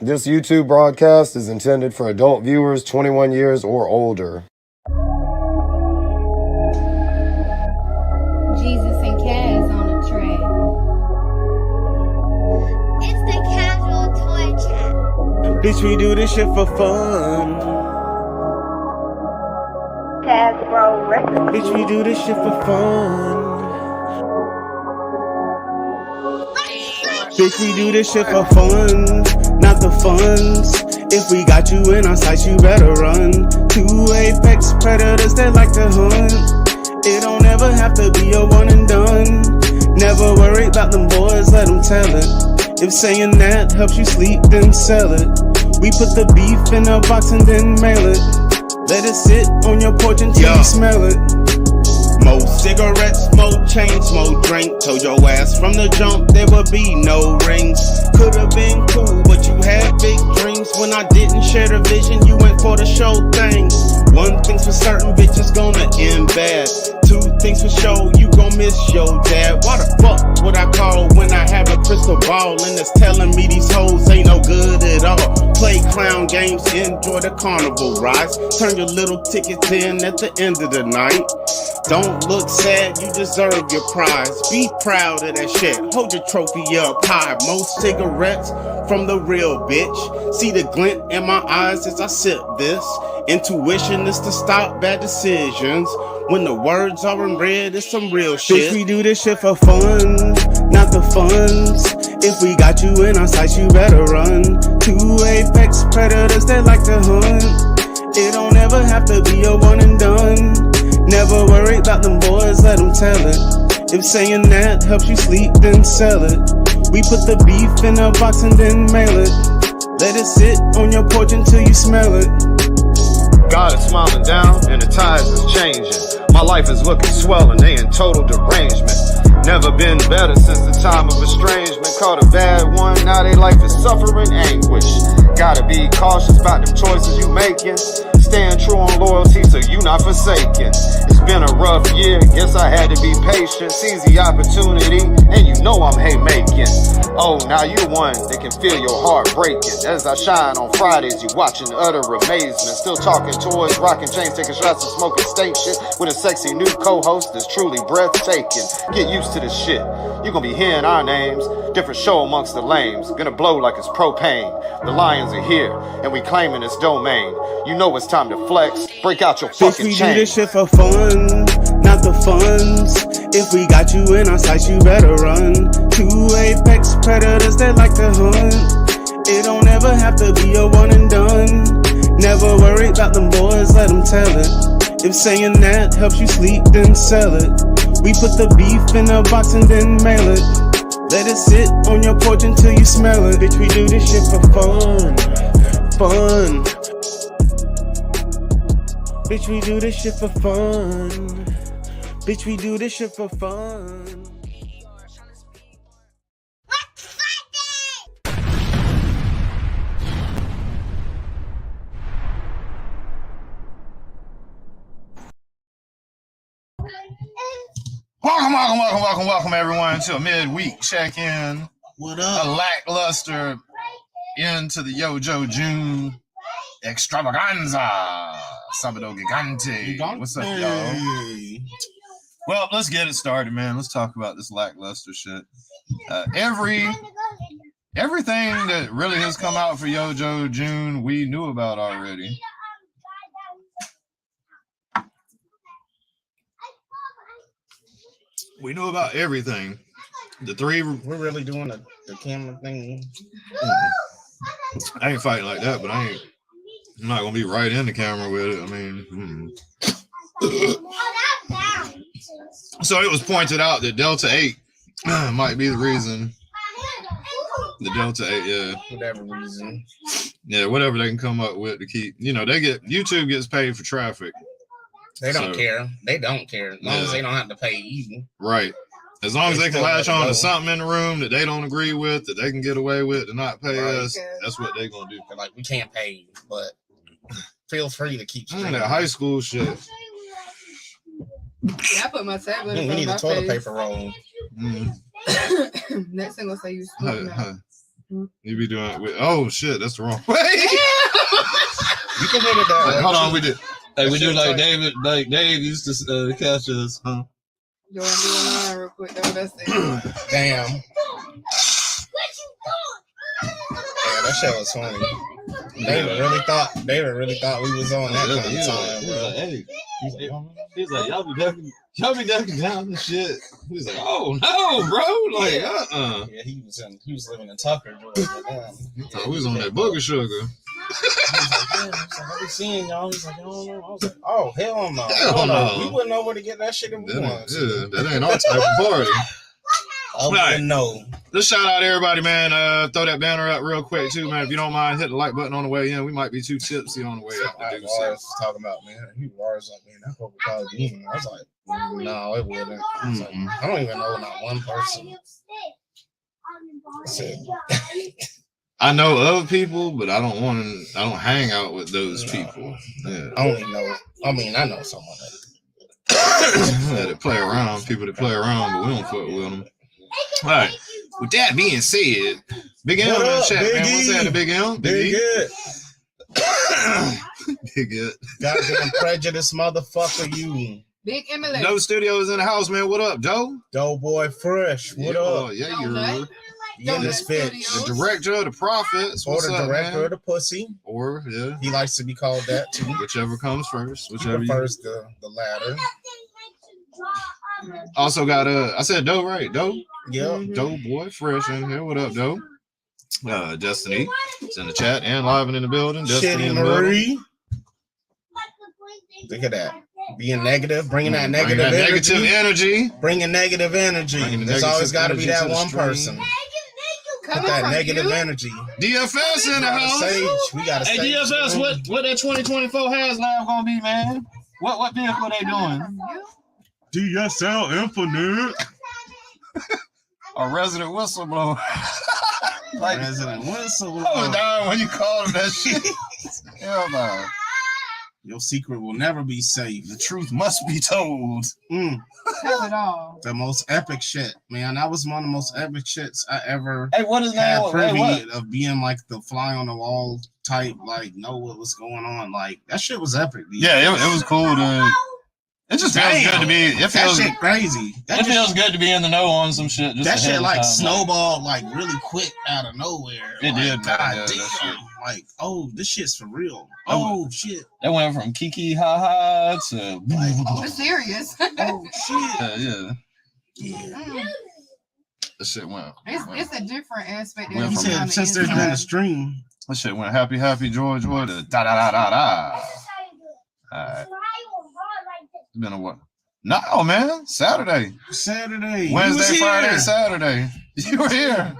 This YouTube broadcast is intended for adult viewers 21 years or older. Jesus and Kaz on the track. It's the Casual Toy Chat. Bitch, we do this shit for fun. Kaz Bro Records. Bitch, we do this shit for fun. Bitch, we do this shit for fun, not the funds. If we got you in our sights, you better run. Two apex predators that like to hunt. It don't ever have to be a one and done. Never worry about them boys, let them tell it. If saying that helps you sleep, then sell it. We put the beef in a box and then mail it. Let it sit on your porch until you smell it. More cigarettes, more chains, more drink. Told your ass from the jump there would be no rings. Could've been cool, but you had big dreams. When I didn't share the vision, you went for the show thing. One thing's for certain, bitches gonna end bad. Two things for sure, you gon' miss your dad. Why the fuck would I call when I have a crystal ball and it's telling me these hoes ain't no good at all? Play clown games, enjoy the carnival rides. Turn your little tickets in at the end of the night. Don't look sad, you deserve your prize. Be proud of that shit, hold your trophy up high. More cigarettes from the real bitch. See the glint in my eyes as I sip this. Intuition is to stop bad decisions. When the words are in red, it's some real shit. Bitch, we do this shit for fun, not the funds. If we got you in our sights, you better run. Two apex predators that like to hunt. It don't ever have to be a one and done. Never worry about them boys, let them tell it. If saying that helps you sleep, then sell it. We put the beef in a box and then mail it. Let it sit on your porch until you smell it. God is smiling down and the tides is changing. My life is looking swell and they in total derangement. Never been better since the time of estrangement. Caught a bad one, now they life is suffering anguish. Gotta be cautious about them choices you making. Stand true on loyalty so you not forsaken. It's been a rough year, guess I had to be patient. Seize the opportunity, and you know I'm haymaking. Oh, now you one that can feel your heart breaking. As I shine on Fridays, you watching utter amazement. Still talking toys, rocking chains, taking shots and smoking stank shit. With a sexy new co-host that's truly breathtaking. Get used to this shit, you gonna be hearing our names. Different show amongst the lames, gonna blow like it's propane. The lions are here, and we claiming this domain. You know it's time to flex, break out your fucking we chain. do this shit for fun, not the funds. If we got you in our sights, you better run. Two apex predators that like to hunt. It don't ever have to be a one and done. Never worry about them boys, let them tell it. If saying that helps you sleep, then sell it. We put the beef in a box and then mail it. Let it sit on your porch until you smell it. Bitch, we do this shit for fun, fun. Bitch, we do this shit for fun. Bitch, we do this shit for fun. Welcome, everyone, to a midweek check-in. What A up? lackluster into the Yojo June extravaganza. Sabado Gigante. What's up, y'all? Well, let's get it started, man. Let's talk about this lackluster shit. Everything that really has come out for Yojo June, we knew about already. We knew about everything. The three. We're really doing the camera thing. I ain't fighting like that, but I'm not gonna be right in the camera with it. I mean, So it was pointed out that Delta 8 might be the reason. The Delta 8, yeah. Whatever reason. Yeah, whatever they can come up with to keep, YouTube gets paid for traffic. They don't care. They don't care. As long as they don't have to pay you. Right. As long as they can latch on to something in the room that they don't agree with, that they can get away with to not pay us, that's what they're going to do. They're like, we can't pay you, but feel free to keep streaming. That high school shit. Yeah, I put my tablet in We need a front of my toilet face. paper roll. Next thing gonna say you smoking out. You be doing it with. Oh shit, that's the wrong way. You can hit it that way. Hold on, we did. Hey, we do like David, like Dave used to catch us, huh? You want to do a line real quick? That's it. Damn. Yeah, that shit was funny. David really thought we was on that kind of time, bro. Hey, he's like, y'all be ducking down and shit. He was like, oh no, bro, like, Yeah, he was living in Tucker, Georgia. We was on that booger sugar. He was like, I be seeing y'all. He's like, I don't know. I was like, oh, hell no. Hell no. We wouldn't know where to get that shit if we wanted to. Yeah, that ain't our type of party. Right. No. Let's shout out everybody, man. Throw that banner up real quick too, man. If you don't mind, hit the like button on the way in. We might be too tipsy on the way out. I was talking about, man. He was like, man, that hope would probably be in. I was like, no, it wouldn't. I was like, I don't even know not one person. I know of people, but I don't hang out with those people. Yeah. I know someone that play around, people that play around, but we don't fuck with them. All right. With that being said, Big M in the chat, man. What's that, Big M? Big E? Big good. Goddamn prejudice, motherfucker, you. Big Emily. No Studios in the house, man. What up, Joe? Doughboy Fresh. What up? Yeah, you're In this bitch. the director of the Prophets. Or the director man? of the pussy. Or, yeah. He likes to be called that, too. Whichever comes first. Whichever first, the latter. Also got, I said Doe, right? Doe? Yeah. Doughboy Fresh in here. What up, Doe? Destiny is in the chat and live and in the building. Destiny Shitty Marie. Look at that. Being negative, bringing that negative energy. Bringing negative energy. There's always got to be that one person. Put that negative energy. DFS in the house. We got to Hey, DFS, what that 2024 has lab gonna be, man? What vehicle they doing? DSL Infinite. A resident whistleblower. Like, resident whistleblower. I was dying when you called him that shit. Hell no. Your secret will never be safe. The truth must be told. Tell it all. The most epic shit, man. That was one of the most epic shits I ever what is had that? privy of being like the fly on the wall type, like know what was going on. Like that shit was epic. Yeah, it was cool to. It just feels good to be. It feels that shit crazy. It feels good to be in the know on some shit. Just that shit like snowballed like really quick out of nowhere. It like, did. God damn. Like, oh, this shit's for real. Oh shit. That went from Kiki ha ha to like, we're serious. Oh shit. Yeah. That shit went. It's a different aspect. He said since there's been a stream. That shit went happy, joy to da da da da da. Alright. It's been a what? No, man. Saturday. Wednesday, Friday, Saturday. You were here.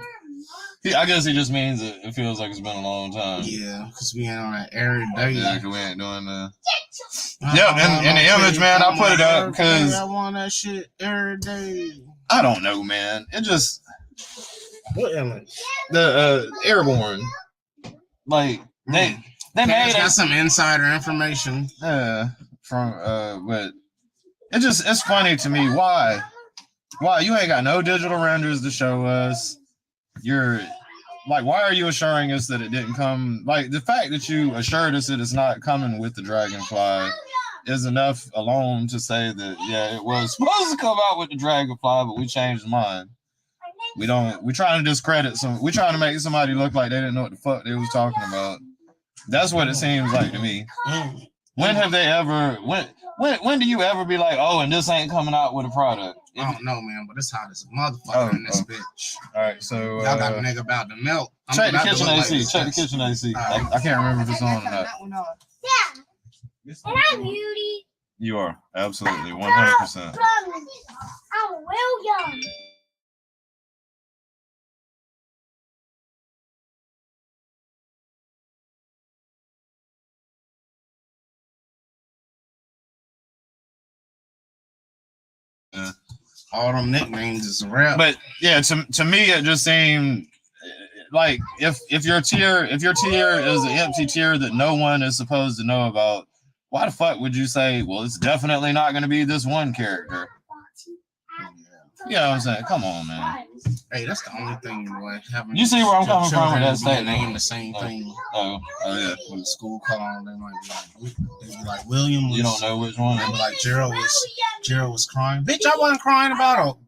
I guess he just means it feels like it's been a long time. Yeah, because we ain't on that every day. Yeah, because we ain't doing the. Yeah, and the image, man, I put it up because I want that shit every day. I don't know, man. It just. What image? The Airborne. Like, they made got some insider information. But it's funny to me. Why you ain't got no digital renders to show us? You're like, why are you assuring us that it didn't come? Like the fact that you assured us that it's not coming with the Dragonfly is enough alone to say that it was supposed to come out with the Dragonfly, but we changed our mind. We're trying to discredit we're trying to make somebody look like they didn't know what the fuck they was talking about. That's what it seems like to me. When have they ever when do you ever be like, oh, and this ain't coming out with a product? I don't know, man, but it's hot as a motherfucker in this bitch. All right, so y'all got a nigga about to melt. Check the kitchen AC. Check the kitchen AC. I can't remember if it's on or not. Yeah. And I'm beauty. You are absolutely 100%. I'm real young. All them nicknames is a rap. But yeah, to me it just seemed like if your tier is an empty tier that no one is supposed to know about, why the fuck would you say, well, it's definitely not going to be this one character? You know what I'm saying? Come on, man. Hey, that's the only thing, boy. Having You see where I'm coming from with children that being statement? named the same Oh. thing. Oh yeah. When the school call on, they might be like William was. You don't know which one. They be like Gerald was crying. Bitch, I wasn't crying about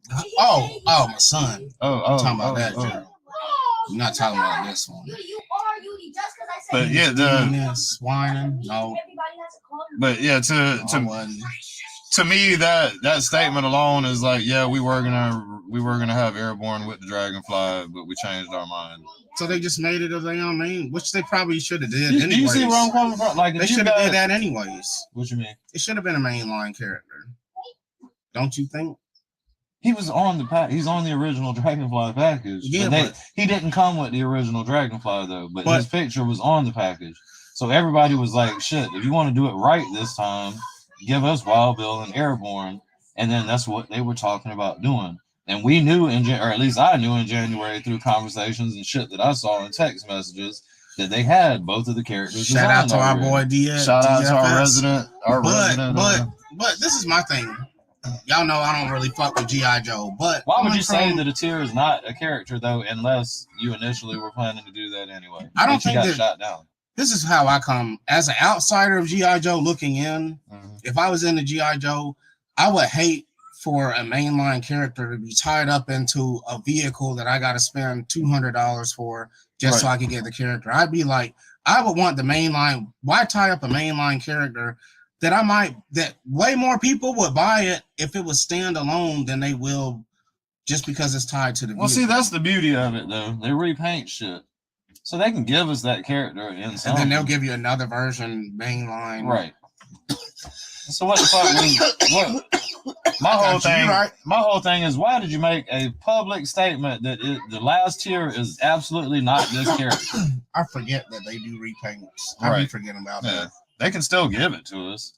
my son. I'm talking about that, Gerald. I'm not talking about this one. But yeah, whining. No. But yeah, to me that statement alone is like, yeah, we were gonna have Airborne with the Dragonfly, but we changed our mind. So they just made it a damn name, which they probably should have did. Do you see where I'm coming from? Like they should have did that anyways. What you mean? It should have been a mainline character. Don't you think? He was on the pack. He's on the original Dragonfly package. Yeah, but he didn't come with the original Dragonfly though. But his picture was on the package, so everybody was like, "Shit! If you want to do it right this time, give us Wild Bill and Airborne." And then that's what they were talking about doing. And we knew or at least I knew in January through conversations and shit that I saw in text messages that they had both of the characters. Shout out to our boy DF. Shout out to our resident. But this is my thing. Y'all know I don't really fuck with G.I. Joe, but why would you say that a tier is not a character though, unless you initially were planning to do that anyway? I don't think you got shot down. This is how I come as an outsider of G.I. Joe looking in. Mm-hmm. If I was into G.I. Joe, I would hate for a mainline character to be tied up into a vehicle that I got to spend $200 for just so I could get the character. I'd be like, I would want the mainline. Why tie up a mainline character that way more people would buy it if it was standalone than they will just because it's tied to the vehicle. See, that's the beauty of it, though. They repaint shit. So they can give us that character. And then they'll give you another version, mainline. Right. So what the fuck was... My whole thing is, why did you make a public statement that the last tier is absolutely not this character? I forget that they do repaints. I be forgetting about that. They can still give it to us,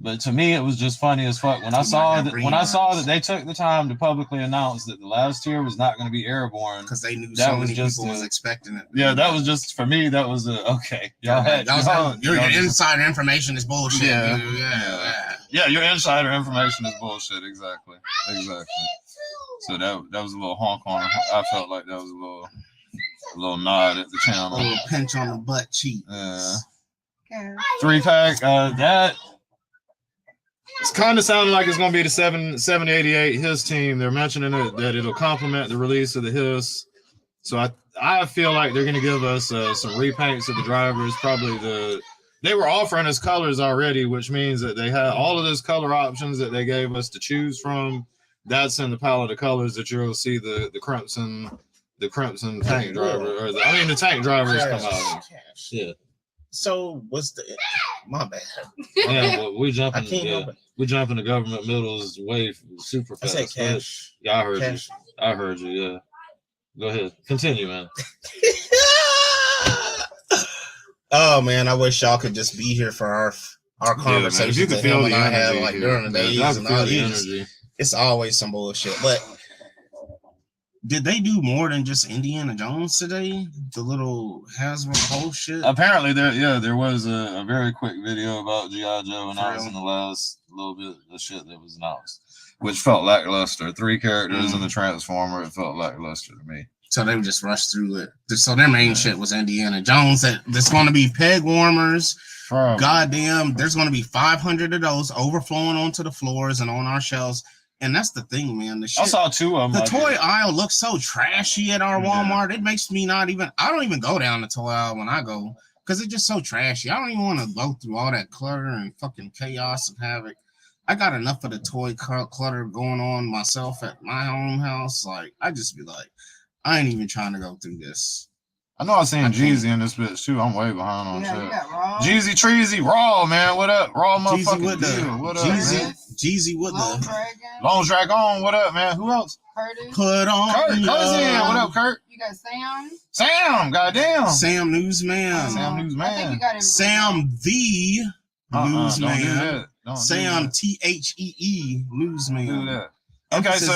but to me, it was just funny as fuck when I saw that they took the time to publicly announce that the last tier was not going to be Airborne because they knew so many people was expecting it. Yeah, that was just for me. That was okay. Your insider information is bullshit. Yeah, your insider information is bullshit. Exactly. So that was a little honk on. I felt like that was a little nod at the channel. A little pinch on the butt cheek. Yeah. 3-pack, that it's kind of sounding like it's going to be the 788 Hiss team. They're mentioning it, that it'll complement the release of the Hiss. So I feel like they're going to give us some repaints of the drivers. They were offering us colors already, which means that they had all of those color options that they gave us to choose from. That's in the palette of colors that you'll see the crimson tank driver, or the tank drivers come out. Yeah. So what's my bad? Yeah, well, we jumping the government middles way super fast. I said cash. Yeah, I heard you. Yeah. Go ahead. Continue, man. Oh man, I wish y'all could just be here for our conversations. You can feel the energy have like during the days and all these. It's always some bullshit. But did they do more than just Indiana Jones today? The little Hasbro whole shit? Apparently, there was a very quick video about G.I. Joe announcing the last little bit of shit that was announced, which felt lackluster. 3 characters in the Transformer, it felt lackluster to me. So they just rushed through it. So their main shit was Indiana Jones. That's going to be peg warmers. Goddamn, there's going to be 500 of those overflowing onto the floors and on our shelves. And that's the thing, man. The shit, I saw 2 of them. The toy aisle looks so trashy at our Walmart. It makes me I don't even go down the toy aisle when I go because it's just so trashy. I don't even want to go through all that clutter and fucking chaos and havoc. I got enough of the toy clutter going on myself at my own house. Like, I just be like, I ain't even trying to go through this. I know I seen Jeezy in this bitch too. I'm way behind on shit. Jeezy Treezy, Raw, man. What up? Raw motherfucking deal. What up, man? Jeezy with Lone Dragon. What up, man? Who else? Curtis. Put on. Kurt's in. What up, Kurt? You got Sam. Sam, goddamn. Sam Newsman. Sam Newsman. I think you got Sam the Newsman. Sam THEE Newsman. Do that. Okay, so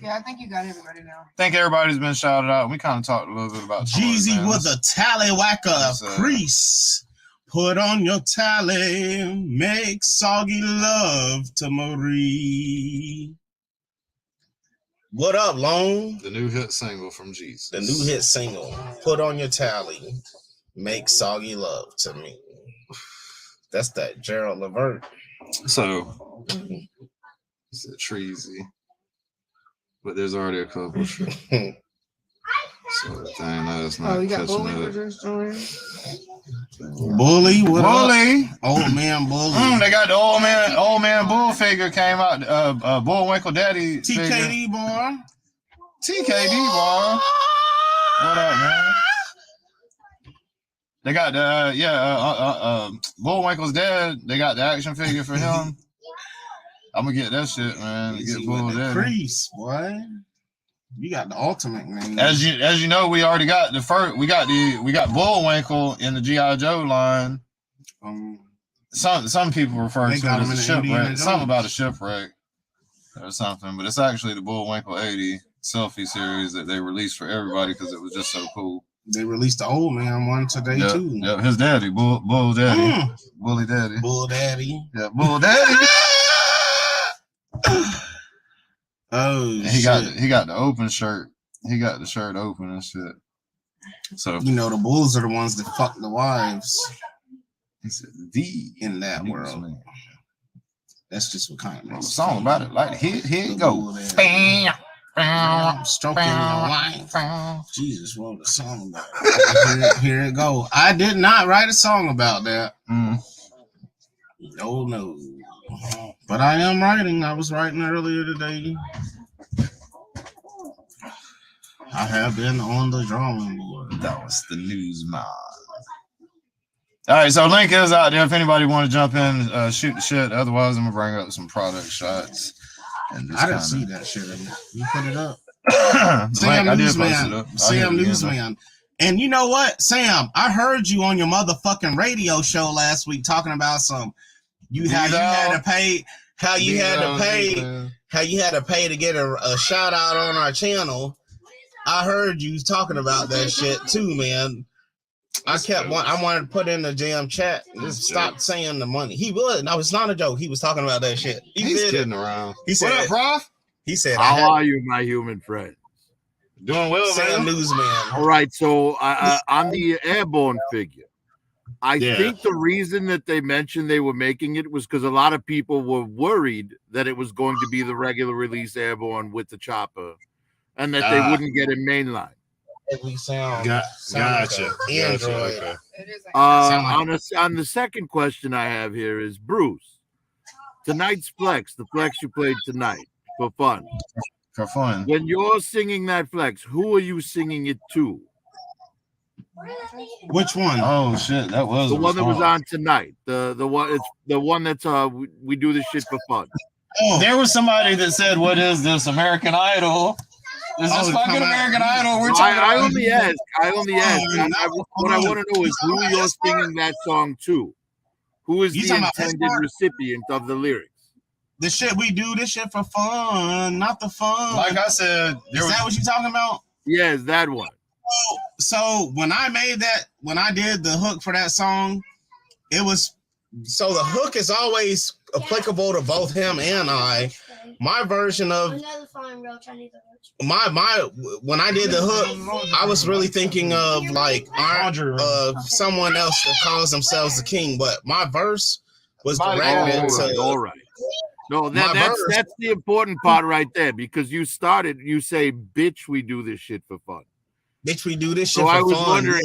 yeah, I think you got everybody now. I think everybody's been shouted out. We kind of talked a little bit about Jeezy with a tallywhacker crease. Put on your tally, make soggy love to Marie. What up, Lone? The new hit single from Jesus. The new hit single. Put on your tally. Make soggy love to me. That's that Gerald Levert. So it's a treasy, but there's already a couple. So dang, that's not You got catching Bullwinkler up. just joined. Bully, what Bully. up? Old man Bully. They got the old man bull figure came out. Bullwinkle Daddy figure. TKD boy. TKD boy. What up, man? They got the Bullwinkle's dad. They got the action figure for him. I'm gonna get that shit, man. Get Bull Daddy. Crease, boy. You got the ultimate name. As you know, we already got the first. We got Bullwinkle in the G.I. Joe line. Some people refer to it as a shipwreck. Something about a shipwreck or something, but it's actually the Bullwinkle 80 selfie series that they released for everybody because it was just so cool. They released the old man one today too. Yeah, his daddy, Bull Daddy, Bully Daddy, Bull Daddy. Yeah, Bull Daddy. Oh, and he got the open shirt. He got the shirt open and shit. So you know the bulls are the ones that fuck the wives. He said in that world. Man. That's just what kind of makes a song about it. Like here it goes. Stroking your wife. Jesus wrote a song about it. Here it go. I did not write a song about that. No. But I am writing. I was writing earlier today. I have been on the drawing board. That was the news man. All right, so link is out there if anybody want to jump in, shoot the shit. Otherwise, I'm gonna bring up some product shots. And I didn't see that shit. You put it up. Sam Newsman. And you know what, Sam? I heard you on your motherfucking radio show last week talking about some. You had to pay to get a shout out on our channel. I heard you talking about that shit too, man. I wanted to put in the jam chat. Just stop saying the money. He would. No, it's not a joke. He was talking about that shit. He's kidding around. He said, "What up, Prof?" He said, "How are you, my human friend?" Doing well, Sam man. Newsman. All right, so on the airborne figure, I think the reason that they mentioned they were making it was because a lot of people were worried that it was going to be the regular release airborne with the chopper, and that they wouldn't get a mainline. We sound gotcha. Android. Okay. On the second question I have here is, Bruce, tonight's flex, the flex you played tonight for fun. For fun. When you're singing that flex, who are you singing it to? Which one? Oh shit, that was the one that was on tonight. The one that's we do this shit for fun. Oh, there was somebody that said, "What is this, American Idol?" Is this fucking American Idol? We're talking I only ask. What I want to know is who you're singing that song to. Who is the intended recipient of the lyrics? The shit we do this shit for fun, not the fun. Like I said, is that what you're talking about? Yes, that one. So when I did the hook for that song, it was so the hook is always applicable to both him and I. My version of my when I did the hook, I was really thinking of like someone else that calls themselves the king, but my verse was directed to. All right. No, that's the important part right there, because you say, "Bitch, we do this shit for fun." Bitch, we do this shit so for fun. So I was fun. wondering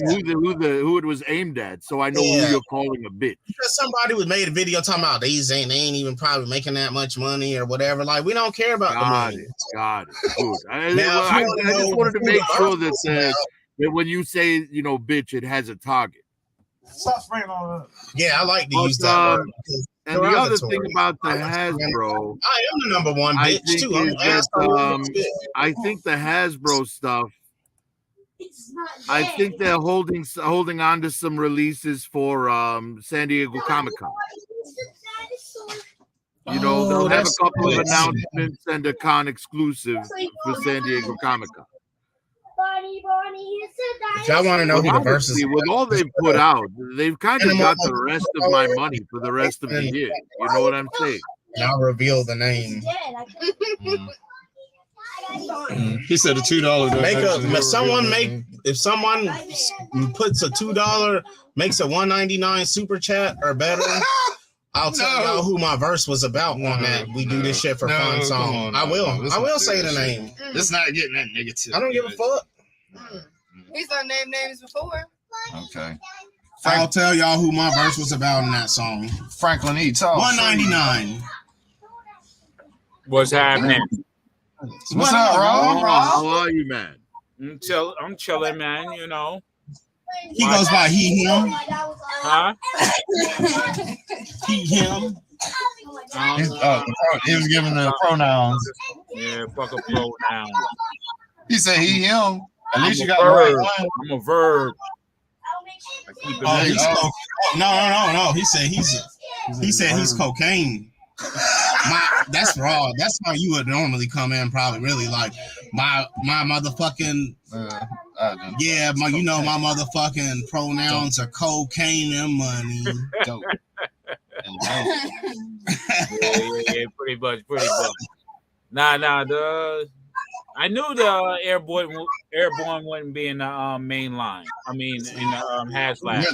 who it was aimed at, so I know who you're calling a bitch. Because somebody was made a video talking about they ain't even probably making that much money or whatever. Like, we don't care about the money. Got it. Good. I just wanted to make sure that when you say, bitch, it has a target. Stop spraying all that. Yeah, I like to use that word. And the other thing about the Hasbro, I am the number one bitch too. I think the Hasbro stuff, I think they're holding on to some releases for San Diego Comic-Con. They'll have a couple of announcements and a con exclusive for San Diego Comic-Con. If y'all want to know who the verse is, with all they've put out, they've kind of got the rest of my money for the rest of the year. You know what I'm saying? And I'll reveal the name. He said a $2 donation. If someone puts a $2, makes a $1.99 super chat or better, I'll tell y'all who my verse was about on that We Do This Shit for Fun song. I will say the name. It's not getting that negative. I don't give a fuck. He's done named names before. Okay. I'll tell y'all who my verse was about in that song. Franklin E. Talk. $1.99. What's happening? What's up, Rob? How are you, man? I'm chilling, man. You know. He goes by he, him. Huh? He, him. He was giving the pronouns. Yeah, fuck a pronoun. He said he, him. At least you got verb. the right one. I'm a verb. I keep it No. He said he's cocaine. That's raw. That's how you would normally come in, probably. Really, like my motherfucking my motherfucking pronouns are cocaine and money. Dope. yeah, pretty much. Nah. I knew the airborne wouldn't be in the main line. I mean, in the hash lab.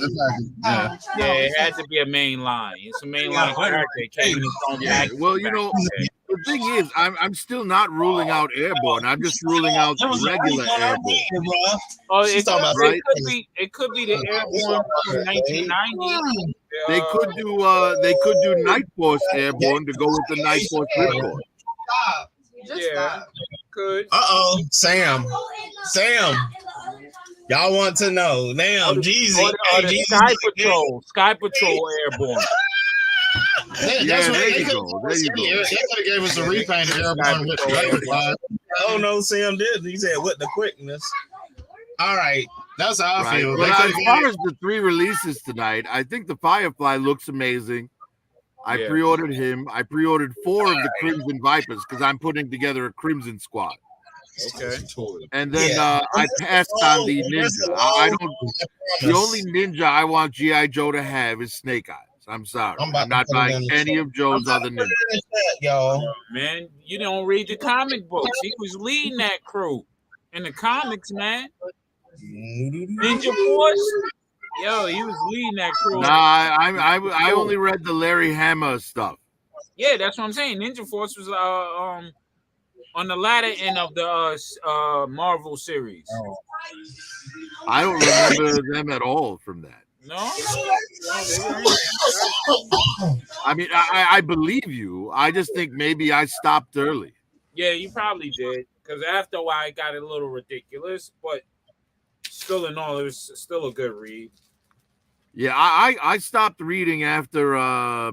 Yeah. Yeah, it had to be a main line. It's a main line character. It came in its own package. Well, the thing is, I'm still not ruling out airborne. I'm just ruling out regular airborne. Oh, it could be the airborne from 1990. They could do Night Force airborne to go with the Night Force ripcord. Yeah, could. Sam. Y'all want to know? Damn, Jeezy. Sky Patrol airborne. There you go. They could have gave us a repaint of airborne. Oh no, Sam did. He said with the quickness. All right. That's how I feel. But as far as the 3 releases tonight, I think the Firefly looks amazing. I pre-ordered him. I pre-ordered 4 of the Crimson Vipers because I'm putting together a Crimson Squad. Okay. And then I passed on the Ninja. The only Ninja I want G.I. Joe to have is Snake Eyes. I'm sorry. I'm not buying any of Joe's other ninjas. Y'all. Man, you don't read the comic books. He was leading that crew in the comics, man. Ninja Force. Yo, he was leading that crew. Nah, I only read the Larry Hama stuff. Yeah, that's what I'm saying. Ninja Force was on the latter end of the Marvel series. I don't remember them at all from that. No. I mean, I believe you. I just think maybe I stopped early. Yeah, you probably did. Because after a while, it got a little ridiculous. But still in all, it was still a good read. Yeah, I stopped reading after, I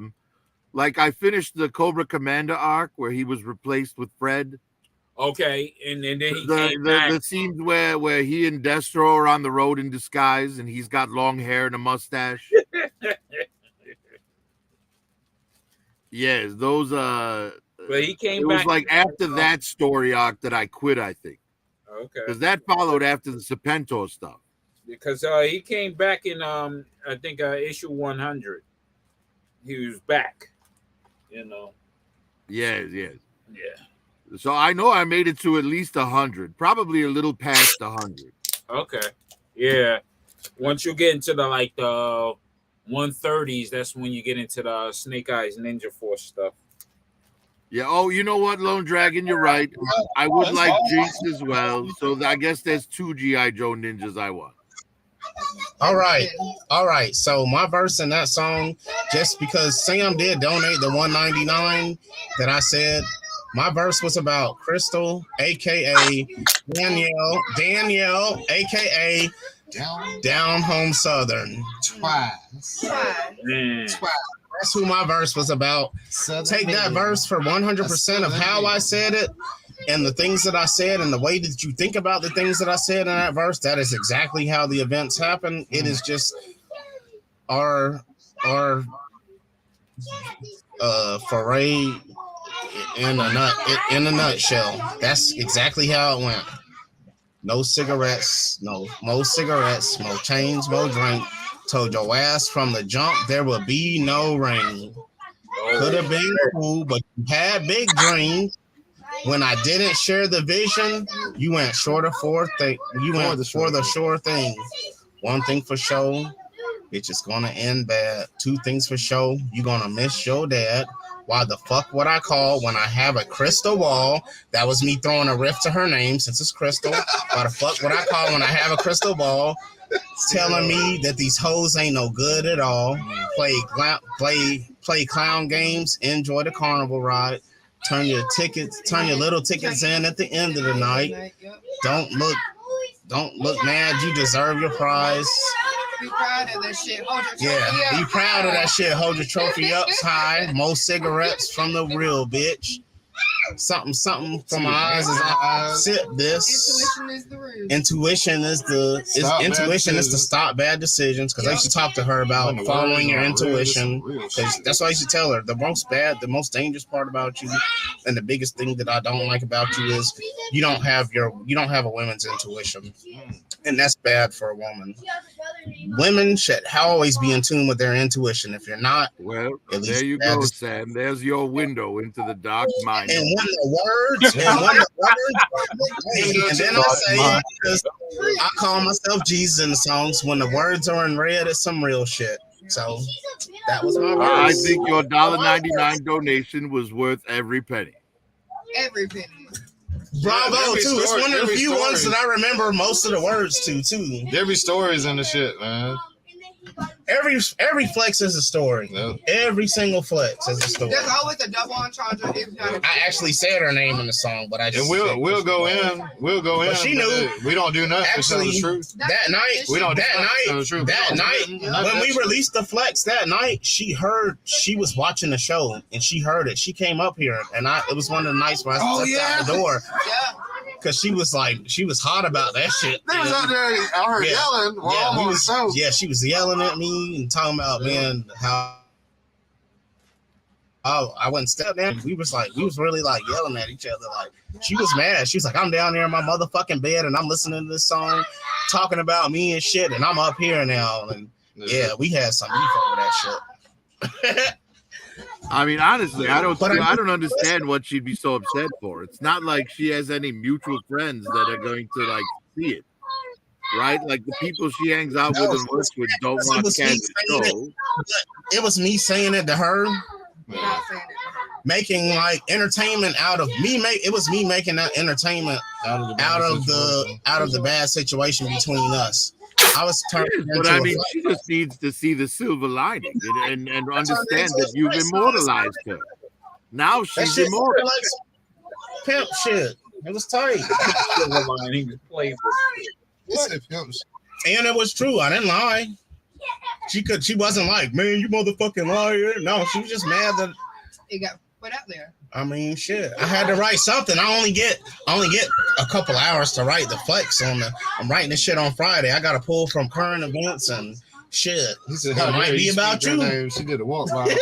finished the Cobra Commander arc where he was replaced with Fred. Okay, and then he came back. The scenes where he and Destro are on the road in disguise and he's got long hair and a mustache. Yes, those But he came back. It was like after that story arc that I quit, I think. Okay. Because that followed after the Serpentor stuff. Because he came back in I think issue 100. He was back. Yes. Yeah. So I know I made it to at least 100, probably a little past 100. Okay. Yeah. Once you get into the 130s, that's when you get into the Snake Eyes Ninja Force stuff. Yeah. Oh, you know what, Lone Dragon? You're right. I would like Jinx as well. So I guess there's 2 G.I. Joe ninjas I want. All right. So my verse in that song, just because Sam did donate the $1.99 that I said, my verse was about Crystal, aka Danielle, aka Down Home Southern. Twice. That's who my verse was about. Take that verse for 100% of how I said it and the things that I said and the way that you think about the things that I said in that verse. That is exactly how the events happen. It is just our foray in a nutshell. That's exactly how it went. No cigarettes, no chains, no drink. Told your ass from the jump there will be no rain. Could have been cool, but you had big dreams. when I didn't share the vision, you went shorter for thing. You went for the sure thing. One thing for sure, it's just gonna end bad. Two things for sure, you gonna miss your dad. Why the fuck would I call when I have a crystal ball? That was me throwing a riff to her name since it's Crystal. Why the fuck would I call when I have a crystal ball? Telling me that these hoes ain't no good at all. Play clown games, enjoy the carnival ride. Turn your little tickets in at the end of the night. Don't look mad, you deserve your prize. Be proud of that shit. Hold your trophy Yeah, up. be proud of that shit. Hold your trophy up high. More cigarettes from the real bitch. Something from my eyes as I sip this. Intuition is the root. Intuition is to stop bad decisions. Because I used to talk to her about following your intuition. Because that's what I used to tell her. The most dangerous part about you, and the biggest thing that I don't like about you is you don't have a woman's intuition, and that's bad for a woman. Women should always be in tune with their intuition. If you're not, well, there you go, Sam. There's your window into the dark mind. And when the words, and then I say it because I call myself Jesus in the songs. When the words are in red, it's some real shit. So that was my verse. I think your $1.99 donation was worth every penny. Every penny. Bravo, too. It's one of the few ones that I remember most of the words to, too. There be stories in the shit, man. Every flex is a story. Yep. Every single flex is a story. There's always a double entendre. I actually said her name in the song, but I just we'll go in. But she knew we don't do nothing to tell the truth. That night, when we released the flex that night, she was watching the show and she heard it. She came up here and it was one of the nights when I stepped out the door. Yeah. Cause she was hot about that shit. They was out there, I heard yelling while I'm on the show. Yeah, she was yelling at me and talking about how I wouldn't step down. We was really like yelling at each other. Like she was mad. She was like, I'm down there in my motherfucking bed and I'm listening to this song, talking about me and shit, and I'm up here now. And yeah, we had some beef over that shit. I mean, honestly, I don't understand what she'd be so upset for. It's not like she has any mutual friends that are going to like see it, right? Like the people she hangs out with and works with don't want Kaz's show. It was me saying it to her, making like entertainment out of me. It was me making that entertainment out of the bad situation between us. I was turning, but I mean, she just needs to see the silver lining and understand that you've immortalized her. Now she's immortal. Like pimp shit. It was tight. Silver lining, and it was true. I didn't lie. She wasn't like, man, you motherfucking liar. No, she was just mad that it got put out there. I mean, shit. I had to write something. I only get a couple hours to write the flex on I'm writing this shit on Friday. I got to pull from current events and shit. He said, it might be about you. She did a walk by.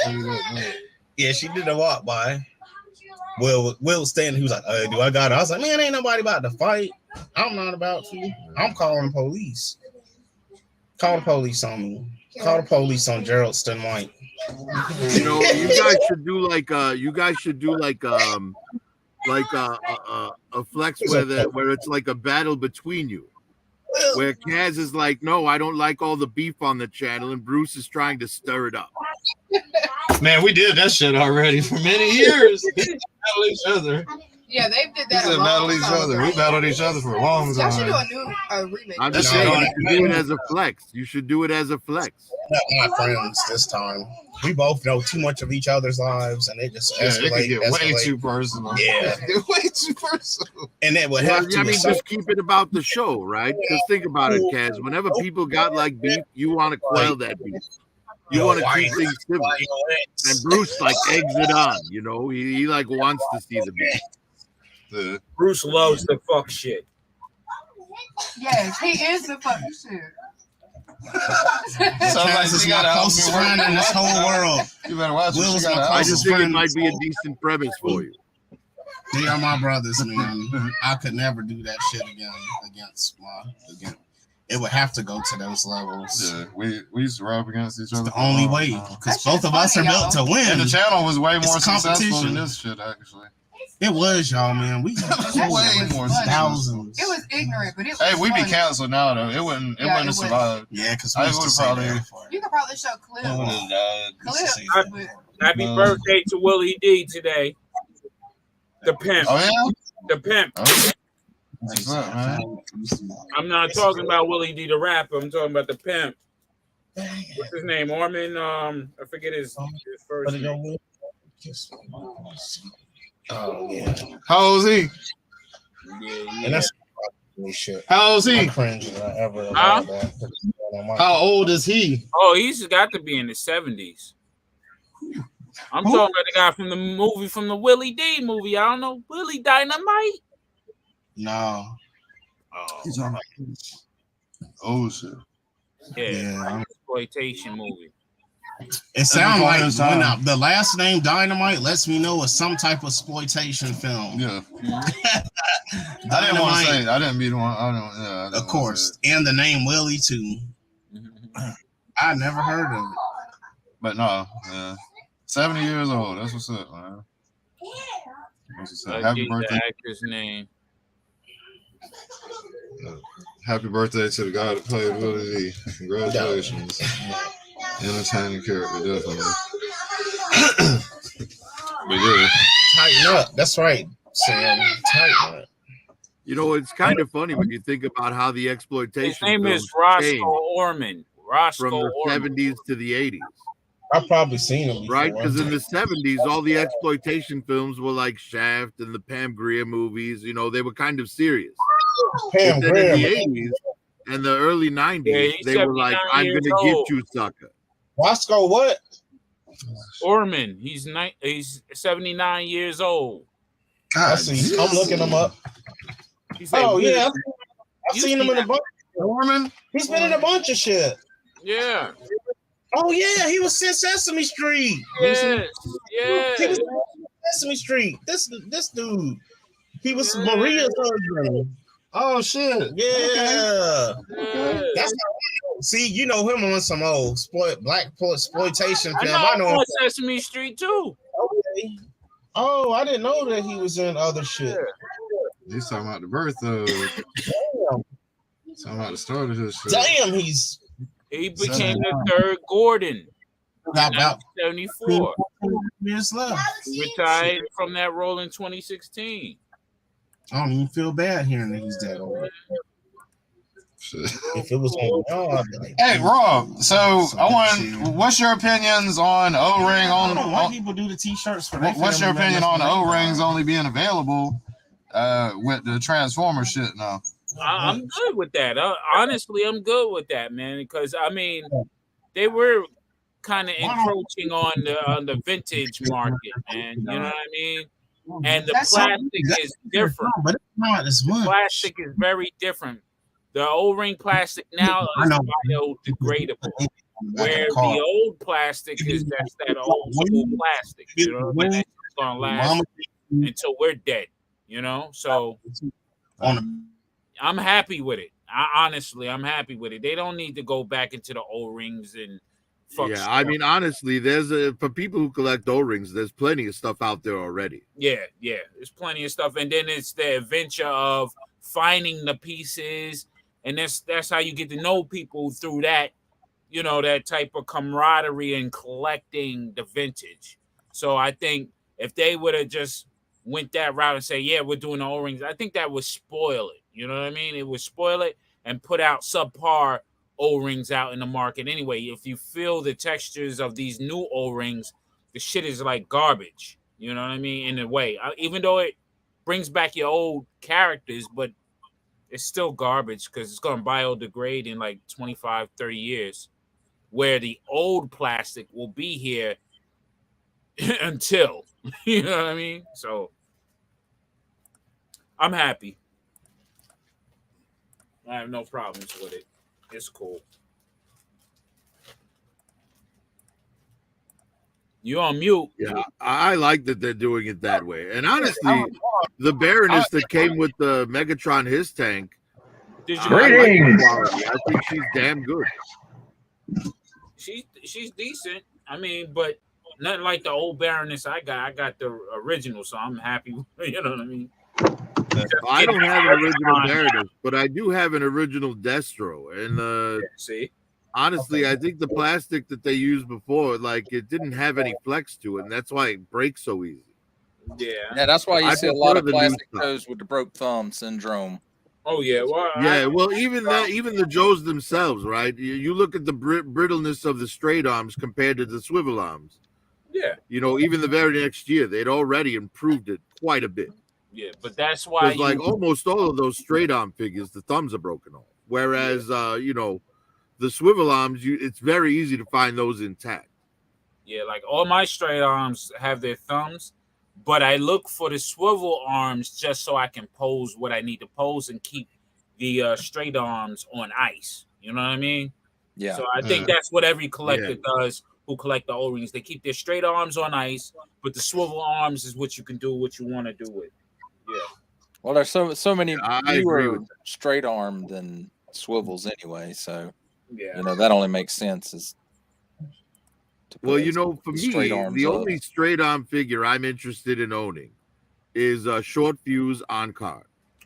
Yeah, she did a walk by. Will standing. He was like, "Hey, do I got it?" I was like, "Man, ain't nobody about to fight. I'm not about to. I'm calling police. Call the police on me. Call the police on Geraldton White." You know, you guys should do like a flex where it's like a battle between you, where Kaz is like, no, I don't like all the beef on the channel, and Bruce is trying to stir it up. Man, we did that shit already for many years. We battled each other. Yeah, they did that. We battled each other. We battled each other for a long time. Y'all should do a remake. I'm just saying, you should do it as a flex. You should do it as a flex. Not my friends this time. We both know too much of each other's lives, and it just escalate. It way too personal. Yeah, way too personal. And it would have to. I mean, just keep it about the show, right? Because think about it, Kaz. Whenever people got like beef, you want to quell that beef. You want to keep things civil. And Bruce like eggs it on. You know, he like wants to see the beef. Bruce loves the fuck shit. Yes, he is the fuck shit. Kaz is my closest friend in this whole world. You better watch it. I just think it might be a decent premise for you. They are my brothers, man. I could never do that shit again against. It would have to go to those levels. Yeah, we used to rub against each other. It's the only way, because both of us are built to win. And the channel was way more successful than this shit, actually. It was, y'all, man. We Way more thousands. It was ignorant, but it was Hey, we be funny. canceled now though. It wouldn't. It Yeah, wouldn't it have wouldn't. survived. Yeah, because I we used to would've say probably- that for it. You could probably show clips. We would've died. We used to say Clip. that. Happy birthday to Willie D today. The pimp. Oh yeah. The pimp. Oh. What's up, man? I'm not talking about Willie D the rapper. I'm talking about the pimp. What's his name? Orman. I forget his first name. Oh yeah. How old is he? Yeah. And that's shit. How old is he? I cringe when I ever Huh? How old is he? Oh, he's got to be in his 70s. I'm talking about the guy from the movie, from the Willie D movie. I don't know. Willie Dynamite? No. Oh, He's on oh shit. yeah. Exploitation movie. It sounds like before his time. the last name Dynamite lets me know it's some type of exploitation film. Yeah. Mm-hmm. I didn't want to Dynamite, say it. I didn't be the one. I don't. Yeah. I didn't of wanna course, say it. and the name Willie too. I never heard of it. But no. Yeah. 70 years old. That's what's up, man. That's what's up. I Happy get birthday. the actor's name. Happy birthday to the guy that played Willie D. Congratulations. Entertaining character, definitely. But yeah. Tighten up. That's right, Sam. Tighten up. You know, it's kind of funny when you think about how the exploitation His name films is Roscoe changed Orman. Roscoe from the Orman. 70s to the 80s, I've probably seen him before. right? Because in the 70s, all the exploitation films were like Shaft and the Pam Grier movies. You know, they were kind of serious. Pam But then in the Grier. 80s and the early 90s, Yeah, he's they were like, 79 I'm years going to old. get you, sucker. Roscoe what? Orman. He's 79 years old. I see. I'm looking him up. He said, Oh Willie- yeah, I've seen him in a bunch. Norman? He's been in a bunch of shit. Yeah. Oh yeah, he was in Sesame Street. Yes. He Yeah. was in Sesame Street. This dude. He was Maria's husband. Oh shit. Yeah. Yeah. That's not, see, you know him on some old exploitation I film. know, I I'm know. on Sesame Street too. Okay. Oh, I didn't know that he was in other shit. He's talking about the birth of. Damn. Talking about the start of his shit. Damn, he's He became the third Gordon in got about 1974. years left. Retired from that role in 2016. I don't even feel bad hearing that he's that old. Shit. If it was on y'all, I'd be like, Hey Rob, so I want. What's your opinions on O-ring I don't know why on? people do the t-shirts for that. What's your family opinion members. on O-rings only being available with the Transformer shit now? I'm good with that. Honestly, I'm good with that, man. Because I mean, they were kind of encroaching on the vintage market, man. You know what I mean? And the That's plastic is different. but it's not as much. Plastic is very different. The O-ring plastic now I is know. biodegradable, where the old plastic is that old school plastic. You know what I mean? That's gonna last until we're dead. You know, so I'm happy with it. Honestly, I'm happy with it. They don't need to go back into the O-rings and fuck. Yeah, I mean, honestly, for people who collect O-rings, there's plenty of stuff out there already. Yeah, there's plenty of stuff, and then it's the adventure of finding the pieces, and that's how you get to know people through that, you know, that type of camaraderie and collecting the vintage. So I think if they would have just went that route and say, yeah, we're doing the O-rings, I think that would spoil it. You know what I mean? It would spoil it and put out subpar O-rings out in the market. Anyway, if you feel the textures of these new O-rings, the shit is like garbage. You know what I mean? In a way, even though it brings back your old characters, but it's still garbage because it's going to biodegrade in like 25, 30 years, where the old plastic will be here until, you know what I mean? So I'm happy. I have no problems with it. It's cool. You on mute? Yeah, I like that they're doing it that way. And honestly, the Baroness that came with the Megatron his tank, Did you? I like the quality. I think she's damn good. She's decent. I mean, but nothing like the old Baroness I got. I got the original, so I'm happy. You know what I mean? I don't have an original Baroness, but I do have an original Destro. And See, honestly, I think the plastic that they used before, like it didn't have any flex to it, and that's why it breaks so easy. yeah. Yeah, that's why you I see a lot prefer of the new plastic stuff. toes with the broke thumb syndrome. Oh yeah. Well, Yeah, well, even the Joes themselves, right? You look at the brittleness of the straight arms compared to the swivel arms. yeah, You know, even the very next year, they'd already improved it quite a bit. yeah. But that's why Because like almost all of those straight arm figures, the thumbs are broken off. Whereas, you know, the swivel arms, it's very easy to find those intact. yeah, like all my straight arms have their thumbs, but I look for the swivel arms just so I can pose what I need to pose and keep the straight arms on ice. You know what I mean? Yeah. So I think that's what every collector does who collect the O-rings. They keep their straight arms on ice, but the swivel arms is what you can do what you want to do with. Yeah. Well, there's so many I agree fewer with straight arm than swivels anyway, so Yeah. you know that only makes sense. Is to put Well, you know, for me, straight arms the up. only straight arm figure I'm interested in owning is a short fuse on card.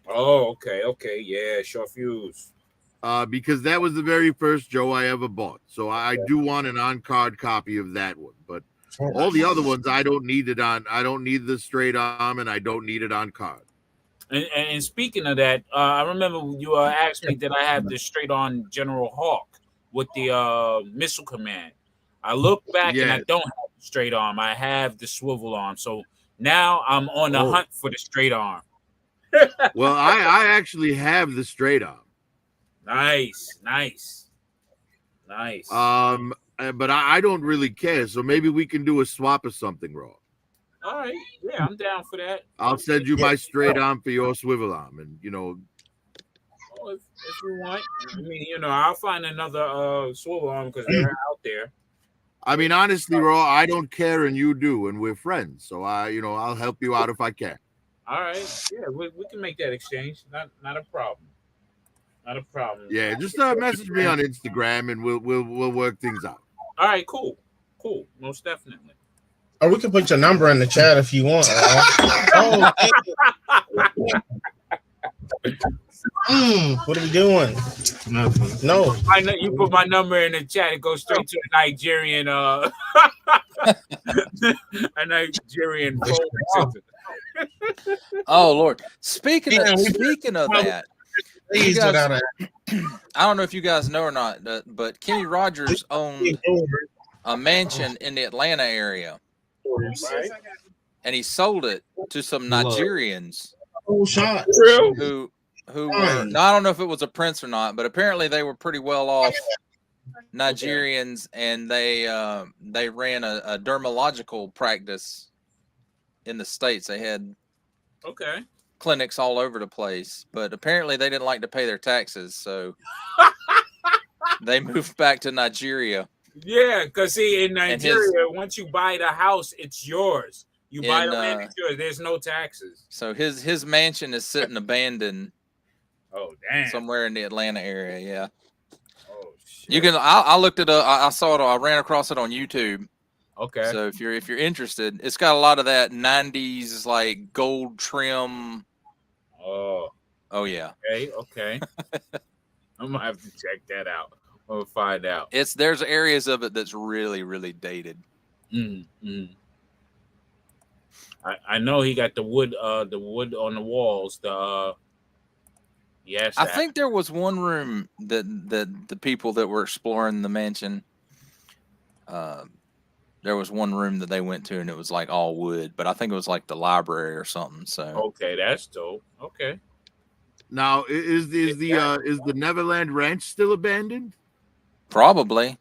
Oh, okay, yeah, short fuse. Because that was the very first Joe I ever bought. So I do want an on-card copy of that one. But all the other ones, I don't need it on. I don't need the straight arm, and I don't need it on card. And speaking of that, I remember you asked me that I have the straight on General Hawk with the missile command. I look back and I don't have the straight arm. I have the swivel arm. So now I'm on the hunt for the straight arm. Well, I actually have the straight arm. Nice. But I don't really care. So maybe we can do a swap or something, Raw. All right. Yeah, I'm down for that. I'll send you my straight arm for your swivel arm, and you know. Oh, if you want, I mean, you know, I'll find another swivel arm because they're out there. I mean, honestly, Raw, I don't care, and you do, and we're friends. So I'll help you out if I can. All right. Yeah, we can make that exchange. Not a problem. Not a problem. Yeah, just message me on Instagram, and we'll work things out. All right. Cool. Most definitely. Or we can put your number in the chat if you want. What are we doing? Nothing. No. I know you put my number in the chat. It goes straight to the Nigerian. A Nigerian phone system. Oh Lord! Speaking of that, you guys, I don't know if you guys know or not, but Kenny Rogers owned a mansion in the Atlanta area, and he sold it to some Nigerians who were, now, I don't know if it was a prince or not, but apparently they were pretty well off Nigerians, and they ran a dermatological practice in the States. They had clinics all over the place, but apparently they didn't like to pay their taxes, so they moved back to Nigeria. Yeah, because see, in Nigeria, once you buy the house, it's yours. You buy the land, it's yours. There's no taxes. So his mansion is sitting abandoned. Oh damn! Somewhere in the Atlanta area, yeah. Oh shit! You can. I looked it up. I saw it. I ran across it on YouTube. Okay. So if you're interested, it's got a lot of that '90s like gold trim. Oh yeah. Okay. I'm gonna have to check that out. We'll find out. There's areas of it that's really, really dated. I know he got the wood on the walls. Yes. I think there was one room that the people that were exploring the mansion, there was one room that they went to and it was like all wood, but I think it was like the library or something. So okay, that's dope. Okay. Now is the Neverland Ranch still abandoned? Probably.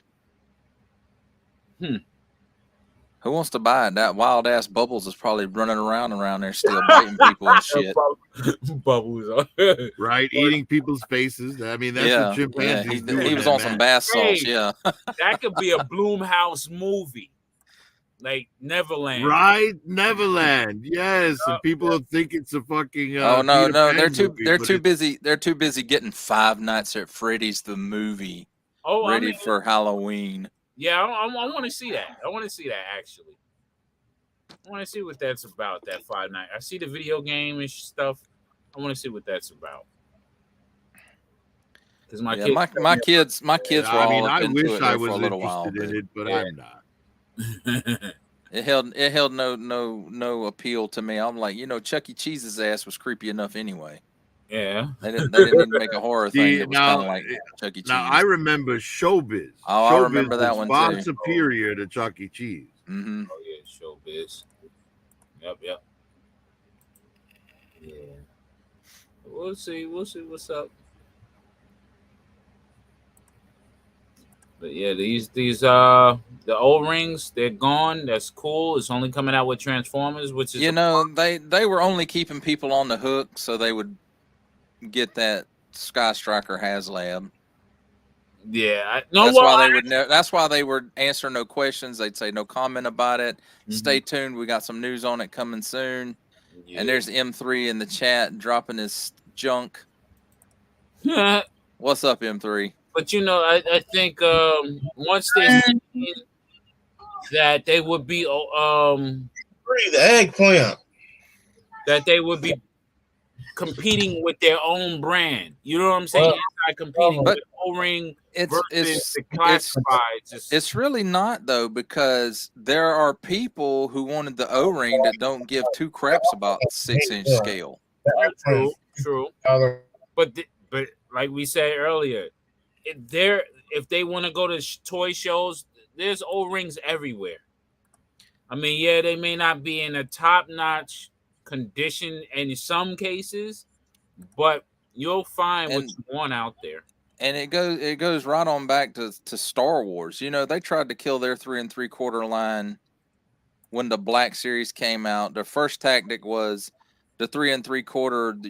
Who wants to buy it? That wild ass Bubbles is probably running around there still biting people and shit. Bubbles, right? Eating people's faces. I mean, that's what chimpanzees do. He was on some bath salts. Yeah, that could be a Bloomhouse movie, like Neverland. Right, Neverland. Yes, and people think it's a fucking. Oh no, they're too busy. They're too busy getting Five Nights at Freddy's the movie ready for Halloween. Yeah, I want to see that. I want to see that actually. I want to see what that's about. That 5 9. I see the video game and stuff. I want to see what that's about. Because my kids, my kids were I all mean, up I into wish it I there was for a little while, interested in it, but yeah. I'm not. It held no appeal to me. I'm like, Chuck E. Cheese's ass was creepy enough anyway. Yeah. They didn't need to make a horror thing that was kind of like Chuck E. Cheese. Now I remember Showbiz. Oh, Showbiz I remember that was one far too. superior to Chuck E. Cheese. Mm-hmm. Oh yeah, Showbiz. Yep. Yeah. We'll see what's up. But yeah, these the O-rings, they're gone. That's cool. It's only coming out with Transformers, which is they were only keeping people on the hook so they would get that Sky Striker HasLab. Yeah, that's why they would answer no questions. They'd say no comment about it. Mm-hmm. Stay tuned. We got some news on it coming soon. Yeah. And there's M3 in the chat dropping his junk. What's up, M3? But I think once they see that they would be the eggplant, that they would be competing with their own brand. You know what I'm saying? Not competing with O-ring versus the classifieds. It's really not though, because there are people who wanted the O-ring that don't give two craps about 6-inch scale. True. But like we said earlier, if they want to go to toy shows, there's O-rings everywhere. I mean, yeah, they may not be in a top-notch condition in some cases, but you'll find what you want out there. And it goes right on back to Star Wars. They tried to kill their 3 3/4 line when the Black Series came out. Their first tactic was the 3 3/4.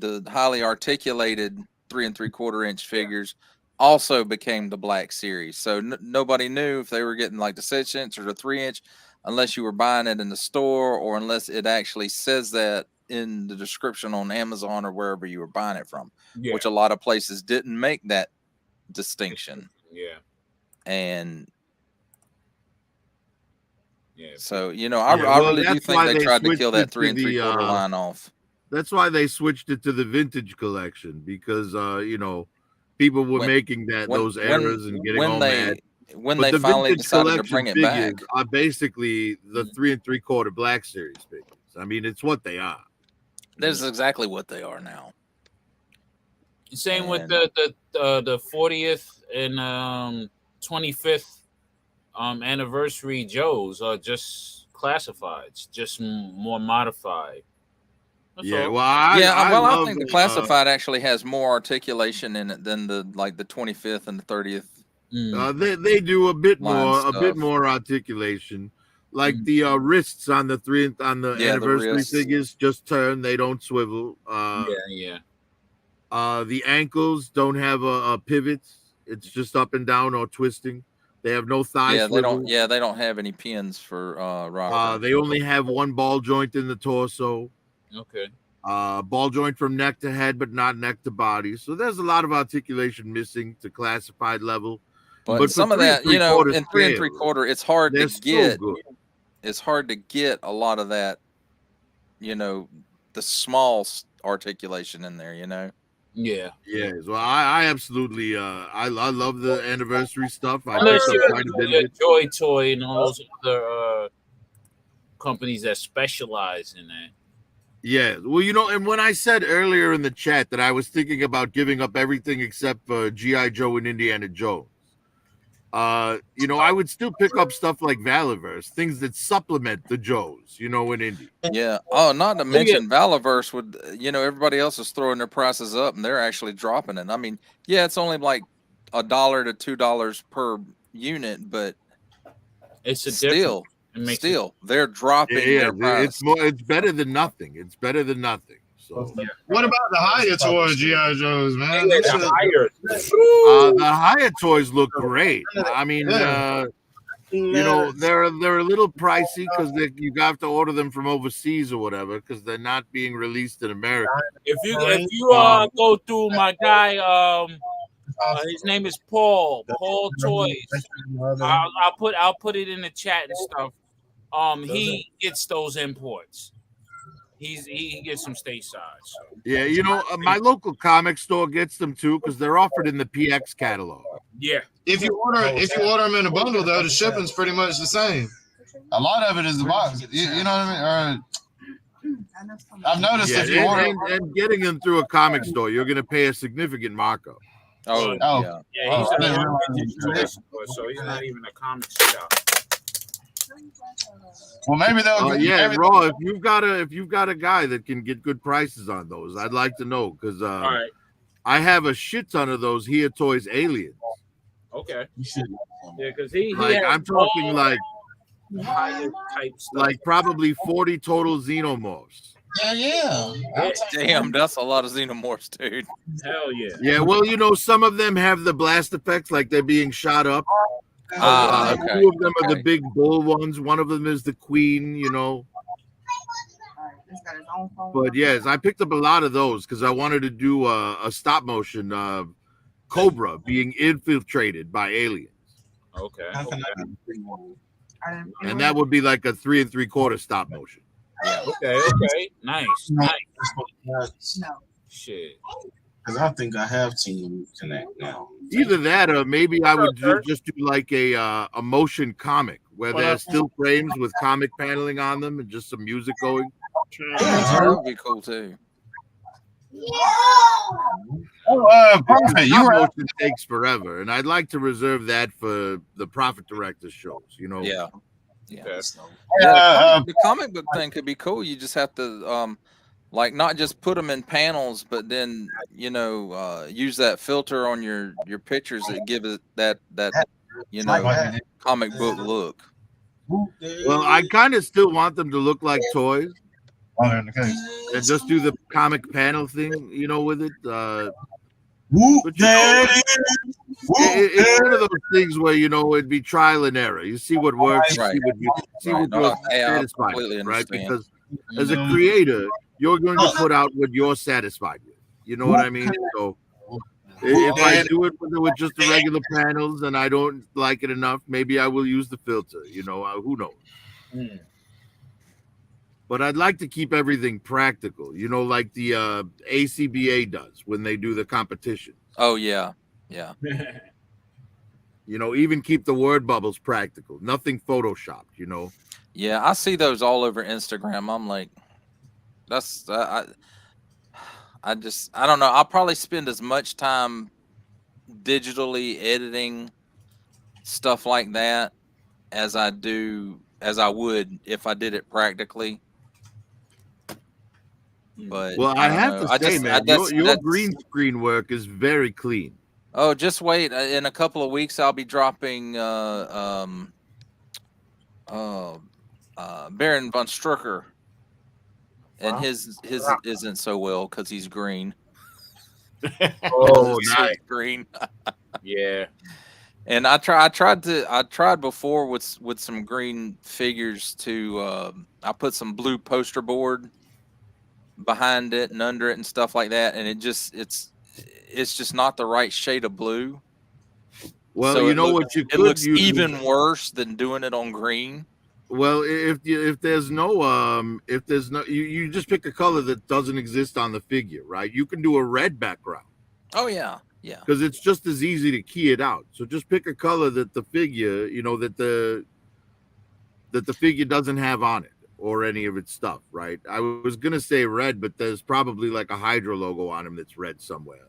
The highly articulated 3 3/4 inch figures also became the Black Series. So nobody knew if they were getting like the 6-inch or the 3-inch unless you were buying it in the store or unless it actually says that in the description on Amazon or wherever you were buying it from, which a lot of places didn't make that distinction. Yeah. And so, I really do think they tried to kill that 3 3/4 line off. That's why they switched it to the vintage collection because, people were making those errors and getting all mad. When they finally decided to bring it back, are basically the 3 3/4 Black Series figures. I mean, it's what they are. That's exactly what they are now. Same with the 40th and 25th anniversary Joes are just classifieds, just more modified. That's all. I think the classified actually has more articulation in it than the 25th and the 30th. They do a bit more articulation. Like the wrists on the anniversary figures just turn; they don't swivel. The ankles don't have a pivot; it's just up and down or twisting. They have no thigh swivel. They don't have any pins for rocker. They only have one ball joint in the torso. Okay. Ball joint from neck to head, but not neck to body. So there's a lot of articulation missing to classified level. But some of that, in 3 3/4, it's hard to get. It's hard to get a lot of that, the small articulation in there, Yeah. Yeah. Well, I absolutely, I love the anniversary stuff. I Unless picked up quite a bit of it. Joy Toy and all those other companies that specialize in that. Yeah. Well, and when I said earlier in the chat that I was thinking about giving up everything except for G.I. Joe and Indiana Jones, I would still pick up stuff like Valiverse, things that supplement the Joes, in Indy. Yeah. Oh, not to mention Valiverse would, everybody else is throwing their prices up and they're actually dropping it. I mean, yeah, it's only like $1 to $2 per unit, but it's still they're dropping their price. It's better than nothing. It's better than nothing. So what about the higher toys, G.I. Joes, man? The higher toys look great. I mean, they're a little pricey because you have to order them from overseas or whatever because they're not being released in America. If you go through my guy, his name is Paul Toys. I'll put it in the chat and stuff. he gets those imports. He gets them stateside. So. Yeah, you know, my local comic store gets them too because they're offered in the PX catalog. Yeah. If you order them in a bundle though, the shipping's pretty much the same. A lot of it is the box. You know what I mean? I've noticed Yeah, if you order and getting them through a comic store, you're going to pay a significant markup. Oh, yeah. Yeah, he's so he's not even a comic shop. Well, maybe they'll. Yeah, maybe Raw. If you've got a guy that can get good prices on those, I'd like to know because right. I have a shit ton of those Here Toys Aliens. Okay. Yeah, because he Like I'm talking like higher type stuff. like probably 40 total xenomorphs. Yeah. Damn, that's a lot of xenomorphs, dude. Hell yeah. Yeah, well, you know, some of them have the blast effects, like they're being shot up. Okay. Two of them are the big bull ones. One of them is the queen, you know. But yes, I picked up a lot of those because I wanted to do a stop motion Cobra being infiltrated by aliens. Okay. And that would be like a 3 3/4 stop motion. Okay. Nice. No. Shit. Because I think I have Team Connect now. Either that or maybe I would just do like a motion comic where there's still frames with comic paneling on them and just some music going. That would be cool too. Prophet, Stop motion takes forever, and I'd like to reserve that for the Prophet Director shows. You know. Yeah. Okay. The comic book thing could be cool. You just have to like not just put them in panels, but then use that filter on your pictures that give it that comic book look. Well, I kind of still want them to look like toys. And just do the comic panel thing, you know, with it. But, it's one of those things where it'd be trial and error. You see what works, Right. you see what you're satisfied completely with, right? understand. Because as a creator, you're going to put out what you're satisfied with. You know what I mean? So if I do it with just the regular panels and I don't like it enough, maybe I will use the filter. Who knows? But I'd like to keep everything practical, like the ACBA does when they do the competition. Oh yeah. Even keep the word bubbles practical, nothing photoshopped. Yeah, I see those all over Instagram. I'm like, that's I don't know. I'll probably spend as much time digitally editing stuff like that as I would if I did it practically. But I have to say, man, your green screen work is very clean. Oh, just wait. In a couple of weeks, I'll be dropping Baron von Strucker, and his isn't so well because he's green. Oh, nice. Green. Yeah. And I tried before with some green figures to I put some blue poster board behind it and under it and stuff like that, and it's just not the right shade of blue. Well, so what you could it looks use even worse than doing it on green. Well, if there's no you just pick a color that doesn't exist on the figure, right? You can do a red background. Oh yeah. Because it's just as easy to key it out. So just pick a color that the figure, that the figure doesn't have on it or any of its stuff, right? I was gonna say red, but there's probably like a Hydra logo on him that's red somewhere.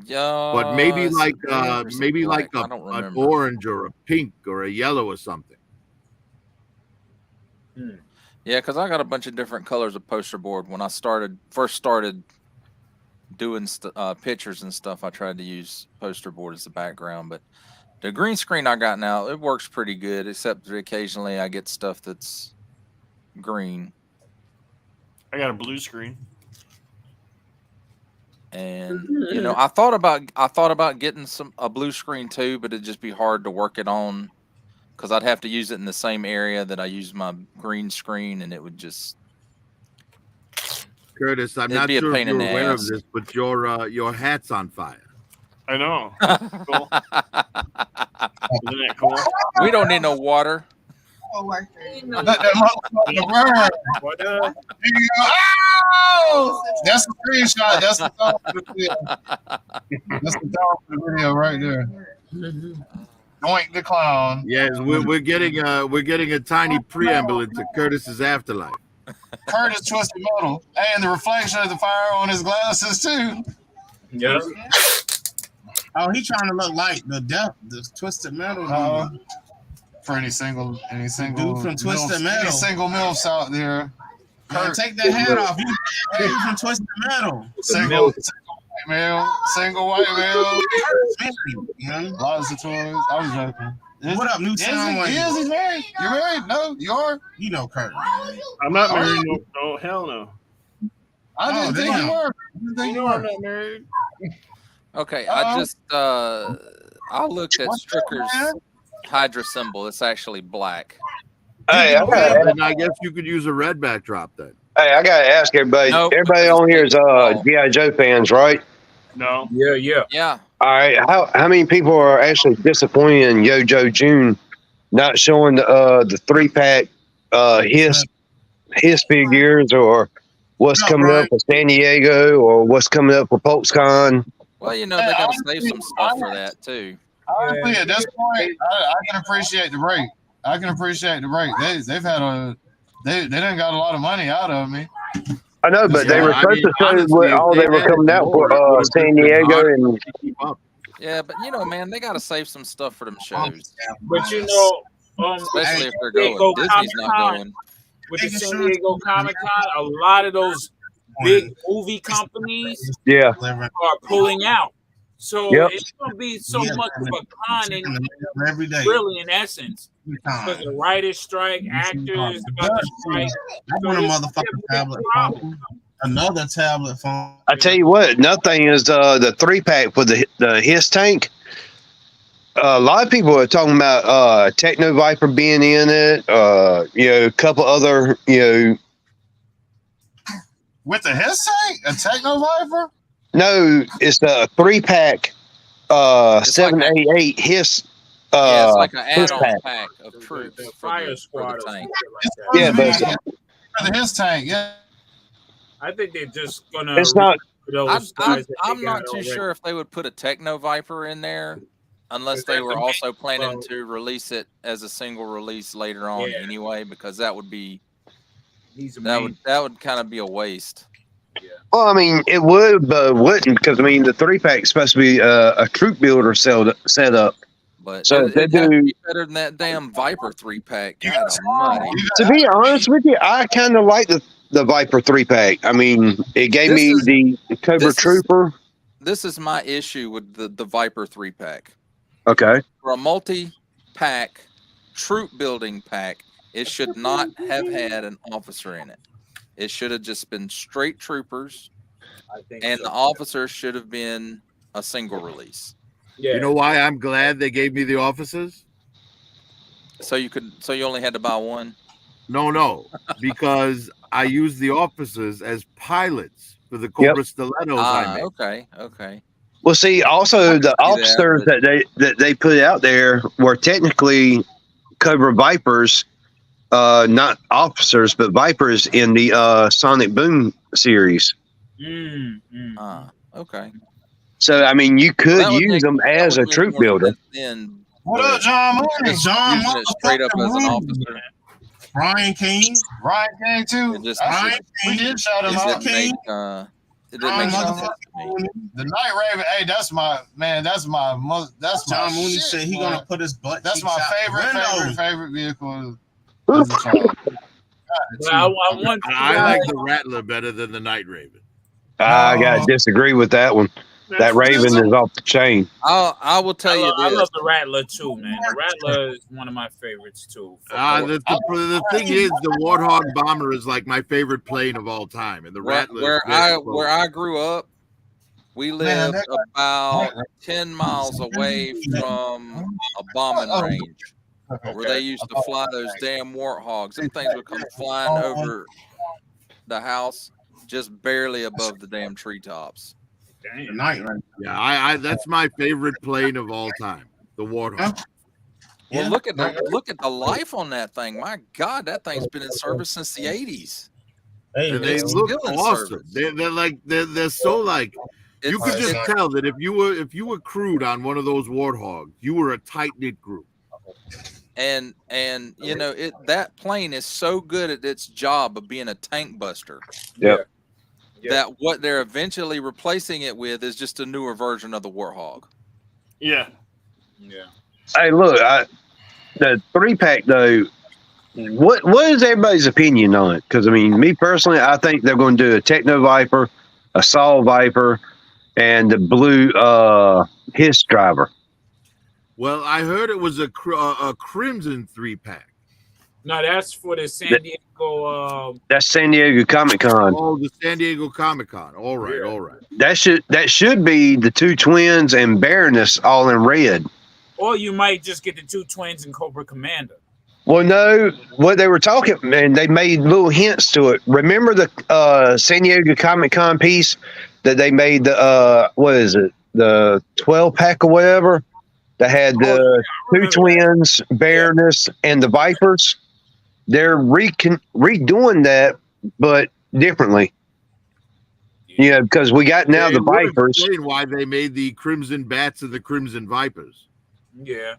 Yeah, but maybe like an orange or a pink or a yellow or something. Yeah, because I got a bunch of different colors of poster board. When I first started doing pictures and stuff, I tried to use poster board as the background, but the green screen I got now, it works pretty good, except that occasionally I get stuff that's green. I got a blue screen. And I thought about getting a blue screen too, but it'd just be hard to work it on because I'd have to use it in the same area that I use my green screen, and it would just. Curtis, I'm not sure if you're aware of this, but your hat's on fire. I know. Cool. Isn't it cool? We don't need no water. co-worker. Let that motherfucker burn. There you go. Ow! That's the screenshot. That's the thought for the video. That's the thought for the video right there. Doink the clown. Yes, we're getting a tiny preamble into Curtis's afterlife. Curtis Twisted Metal. And the reflection of the fire on his glasses too. Yeah. Oh, he trying to look like the Twisted Metal. For any single dude from Twisted Metal. Any single MILFs out there. Man, take that hat off. You from Twisted Metal. Single white male. Lots of toys. I was joking. What up, new sound? Yes, he's married. You're married? No, you are? You know Kurt. I'm not married. No, hell no. I didn't think you were. I'm not married. Okay, I looked at Stricker's Hydra symbol. It's actually black. Hey, I guess you could use a red backdrop then. Hey, I gotta ask everybody. Nope. Everybody on here is G.I. Joe fans, right? No. Yeah. All right. How many people are actually disappointed in Yo Joe June not showing the 3-pack his figures or what's coming up for San Diego or what's coming up for PulseCon? Well, they got to save some stuff for that too. Honestly, at this point, I can appreciate the break. They've had they done got a lot of money out of me. I know, but they were supposed to show what all they were coming out for San Diego and. Yeah, but man, they got to save some stuff for them shows. But especially if they're going. Disney's not going. With the San Diego Comic-Con, a lot of those big movie companies are pulling out. So it's going to be so much of a con every day. Really, in essence. Because the writers strike, actors about to strike. I want a motherfucking tablet phone. Another tablet phone. I tell you what, another thing is the 3-pack with the Hiss tank. A lot of people are talking about Techno Viper being in it. A couple other, With the Hiss tank? A Techno Viper? No, it's the 3-pack 788 Hiss. It's like an add-on pack of troops the fire squad. For the tank. Yeah, but for the Hiss tank, yeah. I think they're just gonna. It's not. I'm not too sure if they would put a Techno Viper in there, unless they were also planning to release it as a single release later on anyway, because that would be that would kind of be a waste. Well, I mean, it would, but it wouldn't, because the 3-pack is supposed to be a troop builder set up. But so they do be better than that damn Viper 3-pack. To be honest with you, I kind of like the Viper 3-pack. I mean, it gave me the Cobra Trooper. This is my issue with the Viper 3-pack. Okay. For a multi-pack troop building pack, it should not have had an officer in it. It should have just been straight troopers, and the officers should have been a single release. Yeah. You know why I'm glad they gave me the officers? So you only had to buy one? No, because I used the officers as pilots for the Cobra Stilettos I made. Okay. Well, see, also the officers that they put out there were technically Cobra Vipers. Not officers, but Vipers in the Sonic Boom series. Okay. So, I mean, you could use them as a troop builder. What up, John Mooney? John straight up as an officer. Ryan King. Ryan King, too. We did shout him out. It didn't make sense to me. The Night Raven, hey, that's my John Mooney said he gonna put his butt. That's my favorite vehicle. I like the Rattler better than the Night Raven. I gotta disagree with that one. That Raven is off the chain. I will tell you this. I love the Rattler too, man. The Rattler is one of my favorites too. The thing is, the Warthog Bomber is like my favorite plane of all time, and the Rattler. Where I grew up, we lived about 10 miles away from a bombing range. Where they used to fly those damn warthogs. Them things would come flying over the house, just barely above the damn treetops. Yeah, that's my favorite plane of all time, the Warthog. Well, look at the life on that thing. My God, that thing's been in service since the 80s. And they look awesome. They're so like you could just tell that if you were crewed on one of those warthogs, you were a tight knit group. And you know that plane is so good at its job of being a tank buster. Yep. That what they're eventually replacing it with is just a newer version of the Warthog. Yeah. Hey, look, the 3-pack though. What is everybody's opinion on it? Because I mean, me personally, I think they're going to do a Techno Viper, a Saw Viper, and the blue Hiss driver. Well, I heard it was a Crimson 3-pack. No, that's for the San Diego. That's San Diego Comic-Con. Oh, the San Diego Comic-Con. All right. That should be the two twins and Baroness all in red. Or you might just get the two twins and Cobra Commander. Well, no, what they were talking, and they made little hints to it. Remember the San Diego Comic-Con piece that they made the what is it, the 12-pack or whatever, that had the two twins, Baroness, and the Vipers. They're redoing that, but differently. Yeah, because we got now the Vipers. Why they made the Crimson Bats and the Crimson Vipers? Yeah.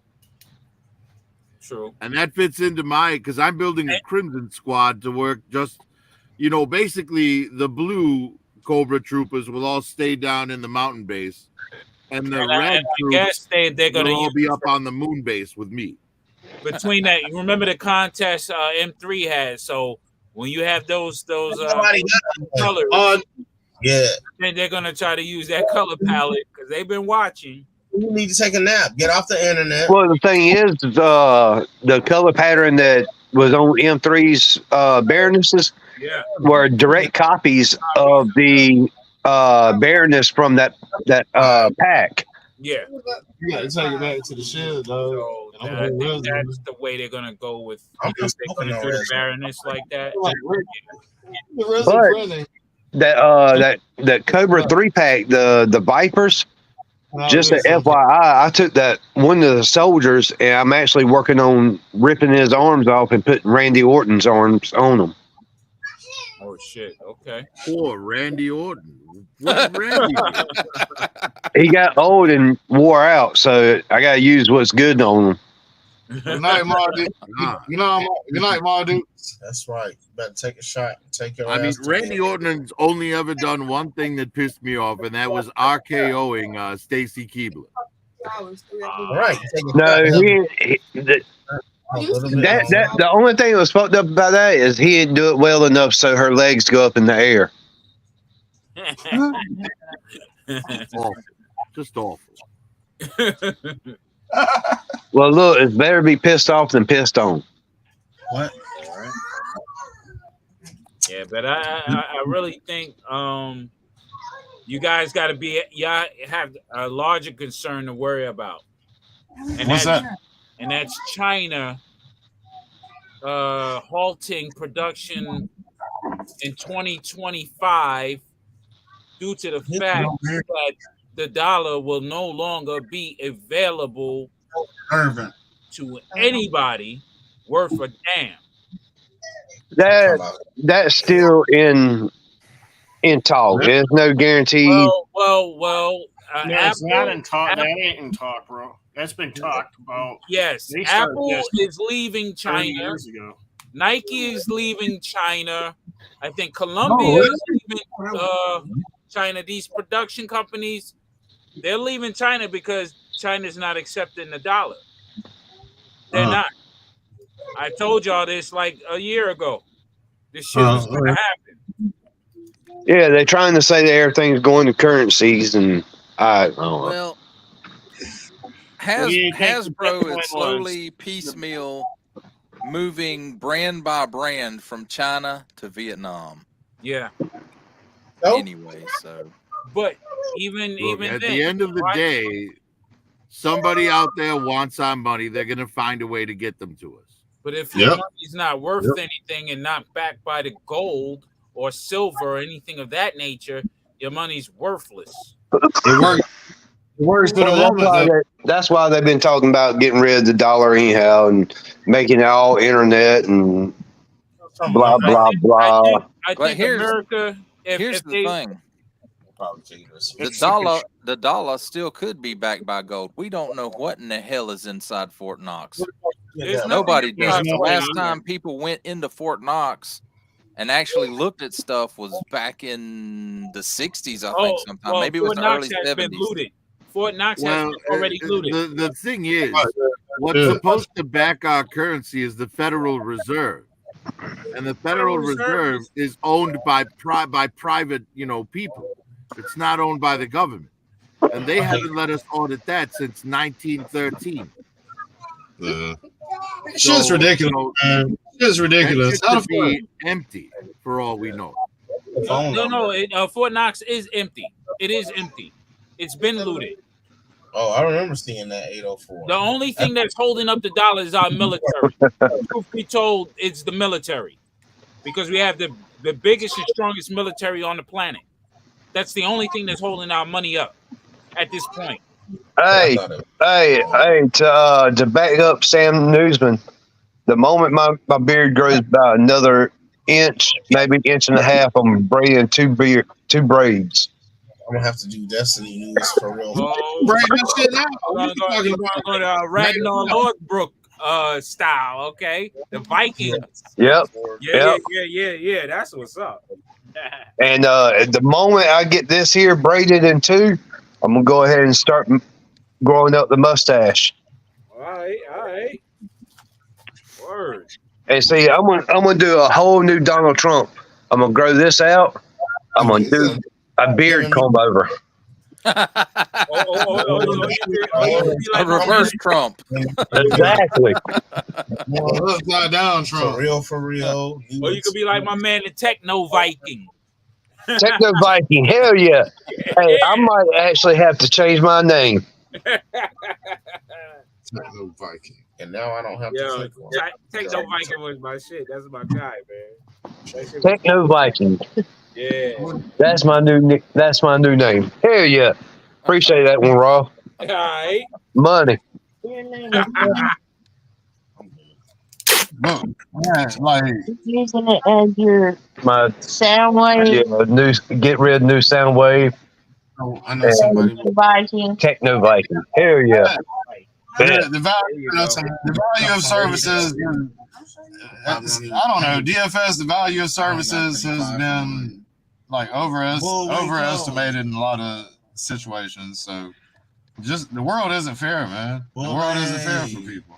True. And that fits into because I'm building a Crimson squad to work just, basically the blue Cobra troopers will all stay down in the mountain base. And the red troops they're going to all be up on the moon base with me. Between that, you remember the contest M3 had. So when you have those colors, then they're going to try to use that color palette because they've been watching. You need to take a nap. Get off the internet. Well, the thing is, the color pattern that was on M3's Baronesses were direct copies of the Baroness from that pack. Yeah. You got to take it back to the shed, though. So I think that's the way they're going to go with. They're going to do the Baroness like that. But that Cobra 3-pack, the Vipers. Just an FYI, I took that one of the soldiers, and I'm actually working on ripping his arms off and putting Randy Orton's arms on them. Oh shit! Okay. Poor Randy Orton. What Randy? He got old and wore out, so I got to use what's good on him. Good night, Marty. Good night, Marty. That's right. You better take a shot. Take your. Randy Orton's only ever done one thing that pissed me off, and that was RKOing Stacy Keibler. All right. No, the only thing that was fucked up about that is he didn't do it well enough so her legs go up in the air. Awful. Just awful. Well, look, it's better be pissed off than pissed on. What? Yeah, but I really think you guys got to y'all have a larger concern to worry about. And what's that? And that's China halting production in 2025 due to the fact that the dollar will no longer be available to anybody worth a damn. That's still in talk. There's no guarantee. Well. No, it's not in talk. That ain't in talk, bro. That's been talked about. Yes, Apple is leaving China. Years ago. Nike is leaving China. I think Columbia is leaving China. These production companies, they're leaving China because China's not accepting the dollar. They're not. I told y'all this like a year ago. This shit was going to happen. Yeah, they're trying to say that everything's going to currencies, and I don't know. Well, Hasbro is slowly piecemeal moving brand by brand from China to Vietnam. Yeah. Anyway, so. But even at then, the end of the day, somebody out there wants our money. They're going to find a way to get them to us. But if your money's not worth anything and not backed by the gold or silver or anything of that nature, your money's worthless. Worse for Well, that's why they've been talking about getting rid of the dollar anyhow and making it all internet and blah blah blah. I But think here's America. here's If the they, thing: the dollar still could be backed by gold. We don't know what in the hell is inside Fort Knox. there's Nobody nothing does. inside The Fort last Knox. time people went into Fort Knox and actually looked at stuff was back in the 60s, I think, sometime. Maybe it was Fort the Knox early has been 70s. looted. Fort Knox has Well, been already looted. the thing is, what's supposed to back our currency is the Federal Reserve, and the Federal Reserve is owned by private, people. It's not owned by the government, and they haven't let us audit that since 1913. It's just ridiculous, man. It's just ridiculous. That should be empty for all we know. No. Fort Knox is empty. It is empty. It's been looted. Oh, I remember seeing that 804. The only thing that's holding up the dollar is our military. Truth be told, it's the military. Because we have the biggest and strongest military on the planet. That's the only thing that's holding our money up at this point. Hey, to back up Sam Newsman, the moment my beard grows about another inch, maybe inch and a half, I'm braiding two braids. I'm gonna have to do Destiny News for real. Break that shit out. I'm going to go to Ragnar Lothbrok style, okay? The Vikings. Yep. Yeah. That's what's up. And the moment I get this here braided in two, I'm gonna go ahead and start growing up the mustache. All right. Word. And see, I'm gonna do a whole new Donald Trump. I'm gonna grow this out. I'm gonna do a beard comb over. A reverse Trump. Exactly. Upside down Trump. For real. Or you could be like my man, the Techno Viking. Techno Viking, hell yeah. Hey, I might actually have to change my name. Techno Viking. And now I don't have to click one. Techno Viking was my shit. That's my guy, man. Techno Viking. Yeah. That's my new name. Hell yeah. Appreciate that one, Raw. All right. Money. Look, man, like Using it as your My sound wave. yeah, get rid of new sound wave. I know somebody. Viking. Techno Viking. Hell yeah. the value of services. I don't know. DFS, the value of services has been like overestimated in a lot of situations. So, just the world isn't fair, man. The world isn't fair for people.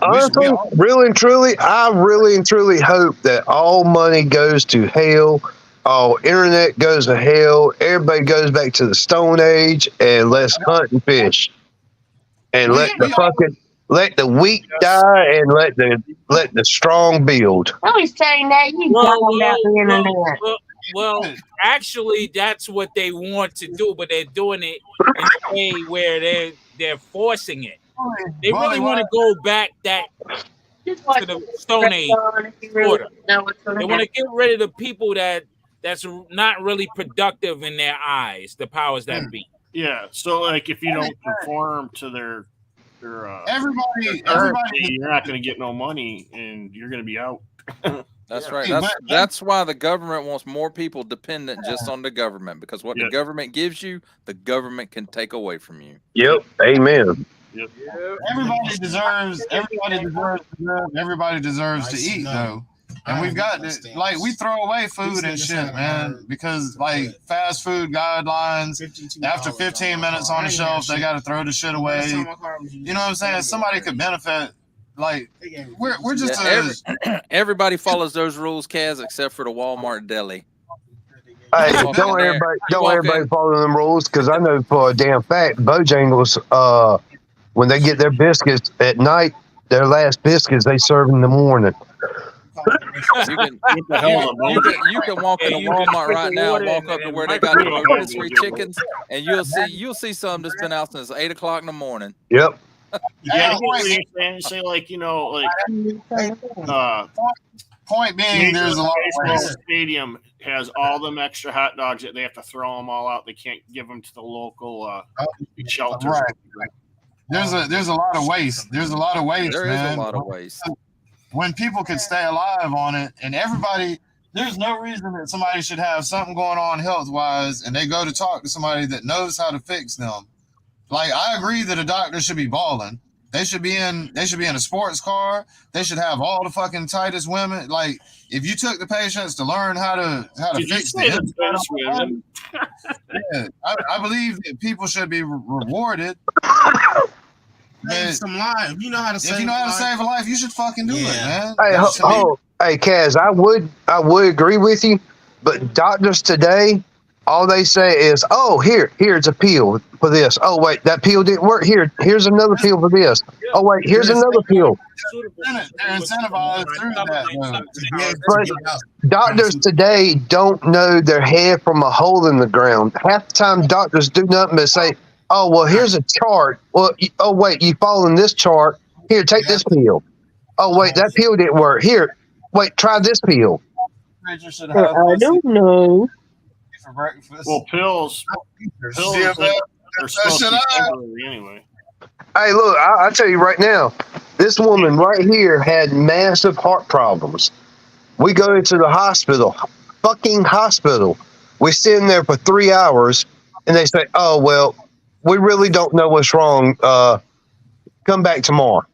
Honestly, really and truly, I really and truly hope that all money goes to hell. All internet goes to hell. Everybody goes back to the Stone Age and let's hunt and fish. And let the weak die and let the strong build. I was saying that you talking about the internet. Well, actually, that's what they want to do, but they're doing it in a way where they're forcing it. They really want to go back to the Stone Age order. They want to get rid of the people that's not really productive in their eyes, the powers that be. Yeah, so like if you don't conform to their everybody, you're not going to get no money, and you're going to be out. That's right. That's why the government wants more people dependent just on the government, because what the government gives you, the government can take away from you. Yep. Amen. Yep. Everybody deserves to eat though. And we've got to, we throw away food and shit, man, because fast food guidelines, after 15 minutes on the shelf, they got to throw the shit away. You know what I'm saying? Somebody could benefit. We're just everybody follows those rules, Kaz, except for the Walmart deli. Hey, don't everybody follow them rules, because I know for a damn fact, Bojangles, when they get their biscuits at night, their last biscuits they serve in the morning. You can walk into Walmart right now and walk up to where they got the rotisserie chickens, and you'll see some that's been out since 8 o'clock in the morning. Say Point being, there's a lot of baseball waste. stadium has all them extra hot dogs that they have to throw them all out. They can't give them to the local shelters. Right. There's a lot of waste. There's a lot of waste, There man. is a lot of waste. When people could stay alive on it, and everybody, there's no reason that somebody should have something going on health wise, and they go to talk to somebody that knows how to fix them. Like, I agree that a doctor should be balling. They should be in a sports car. They should have all the fucking tightest women. Like, if you took the patients to learn how to fix the women? Yeah, I believe that people should be rewarded. Save some life. You know how to save. If you know how to save a life, you should fucking do it, man. Hey, hey, Kaz, I would agree with you, but doctors today, all they say is, "Oh, here's a pill for this. Oh, wait, that pill didn't work. Here's another pill for this. Oh, wait, here's another pill." They're incentivized through that. But doctors today don't know their head from a hole in the ground. Half the time, doctors do nothing but say, "Oh, well, here's a chart. Well, oh, wait, you follow in this chart. Here, take this pill. Oh, wait, that pill didn't work. Here, wait, try this pill." I don't know. For breakfast. Well, pills are supposed to be temporary anyway. Hey, look, I tell you right now, this woman right here had massive heart problems. We go into the hospital, fucking hospital. We sit in there for 3 hours, and they say, "Oh, well, we really don't know what's wrong. Come back tomorrow."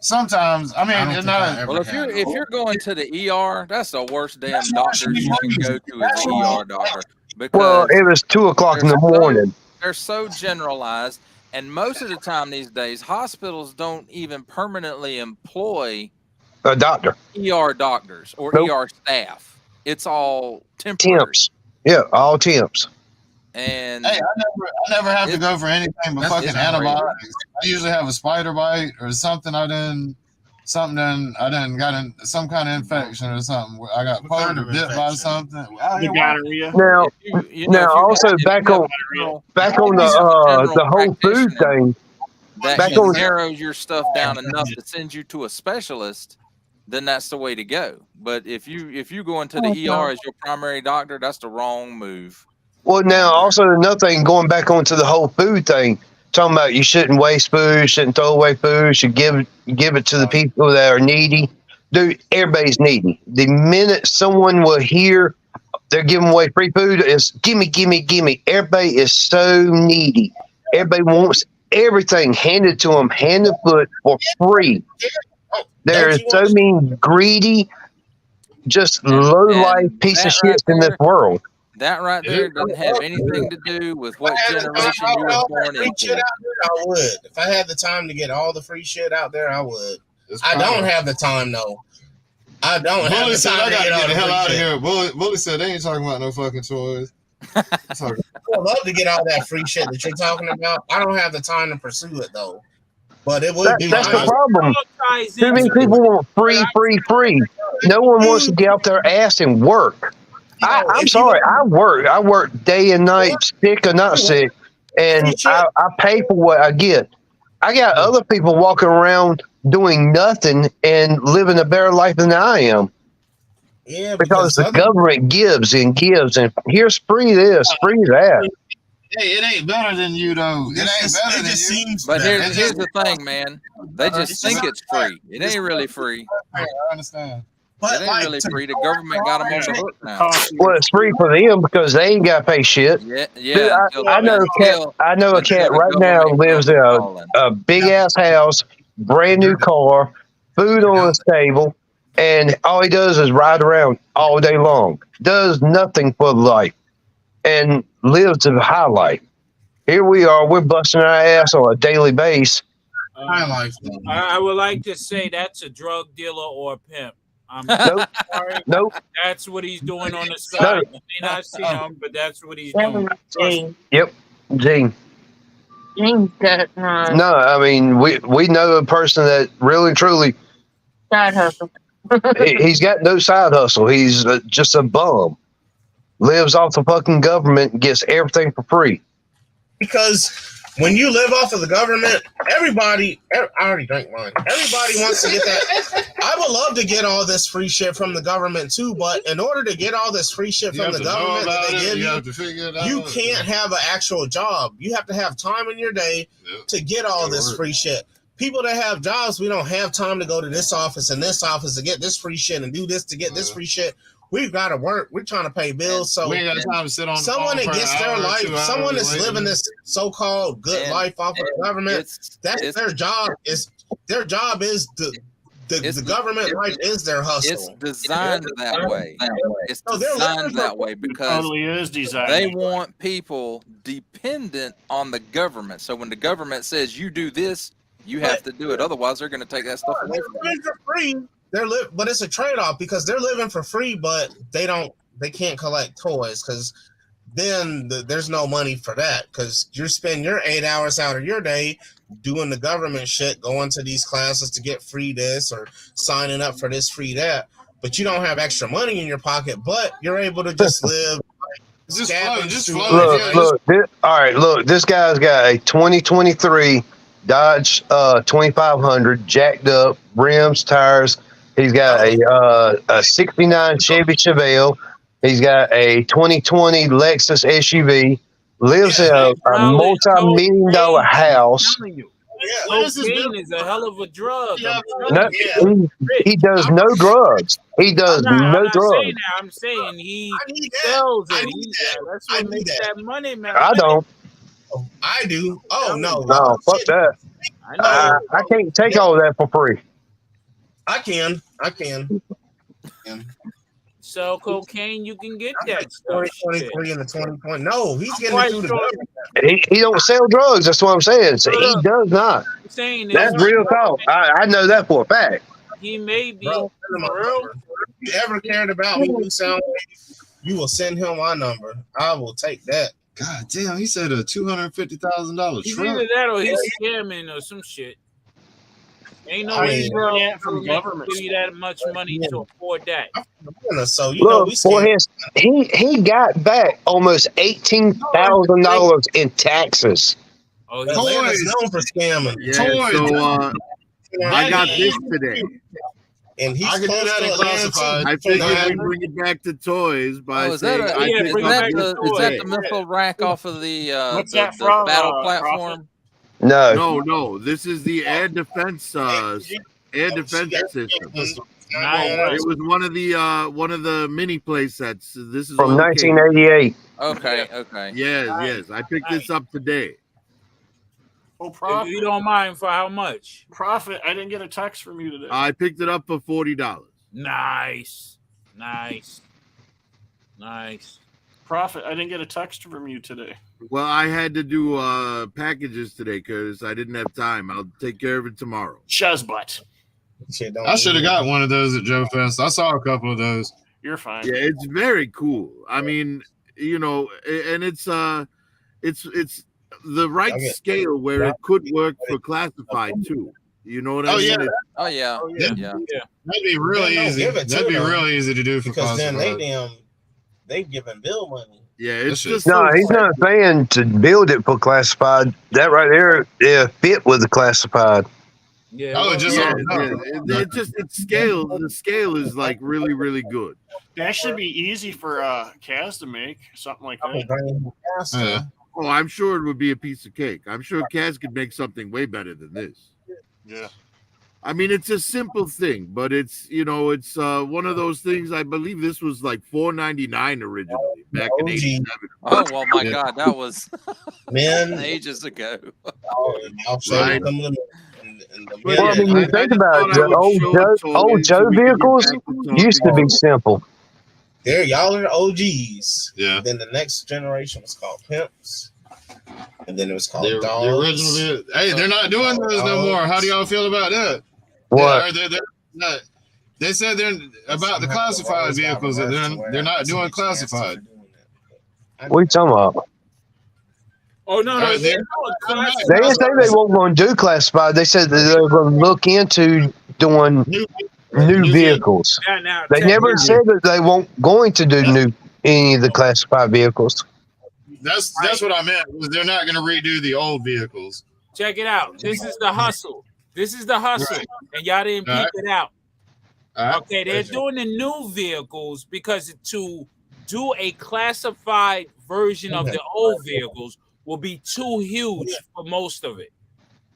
Sometimes, I mean, it's not. Well, if you're going to the ER, that's the worst damn doctor you can go to is the ER doctor. Because Well, it was 2:00 in the morning. they're so generalized, and most of the time these days, hospitals don't even permanently employ A doctor. ER doctors or Nope. ER staff. It's all temporary. Temps. Yeah, all temps. And Hey, I never have to go for anything but That's fucking just antibiotics. I usually have a spider bite or something. I done got in some kind of infection or something. I got poked or bit by something. The gonorrhea. Now, now also back on the whole food thing. that Back can on narrow your stuff down enough to send you to a specialist, then that's the way to go. But if you go into the ER as your primary doctor, that's the wrong move. Well, now also another thing, going back onto the whole food thing, talking about you shouldn't waste food, shouldn't throw away food, should give it to the people that are needy. Dude, everybody's needy. The minute someone will hear they're giving away free food, it's gimme, gimme, gimme. Everybody is so needy. Everybody wants everything handed to them, hand and foot for free. There is so many greedy, just low life piece of shit in this world. That right there doesn't have anything to do with what generation you were born Free shit into. out there, I would. If I had the time to get all the free shit out there, I would. I don't have the time though. I don't have Bully the said, time "I to gotta get all get the the hell free out of shit. here." Bully said, "They ain't talking about no fucking toys." I would love to get all that free shit that you're talking about. I don't have the time to pursue it though. But it would be That's my the problem. Too many people want free, free, free. No one wants to get out their ass and work. I'm sorry, I work day and night, sick or not sick, and I pay for what I get. I got other people walking around doing nothing and living a better life than I am. Yeah, because the government gives and gives, and here's free this, free that. Hey, it ain't better than you though. It ain't better than you. But here's the thing, man. They just think it's free. It ain't really free. I understand. It ain't really free. The government got them on the hook now. Well, it's free for them because they ain't got to pay shit. Yeah. Dude, I know a cat right now lives in a big ass house, brand new car, food on his table, and all he does is ride around all day long. Does nothing for life, and lives a high life. Here we are, we're busting our ass on a daily basis. I would like to say that's a drug dealer or a pimp. I'm Nope. sorry. Nope. That's what he's doing on the side. No. I may not see him, but that's what he's doing. Yep, Gene. Gene's got no No, I mean we know a person that really truly side hustle. he's got no side hustle. He's just a bum. Lives off the fucking government and gets everything for free. Because when you live off of the government, everybody, I already drank mine. Everybody wants to get that. I would love to get all this free shit from the government too, but in order to get all this free shit from the government that they give you can't have an actual job. You have to have time in your day to get all this free shit. People that have jobs, we don't have time to go to this office and this office to get this free shit and do this to get this free shit. We've got to work. We're trying to pay bills. So we ain't got time to sit on the someone phone that for gets an their hour, life, 2 hours someone that's waiting. living this so-called good life off of the government, that's their job. Their job is the government life is their hustle. It's designed that way. It's designed that way because totally is designed. they want people dependent on the government. So when the government says you do this, you have to do it. Otherwise, they're going to take that stuff away from you. For free. But it's a trade-off because they're living for free, but they can't collect toys because then there's no money for that because you spend your 8 hours out of your day doing the government shit, going to these classes to get free this or signing up for this free that, but you don't have extra money in your pocket, but you're able to just live. Look, this guy's got a 2023 Dodge 2500 jacked up rims, tires. He's got a 69 Chevy Chevelle. He's got a 2020 Lexus SUV. Lives in a multi-million-dollar house. Cocaine is a hell of a drug. No, he does no drugs. He does no drugs. I'm saying he sells it. That's what makes that money, man. I don't. I do. Oh no. No, fuck that. I can't take all that for free. I can. Sell cocaine, you can get that stuff. 2023 and the 2020. No, he's getting it through the He don't sell drugs. That's what I'm saying. So he does not. That's real talk. I know that for a fact. He may be. Bro, if you ever cared about me, you will send him my number. I will take that. God damn, he said a $250,000 He's truck. either that or he's scamming or some shit. Ain't no way from government give you that much money to afford that. So look, boy, he got back almost $18,000 in taxes. Oh, he's known for scamming. Yeah, so I got this today. And he's I can do that in classified. I figured we bring it back to toys by saying is that the missile rack off of the battle platform? No. This is the air defense system. It was one of the mini play sets. This is from 1988. Okay. Yes. I picked this up today. Oh, Profit. If you don't mind, for how much? Profit. I didn't get a text from you today. I picked it up for $40. Nice. Profit. I didn't get a text from you today. Well, I had to do packages today because I didn't have time. I'll take care of it tomorrow. Shuzbutt. I should have got one of those at Joe Fest. I saw a couple of those. You're fine. Yeah, it's very cool. I mean, and it's the right scale where it could work for classified too. You know what I mean? Yeah. That'd be really easy. That'd be really easy to do for because classified. then they giving Bill money. Yeah, it's just he's not saying to build it for classified. That right there, fit with the classified. Yeah. It's scale. The scale is like really, really good. That should be easy for Kaz to make something like that. Oh, I'm sure it would be a piece of cake. I'm sure Kaz could make something way better than this. Yeah. I mean, it's a simple thing, but it's it's one of those things. I believe this was like $4.99 originally back in '87. Oh well, my God, that was ages ago. Right. Well, I mean, you think about it, the old Joe vehicles used to be simple. Y'all are OGs. Yeah. Then the next generation was called pimps. And then it was called The dogs. original. Hey, they're not doing those no more. How do y'all feel about that? What? They said they're about the classified vehicles. They're not doing classified. What are you talking about? Oh no! They didn't say they weren't going to do classified. They said that they were going to look into doing new vehicles. They never said that they weren't going to do any of the classified vehicles. That's what I meant. Was they're not going to redo the old vehicles. Check it out. This is the hustle. This is the hustle, Right. and y'all didn't peep Right. it out. Right. Okay, they're doing the new vehicles because to do a classified version of the old vehicles will be too huge for most of it.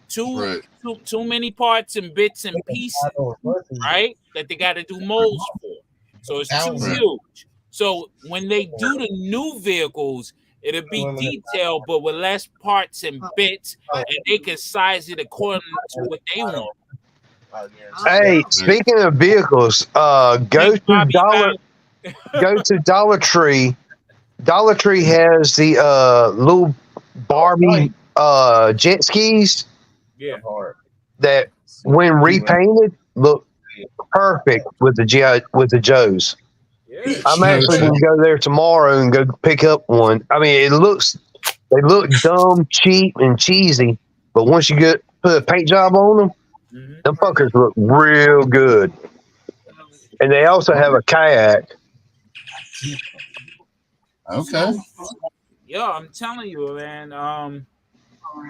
Too many parts and bits and pieces, right? That they got to do molds for. So it's too huge. So when they do the new vehicles, it'll be detailed, but with less parts and bits, and they can size it according to what they want. Hey, speaking of vehicles, go to Dollar Tree. Dollar Tree has the little Barbie jet skis. Yeah. That when repainted look perfect with the Joes. Yeah. I'm actually going to go there tomorrow and go pick up one. I mean, they look dumb, cheap, and cheesy, but once you put a paint job on them, them fuckers look real good. And they also have a kayak. Okay. Yo, I'm telling you, man.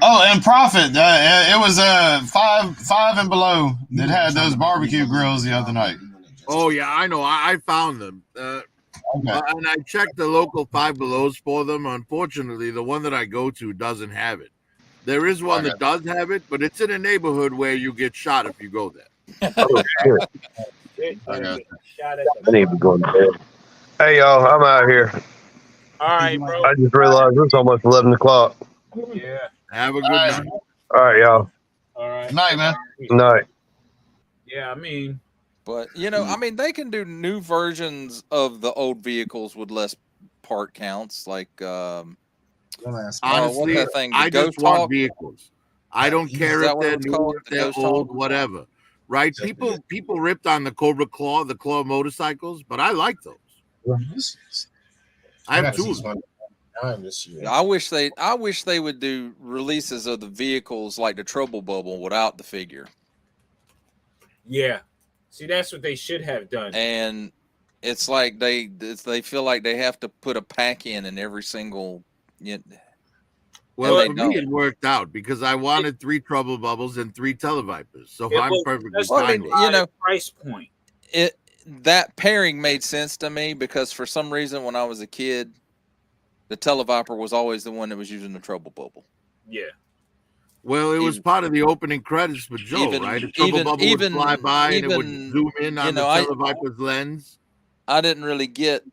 Oh, and Profit. It was 5 and below that had those barbecue grills the other night. Oh yeah, I know. I found them. And I checked the local Five Belows for them. Unfortunately, the one that I go to doesn't have it. There is one that does have it, but it's in a neighborhood where you get shot if you go there. Oh, shit. I need to go to bed. Hey, y'all, I'm out of here. All right, bro. I just realized it's almost 11 o'clock. Yeah. Have a good night. All right, y'all. All right. Good night, man. Good night. Yeah, I mean. But, I mean, they can do new versions of the old vehicles with less part counts. Like, honestly, what's that thing? I The just Ghost want Hawk? vehicles. I don't Is care that if what they're it's new, called? if The they're Ghost old, Hawk? whatever. Right? People ripped on the Cobra Claw, the Claw motorcycles, but I like those. I have two of them. I wish they would do releases of the vehicles like the Trouble Bubble without the figure. Yeah. See, that's what they should have done. And it's like they feel like they have to put a pack in every single. Well, for me, it worked out because I wanted 3 Trouble Bubbles and 3 Televipers, so I'm perfectly fine with it. Price point. That pairing made sense to me because for some reason when I was a kid, the Televiper was always the one that was using the Trouble Bubble. Yeah. Well, it was part of the opening credits for Joe, right? The Trouble Bubble would fly by and it would zoom in on the Televiper's lens. I didn't really get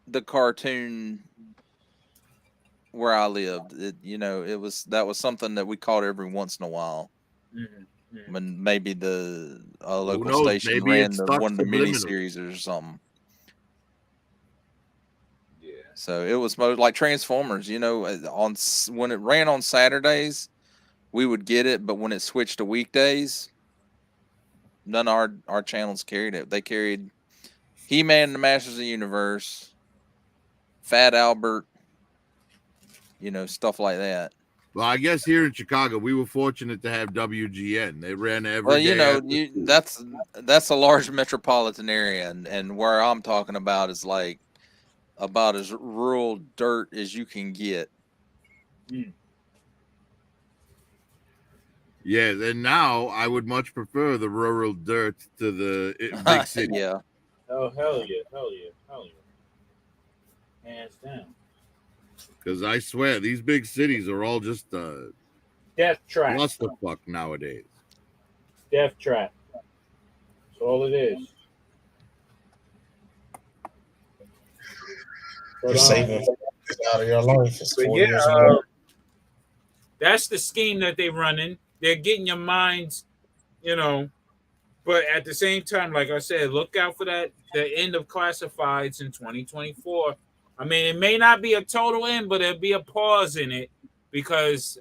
the cartoon where I lived. That was something that we caught every once in a while. Mm-hmm. When maybe the local knows? station Maybe ran it's one of the subliminal. miniseries or something. Yeah. So it was like Transformers. When it ran on Saturdays, we would get it, but when it switched to weekdays, none of our channels carried it. They carried He-Man and the Masters of the Universe, Fat Albert, stuff like that. Well, I guess here in Chicago, we were fortunate to have WGN. They ran every day. That's a large metropolitan area, and where I'm talking about is like about as rural dirt as you can get. Yeah, and now I would much prefer the rural dirt to the big city. Yeah. Oh, hell yeah. Hands down. Because I swear, these big cities are all just death trap. Clusterfuck nowadays. Death trap. That's all it is. You're saving out of your life. It's 4 years ago. That's the scheme that they're running. They're getting your minds, but at the same time, like I said, look out for the end of classifieds in 2024. I mean, it may not be a total end, but there'll be a pause in it because,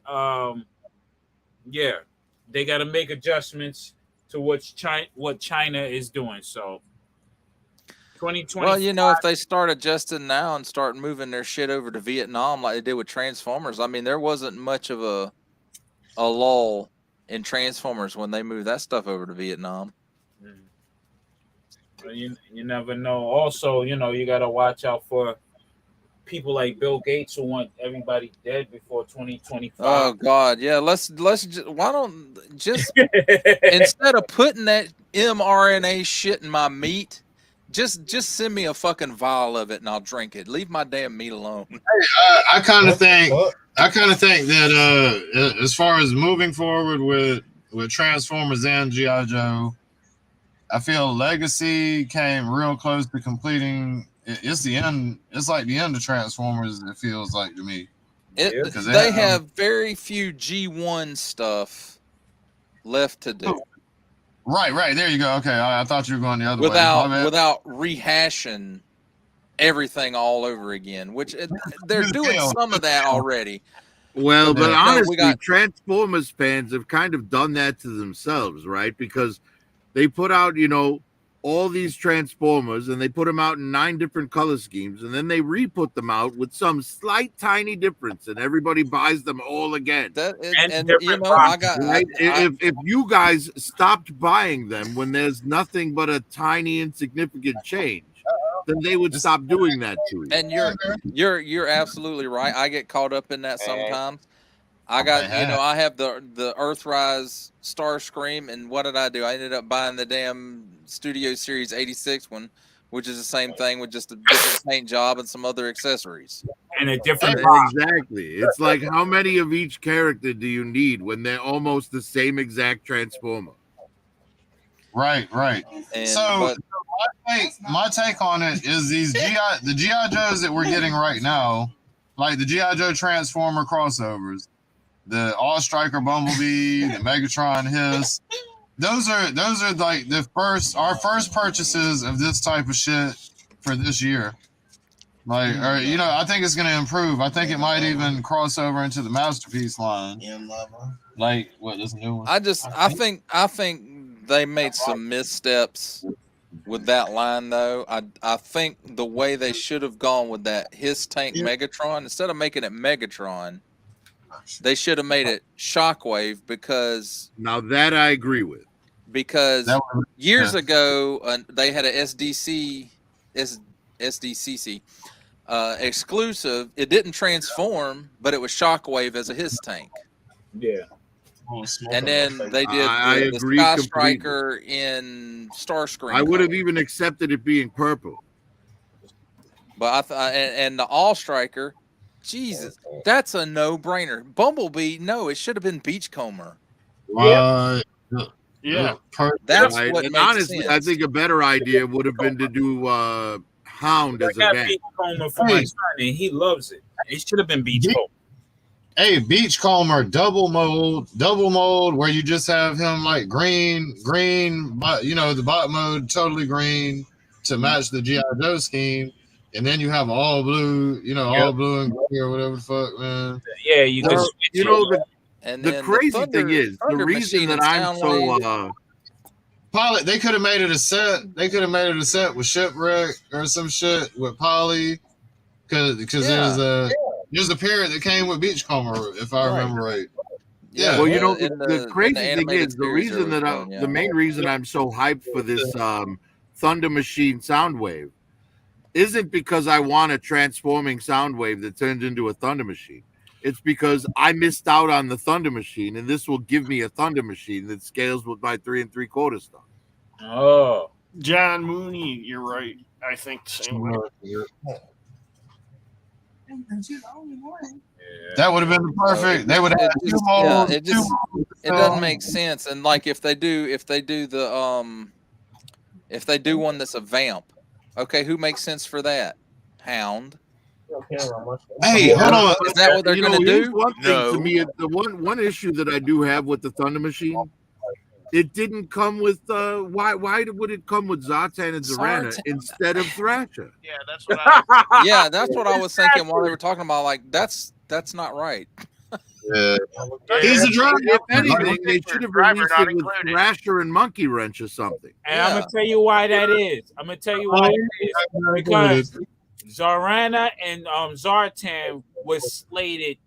they got to make adjustments to what China is doing. So, 2020. Well, if they start adjusting now and start moving their shit over to Vietnam like they did with Transformers, I mean, there wasn't much of a lull in Transformers when they moved that stuff over to Vietnam. You never know. Also, you got to watch out for people like Bill Gates who want everybody dead before 2025. Oh God, yeah. Why don't just instead of putting that mRNA shit in my meat, just send me a fucking vial of it and I'll drink it. Leave my damn meat alone. I kind of think that as far as moving forward with Transformers and G.I. Joe, I feel Legacy came real close to completing. It's the end. It's like the end of Transformers. It feels like to me. They have very few G1 stuff left to do. Right. There you go. Okay, I thought you were going the other way. Without rehashing everything all over again, which they're doing some of that already. Well, but honestly, Transformers fans have kind of done that to themselves, right? Because they put out, all these Transformers, and they put them out in 9 different color schemes, and then they re-put them out with some slight tiny difference, and everybody buys them all again. If you guys stopped buying them when there's nothing but a tiny insignificant change, then they would stop doing that to you. And you're absolutely right. I get caught up in that sometimes. I got, I have the Earthrise Starscream, and what did I do? I ended up buying the damn Studio Series 86 one, which is the same thing with just a different paint job and some other accessories. And a different Exactly. It's like, how many of each character do you need when they're almost the same exact Transformer? Right. And, so my take on it is the G.I. Joes that we're getting right now, like the G.I. Joe Transformer crossovers, the All Striker Bumblebee, the Megatron Hiss. Those are like our first purchases of this type of shit for this year. Like, I think it's gonna improve. I think it might even cross over into the Masterpiece line. Like what this new one? I think they made some missteps with that line though. I think the way they should have gone with that Hiss Tank Megatron, instead of making it Megatron, they should have made it Shockwave, because now that I agree with. Because years ago they had a SDCC exclusive. It didn't transform, but it was Shockwave as a Hiss Tank. Yeah. And then they did the Sky Striker in Starscream. I would have even accepted it being purple. But and the All Striker, Jesus, that's a no-brainer. Bumblebee, no, it should have been Beachcomber. Yeah, that's right. what and makes honestly, sense. I think a better idea would have been to do Hound as a band. Beachcomber for my son, and he loves it. It should have been Beachcomber. Hey, Beachcomber double mold, where you just have him like green, but the bot mode totally green to match the G.I. Joe scheme, and then you have all blue, all blue and gray or whatever the fuck, man. Yeah, you can switch it. The crazy thing is, the reason that I'm so Polly, they could have made it a set. They could have made it a set with Shipwreck or some shit with Polly, because there's a parrot that came with Beachcomber, if I remember right. Yeah. Well, the crazy thing is, the main reason I'm so hyped for this Thunder Machine Soundwave isn't because I want a transforming Soundwave that turns into a Thunder Machine. It's because I missed out on the Thunder Machine, and this will give me a Thunder Machine that scales with my 3 3/4 stuff. Oh, John Mooney, you're right. I think the same way. That would have been perfect. They would have two molds. It doesn't make sense. And like if they do one that's a vamp, okay, who makes sense for that? Hound. Hey, hold on. Is that what they're going to do? One thing to me, the one issue that I do have with the Thunder Machine, it didn't come with why would it come with Zartan and Zorana instead of Thrasher? Yeah, that's what I yeah, that's what I was thinking while they were talking about. Like that's not right. Yeah. He's a driver. If anything, they should have released it with Thrasher and Monkey Wrench or something. And I'm gonna tell you why that is. Because Zorana and Zartan was slated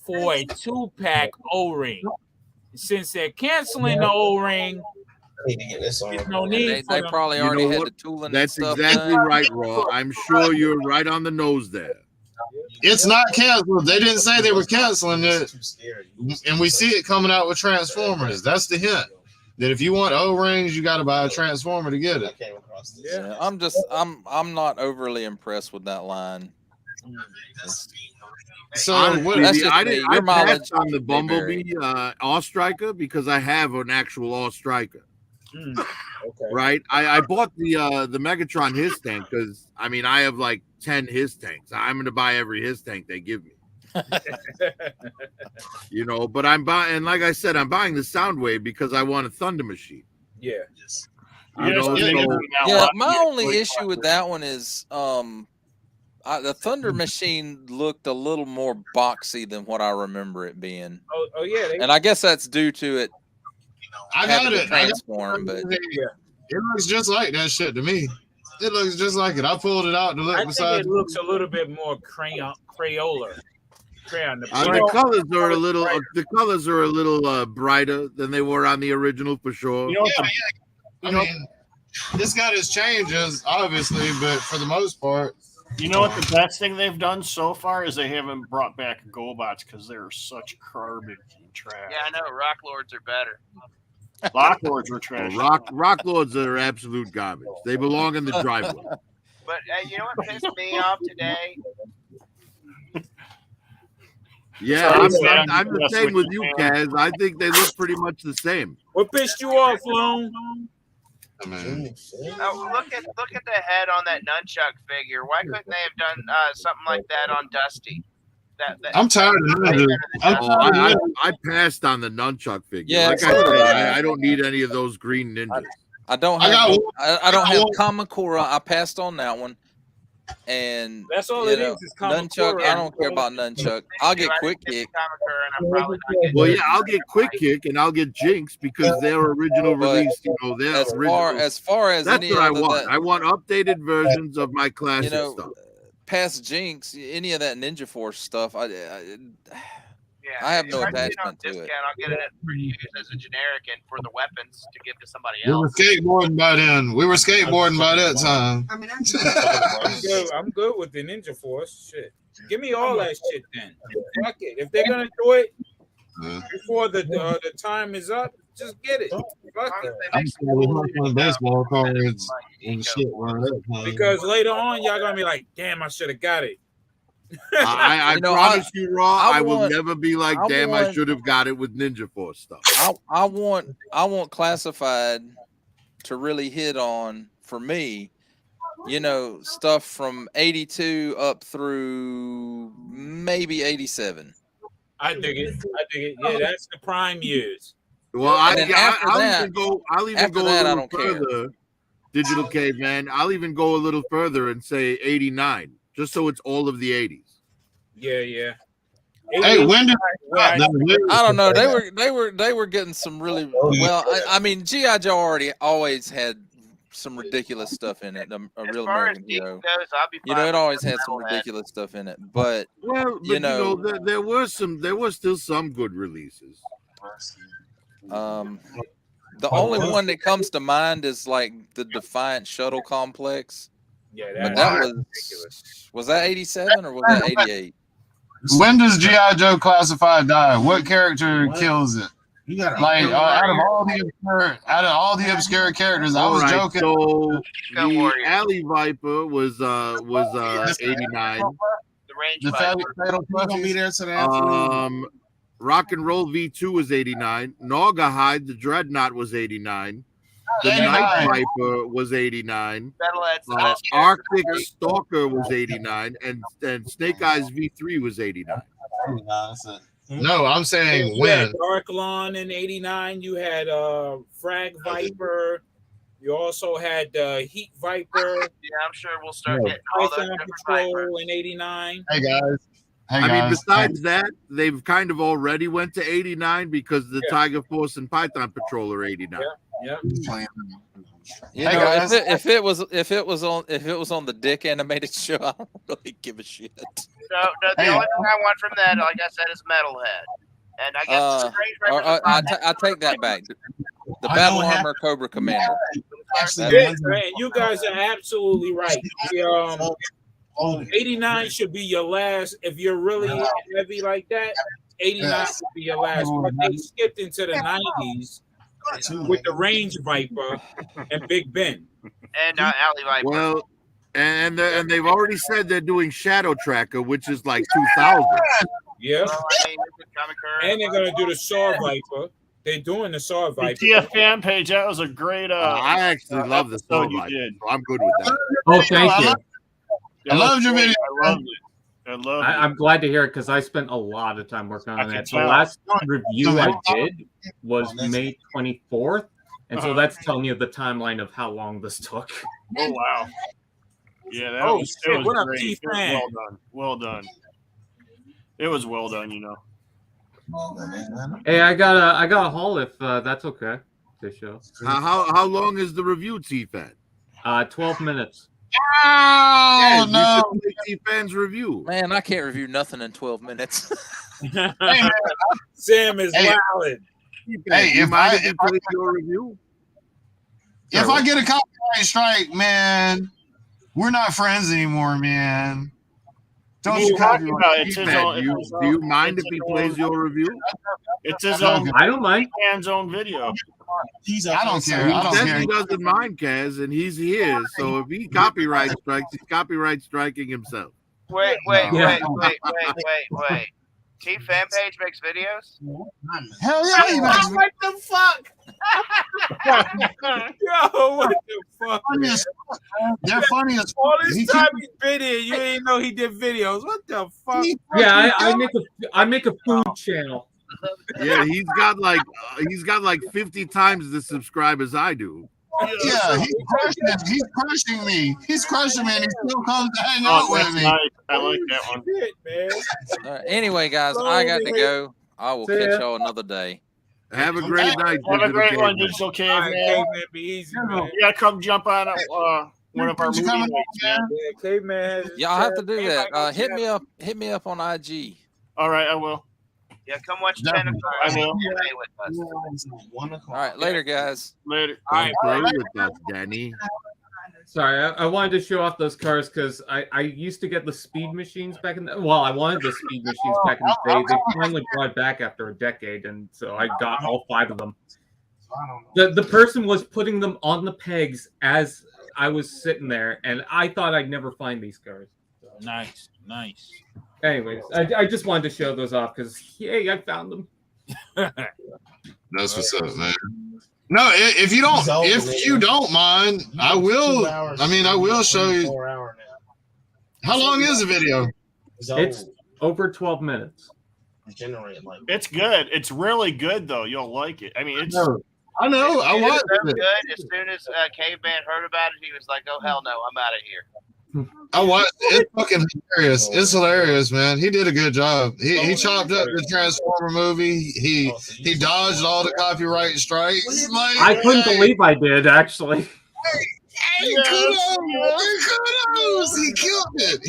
for a 2-pack O-ring. Since they're canceling the O-ring, there's no need for they them. probably already had the tooling. That's and stuff exactly done. right, Raw. I'm sure you're right on the nose there. It's not canceled. They didn't say they were canceling it, and we see it coming out with Transformers. That's the hint. That if you want O-rings, you got to buy a Transformer to get it. Yeah, I'm not overly impressed with that line. So honestly, I mileage passed on the Bumblebee All-Striker because I have an actual All-Striker. Okay. Right? I bought the Megatron his tank because I mean I have like 10 his tanks. I'm gonna buy every his tank they give me. You know, but I'm buying, and like I said, I'm buying the Soundwave because I want a Thunder Machine. Yeah. You know, yeah, my only issue with that one is the Thunder Machine looked a little more boxy than what I remember it being. Oh yeah. And I guess that's due to it. I got it. Transform, but it looks just like that shit to me. It looks just like it. I pulled it out to look I beside. think it looks a little bit more Crayola. Crayon. The colors are a little brighter than they were on the original for sure. I mean, this got its changes, obviously, but for the most part, You know what the best thing they've done so far is they haven't brought back GoBots because they're such garbage and trash. Yeah, I know. Rock Lords are better. Rock Lords were trash. Rock Lords are absolute garbage. They belong in the driveway. But you know what pissed me off today? Yeah, I'm the same with you, Kaz. I think they look pretty much the same. What pissed you off, Lone? Look at the head on that nunchuck figure. Why couldn't they have done something like that on Dusty? I'm tired of that. I passed on the nunchuck figure. Yeah, like I said, I don't need any of those green ninjas. I don't have Kamakura. I passed on that one. And that's all it is Nunchuck. I don't care about Nunchuck. I'll get Quick Kick. Well, yeah, I'll get Quick Kick and I'll get Jinx because they're original release. You know, they're original. As far as that's any what I other want. I want updated versions of my classic stuff. Past Jinx, any of that Ninja Force stuff, I have no attachment to it. I'll get it for use as a generic and for the weapons to give to somebody we were else. skateboarding by then. We were skateboarding by that time. I mean, I'm good with the Ninja Force. Shit, give me all that shit then. Fuck it. If they're gonna do it before the time is up, just get it. Fuck it. I'm still on baseball cards and shit like that. Because later on, y'all gonna be like, "Damn, I should have got it." I promise you, Raw, I will never be like, damn, I should have got it with Ninja Force stuff. I want Classified to really hit on, for me, stuff from 82 up through maybe 87. I dig it. Yeah, that's the prime years. Well, I'll even go a little further. Digital Caveman, I'll even go a little further and say 89. Just so it's all of the 80s. Yeah. Hey, when did I don't know. They were getting some really well. I mean, G.I. Joe always had some ridiculous stuff in it. A Real American Hero. It always had some ridiculous stuff in it. But there were still some good releases. The only one that comes to mind is like the Defiant Shuttle Complex. Yeah, that was ridiculous. Was that 87 or was that 88? When does G.I. Joe Classified die? What character kills it? Out of all the obscure characters, I was joking. So the Alley Viper was 89. The Fatal Rock and Roll V2 was 89. Naugahyde, the Dreadnought, was 89. The Night Viper was 89. Arctic Stalker was 89, and Snake Eyes V3 was 89. No, I'm saying when. Dark Lawn in 89. You had Frag Viper. You also had Heat Viper. Yeah, I'm sure we'll start getting all those different Patrol in 89. Hey guys. I mean, besides that, they've kind of already went to 89 because the Tiger Force and Python Patrol are 89. Yeah. If it was on the Dick animated show, I don't really give a shit. No, the only thing I want from that, like I said, is Metalhead. And I guess I take that back. The Battle Armor Cobra Commander. Man, you guys are absolutely right. 89 should be your last. If you're really heavy like that, 89 should be your last. But they skipped into the 90s with the Range Viper and Big Ben. And Alley Viper. Well, and they've already said they're doing Shadow Tracker, which is like 2000. Yeah. And they're gonna do the Saw Viper. They're doing the Saw Viper. The TFM page, that was a great. I actually love the Saw Viper. So I'm good with that. Oh, thank you. I loved your video. I loved it. I'm glad to hear it because I spent a lot of time working on that. The tell. last review I did was May 24th, and so that's telling you the timeline of how long this took. Oh wow! Yeah, that was what up, great. It was T-Fan? well done. Well done. It was well done, you know. Hey, I got a haul if that's okay to show. How long is the review, T-Fan? 12 minutes. Oh, no. T-Fan's review. Man, I can't review nothing in 12 minutes. Sam is wilding. Hey, if I get a copyright strike, man, we're not friends anymore, man. Don't you copyright? Do you mind if he plays your review? It's his own. I don't mind. Hands own video. I don't care. I don't care. He doesn't mind, Kaz, and he's here. So if he copyright strikes, he's copyright striking himself. Wait. T fan page makes videos? Hell yeah, he makes What the fuck? Yo, what the fuck? They're funny as all this time he's been here, you ain't know he did videos. What the fuck? Yeah, I make a food channel. Yeah, he's got like 50 times the subscribers I do. Yeah, he's crushing me. He's crushing me, and he still comes to hang out with me. Nice. I like that one. Shit, man. Anyway, guys, I got to go. I will catch y'all another day. Have a great night. Have a great one, Digital Digital Caveman. Be easy, man. Yeah, come jump on one of our movie nights, man. Yeah, Caveman. Y'all have to do that. Hit me up on IG. All right, I will. Yeah, come watch 10 o'clock. I will. With us. All right, later, guys. Later. Don't play with us, Danny. Sorry, I wanted to show off those cars because I used to get the speed machines back in the I wanted the speed machines back in the day. They finally brought back after a decade, and so I got all 5 of them. The person was putting them on the pegs as I was sitting there, and I thought I'd never find these cars. So. Nice. Anyways, I just wanted to show those off because yay, I found them. That's what's up, man. No, if you don't mind, I will. I will show you. How long is the video? It's over 12 minutes. It's good. It's really good, though. You'll like it. I mean, it's. I know. I watched it. Good. As soon as Caveman heard about it, he was like, "Oh hell no, I'm out of here." I watched it. It's fucking hilarious. It's hilarious, man. He did a good job. He chopped up the Transformer movie. He dodged all the copyright strikes. Like, I couldn't believe I did, actually. Hey, kudos! He killed it.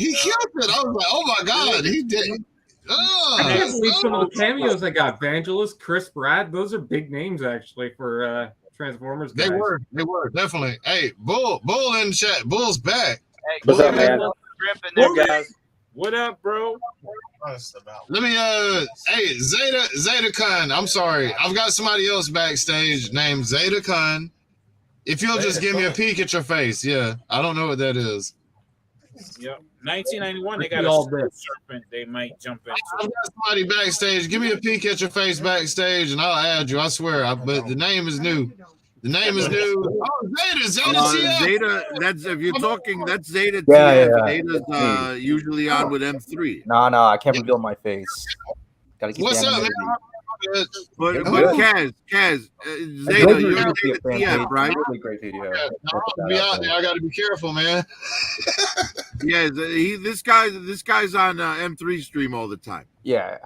I was like, oh my god, he did. I can't believe some of the cameos I got. Vangelis, Chris Pratt. Those are big names, actually, for Transformers guys. They were definitely. Hey, Bull in the chat. Bull's back. Hey, what's up, man? Guys. What up, bro? Let me hey, Zeta Khan. I'm sorry. I've got somebody else backstage named Zeta Khan. If you'll just give me a peek at your face, yeah. I don't know what that is. Yep. 1991, they got a serpent they might jump into. I've got somebody backstage. Give me a peek at your face backstage, and I'll add you. I swear. But the name is new. The name is new. Oh, Zeta. That's if you're talking. That's Zeta. Yeah. Zeta's usually on with M3. No, I can't reveal my face. Gotta keep What's the up, man? But Kaz, Zeta, you're Zeta TF, right? Really great video. I'll be out there. I got to be careful, man. Yeah, this guy's on M3 stream all the time. Yeah,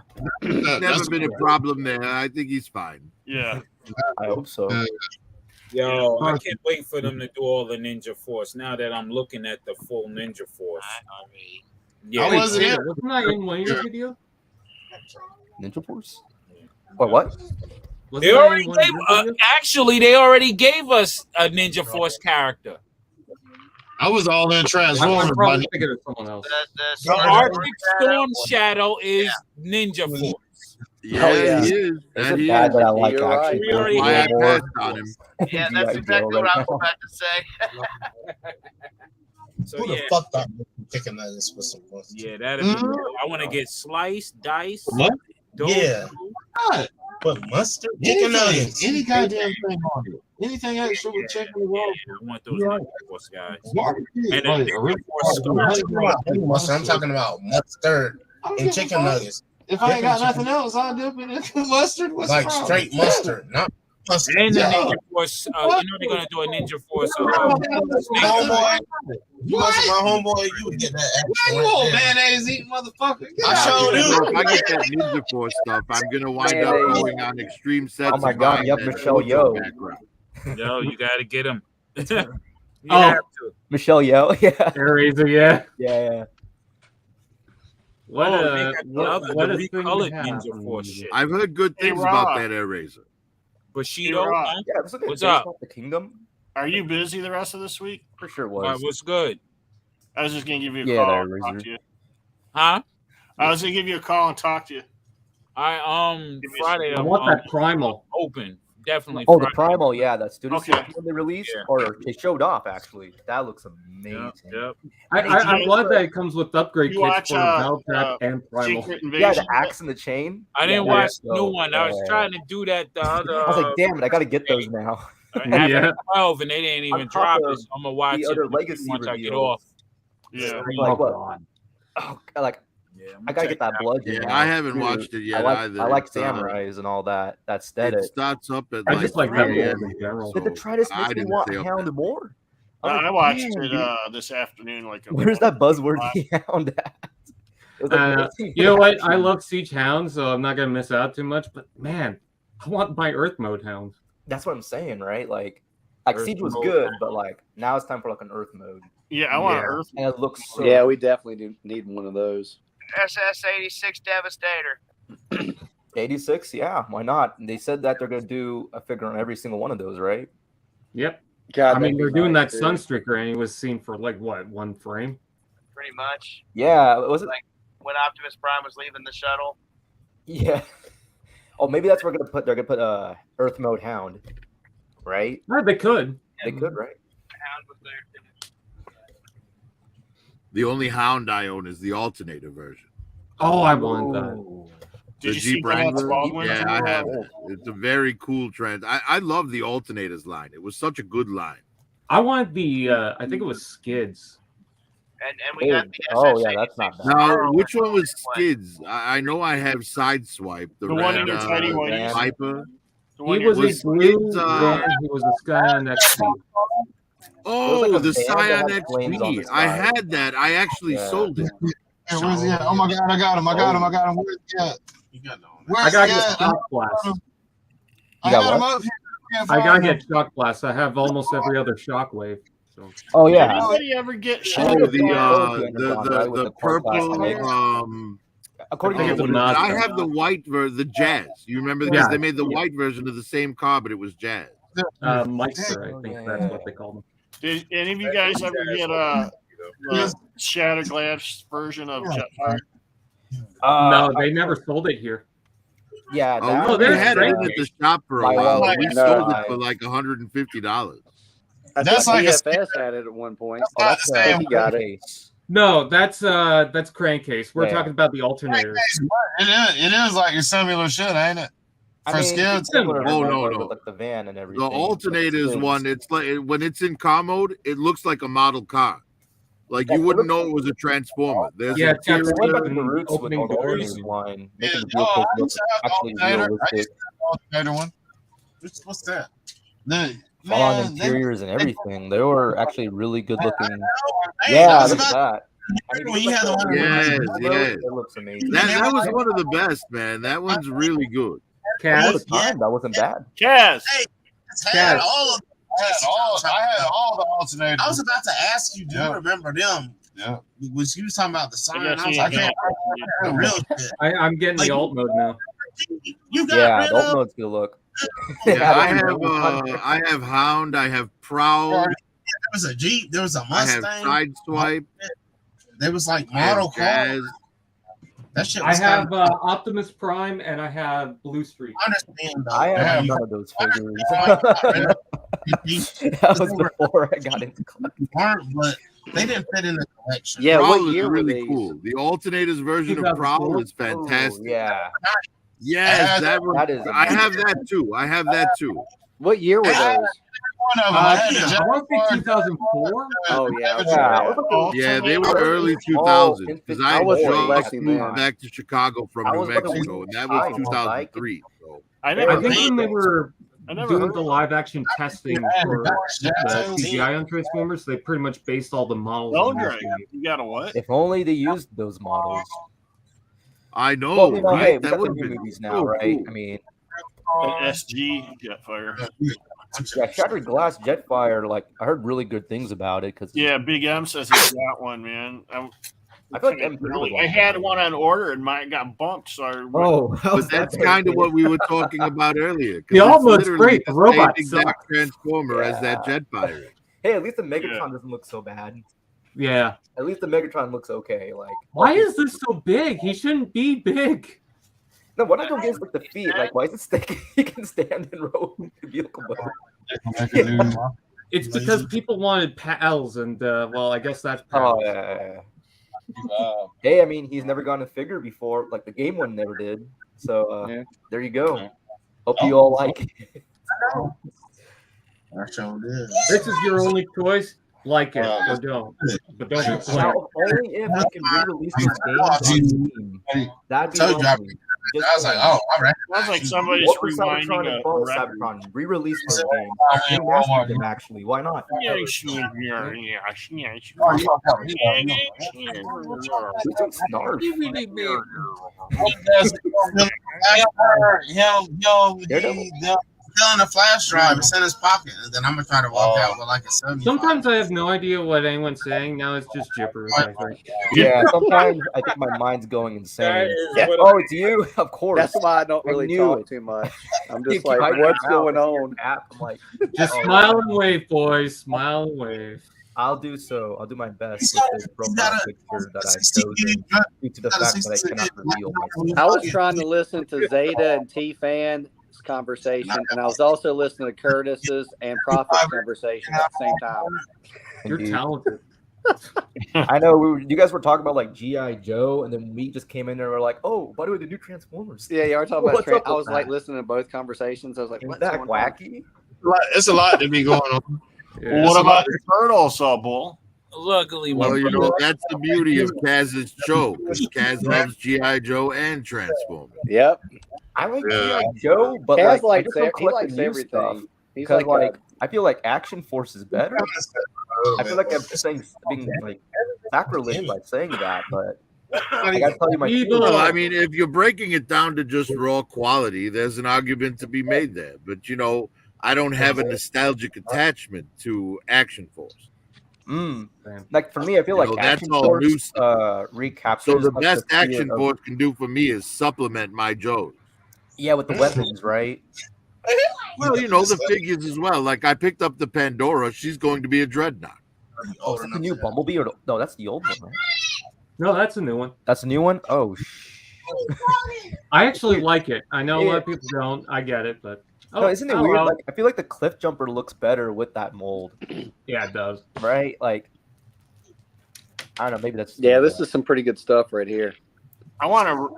never been a problem there. I think he's fine. Yeah, I hope so. Yo, I can't wait for them to do all the Ninja Force now that I'm looking at the full Ninja Force. Yeah, wasn't I in one of your video? Ninja Force? What? They already gave, actually, they already gave us a Ninja Force character. I was all in I'm Transformers. probably thinking of someone else. The Arctic Storm Shadow is Ninja Force. Yeah, yeah. he is. Is That it he bad is. that I like You're right. actually We already Why I had passed on him. Yeah, that's G.I. exactly Joe what right I was now. about to say. So Who the yeah, fuck thought chicken nuggets with some mustard? yeah, that'd be good. I want to get sliced, diced. What? Yeah. God. But mustard chicken nuggets. Any goddamn thing on it. Anything extra with chicken is wrong. I want those You're right. Ninja Force guys. Barbecue. And Like, then a real Force I'm not talking about honey mustard. I'm mustard. talking about mustard and chicken nuggets. If I ain't got nothing else, I'll dip it in mustard. What's Like the problem? straight mustard, not mustard. And the Yeah. Ninja Force, you know they're gonna do a Ninja Force. Homeboy, you must my homeboy, you would get that extra. You old right there. mayonnaise eating motherfucker. Get I out sure of here. do. If I get that Ninja Force stuff, I'm gonna wind up Mayonnaise. going on extreme sets. Oh my of God, mine yep, and Michelle Naruto Yeoh. background. Yo, you gotta get them. You Oh. have to. Michelle Yeoh, yeah. Air Razor, yeah. Yeah. What Oh, a they got the other, what the a thing to recolored have. Ninja Force shit. I've heard good Hey, things about Rob. that Air Razor. Bushido, Hey, Rob. huh? Yeah, was it What's based up? off the Kingdom? Are you busy the rest of this week? For sure was. What's good? I was just gonna give you a Yeah, call that and talk razor. to you. Huh? I was gonna give you a call and talk to you. Give me a Friday. I want that Primal. Open. Definitely. Oh, the Friday. Primal, yeah, that studio Okay. series when they released, Yeah. or they showed off actually. That looks amazing. Yep. I'm glad that it comes with upgrade You kits watch, for Valve Trap and Primal. Secret Yeah, Invasion. the axe and the chain. I didn't Yeah, watch yeah. the new one. I was trying to do that the other. I was like, damn it, I gotta get those now. Yeah. After 12, and they didn't even On top drop of it. So I'm gonna watch the it other legacy once I get reveals. off. Yeah. Like what? God. Oh, like Yeah, I'm I gotta check get that it out. bludgeon. Yeah, now, I haven't too. watched it yet I like, either. I like It's, samurais and all that. That It aesthetic. starts up at I like just like 3 that a.m. world in general. The detritus I makes me didn't want stay up Hound that. more. I like, watched damn, it dude. this afternoon. Like Where's that buzzworthy Hound at? It was like, You know what? I love Siege Hounds, so I'm not gonna miss out too much. But man, I want my Earth Mode Hound. That's what I'm saying, right? Like Earth Siege was mode. good, but like now it's time for like an Earth mode, Yeah, I want an Earth. and it looks so. Yeah, we definitely do need one of those. SS-86 Devastator. 86, yeah, why not? And they said that they're gonna do a figure on every single one of those, right? Yep. God, I mean, that'd be they're doing nice, that dude. Sunstreaker, and he was seen for like what, one frame? Pretty much. Yeah, was it? Like when Optimus Prime was leaving the shuttle. Yeah. Oh, maybe that's where they're gonna put Earth mode Hound, right? Yeah, they could. They could, right? Hound was there. The only Hound I own is the alternator version. Oh, I want that. Did The you see Jeep Glenn Wrangler? Baldwin? Yeah, I have it. It's a very cool trend. I love the alternators line. It was such a good line. I want the. I think it was Skids. And we got the Oh yeah, that's not bad. Now, which one was Skids? I know I have Sideswipe. The one in red, your tiny white. Viper. He was a blue. Then he was a Scion XP. Oh, like a the band that Scion had flames on the XP. I side. had that. I actually Yeah. sold it. Hey, where's he at? Oh my God, I got him. I got him. I got him. Where's he at? You got no. Where's I gotta he get at? Shock Blast. I got got him what? up here. Can't I find gotta him. get Shock Blast. I have almost every other Shockwave. So. Oh Did yeah. anybody ever get Oh, Oh, shot? the purple. According I think to it's a I Mazda. have the white the Jazz. You remember because Yeah. they made the white version of the same car, but it was Jazz. Meister, I think that's what they called him. Did any of you guys ever get the Shatterglass version of Jetfire? No, they never sold it here. Yeah, Oh, that no, they there's had it great. at the shop for a My while. love. We No, sold I- it for like $150. I That's think like a DFS had it at one point. That's not the same he got it. case. No, that's Crankcase. We're Yeah. talking about the alternators. It is like your similar shit, ain't it? I For mean, skids. it's similar to Oh, like, no, with, no. like the van and The everything. alternators Skins. one, it's like when it's in car mode, it looks like a model car. Like Yeah, you it wouldn't looks- know it was a transformer. There's Yeah, a it's got interior- They went back to and the roots with opening all the doors. alternate line, making the Oh, vehicles I look used to have actually alternator. I realistic. used to have alternator one. What's that? The All on man, interiors and everything. They were actually really good looking. Hey, Yeah, I was look at about- that. I mean, when you had the one. Yes, it yes. looks amazing. That was one of the best, man. That one's really good. At the Cass, time, that wasn't bad. Kaz. Hey, I Yeah. had all of. I had all the alternators. I was about to ask you, do you remember them? Yeah. Was you was talking about the sign? I guess was you like, I can't. can't real shit. I'm getting the alt mode now. You got Yeah, rid the alt of. mode's good look. Yeah, I have Hound, I have Proud, was a Jeep. There was a I have Mustang. Sideswipe. There was like I have model cars. Jazz. That shit I was have kinda- Optimus Prime and I have Blue Streak. I understand though. I have none of those figures. That was before I got into collecting. But they didn't fit in the collection. Yeah, Prowl what is year were really these? cool. The alternators version of Prowl is fantastic. Yeah. Yes, that one. That is I have that too. I have that too. What year were those? One of them. I had the I want to say 2004. Oh yeah, Yeah, they were early 2000s because I I was just collecting moved them. back to Chicago from I New was about to Mexico, and that was 2003. So. I I never think heard when they those. were I never doing heard the live action testing for the CGI on Transformers, they pretty much based all the models on Bone those Dragon. movies. You got a what? If only they used those models. I know, Well, you know, right? hey, we That got the would have new been movies now, so right? cool. I mean, An SG Jetfire. yeah, Shattered Glass Jetfire. Like, I heard really good things about it because Yeah, Big M says he's got one, man. I feel like M3 was I had one on order and mine got bumped, so I But that's kind of what we were talking about earlier. 'cause The it's Almost literally great. The the robot same exact sucks. transformer as that Jetfire. hey, at least the Megatron doesn't look so bad. Yeah. At least the Megatron looks okay. Like, Why is this so big? He shouldn't be big. no, what I don't get is like the feet. Like, why is it sticking? He can stand and roll the vehicle mode. It's because people wanted pals, and well, I guess that's Oh pals. yeah. Hey, I mean, he's never gone a figure before. Like the game one never did. So there you go. Hope you all like it. This is your only choice. Like it or don't, but don't complain. Now, only if we can re-release this game on Steam. That'd be lovely. I was like, oh, all right. Sounds like somebody's What was rewinding Cybertron a and Ball record. Cybertron? Re-release this game. Remaster them, actually. Why not? Snarf. Fill in a flash drive, it's in his pocket, and then I'm gonna try to walk out with like a 75. Sometimes I have no idea what anyone's saying. Now it's just gibberish. I think. Yeah, sometimes I think my mind's going insane. Yeah. Oh, it's you? Of course. That's why I don't really knew talk it. too much. I'm You just like, keep what's hiding going out. on? App. I'm like, Just oh, smile and wave, boys. Smile and wave. I'll do so. I'll do my best with this profile picture that I've chosen due to the fact that I cannot reveal myself. I was trying to listen to Zeta and T-Fan's conversation, and I was also listening to Curtis's and Prophet's conversation at the same time. You're Indeed. talented. I know you guys were talking about like G.I. Joe, and then we just came in there and were like, oh, by the way, the new Transformers. Yeah, you were talking about. What's up I with was like that? listening to both conversations. I was like, Is what's that going on? wacky? It's a lot to be going on. Yeah. What about the turtle saw bull? Luckily, Well, you know, that's the beauty of Kaz's show, because Kaz loves G.I. Joe and Transformers. Yep. I like Yeah. G.I. Joe, but Kaz like, I likes just don't he collect likes the new everything. stuff. He's Because like, I feel like Action Force is better. I feel like I'm saying being like sacrilege by saying that, but I gotta tell you my Evil. Well, I mean, if you're breaking it down to just raw quality, there's an argument to be made there. But, you know, I don't have a nostalgic attachment to Action Force. Like for me, I feel like You know, that's Action all Force new stuff. recaptures So the like, best fear Action of- Force can do for me is supplement my Joes. Yeah, with the weapons, right? Well, you know, the figures as well. Like I picked up the Pandora. She's going to be a Dreadnought. Oh, is that the new Bumblebee or no? That's the old one, right? No, that's a new one. That's a new one. Oh, I actually like it. I know a lot of people don't. I get it, but no, isn't it weird? Like I feel like the Cliff Jumper looks better with that mold. Yeah, it does. Right? Like I don't know. Maybe that's yeah, this is some pretty good stuff right here. I want to.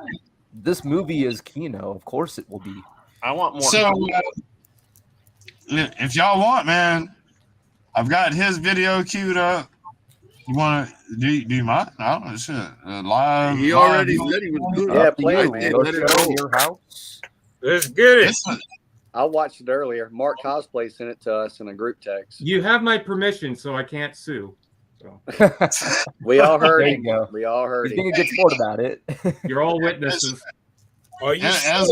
This movie is Kino. Of course, it will be. I want more. So, if y'all want, man, I've got his video queued up. You want to do you mind? I don't know. Shit. Live. He already said he was good. Yeah, play it, Right man. there, Go let it show go. your house. Let's get it. I watched it earlier. Mark Cosplay sent it to us in a group text. You have my permission, so I can't sue. So. We all heard There him. you go. We all heard He's being him. a good sport about it. You're all witnesses. Are you As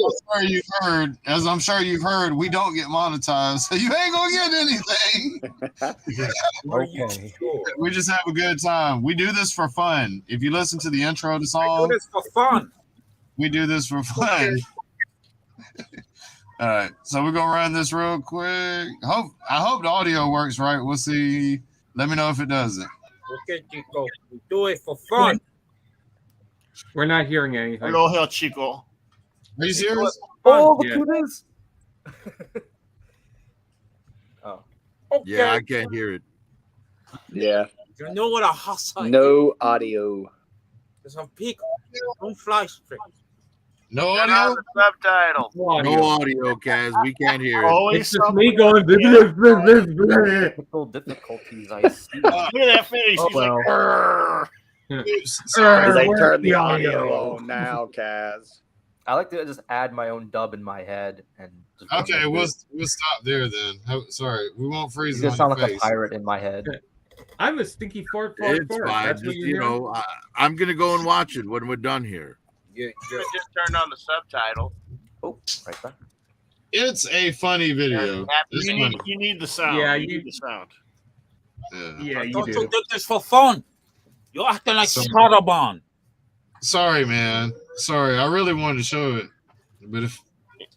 I'm sure you've heard, we don't get monetized, so you ain't gonna get anything. Okay. We just have a good time. We do this for fun. If you listen to the intro of the do song, this for fun? we do this for fun. All right, so we're gonna run this real quick. I hope the audio works right. We'll see. Let me know if it doesn't. Okay, Chico. We do it for fun. We're not hearing anything. Hello, here, Chico. Are you serious? Oh, look Yeah. who it is. Oh. Okay. Yeah, I can't hear it. Yeah. You know what a hustle is? No audio. There's some people don't fly straight. No Turn on audio? the subtitle. No audio, Kaz. We can't hear it. Always It's just me going. Technical difficulties, I see. Look at that face. Oh, He's well. like, "Arr." Because they Where's turned the the audio audio? on now, Kaz. I like to just add my own dub in my head and. Just Okay, we'll stop there then. Sorry, we won't freeze You it just on sound your like a face. pirate in my head. I'm a stinky fart. It's fine. That's what Just, you're you hearing? know, I'm gonna go and watch it when we're done here. You just turned on the subtitle. Oh, right there. It's a funny video. It's funny. You need the sound. Yeah, you you- need the sound. Yeah, you Don't do. you do this for fun? You're acting like Some- Scottabon. Sorry, man. Sorry, I really wanted to show it, but if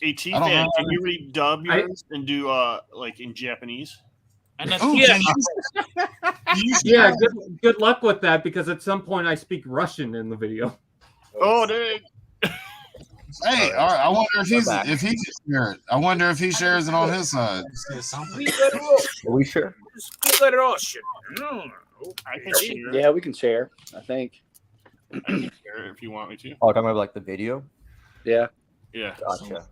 Hey, I don't T-Fan, know. can you redub yours and do like in Japanese? And then Oh, yeah, Yeah, good luck with that because at some point I speak Russian in the video. Oh, dude. hey, all right, I wonder if he back. can share it. I wonder if he shares it on his side. speak a Russian. Are we sure? Speak a Russian. No. I can share it. Yeah, we can share, I think. I can share it if you want me to. Oh, talking about like the video. Yeah. Yeah. Gotcha.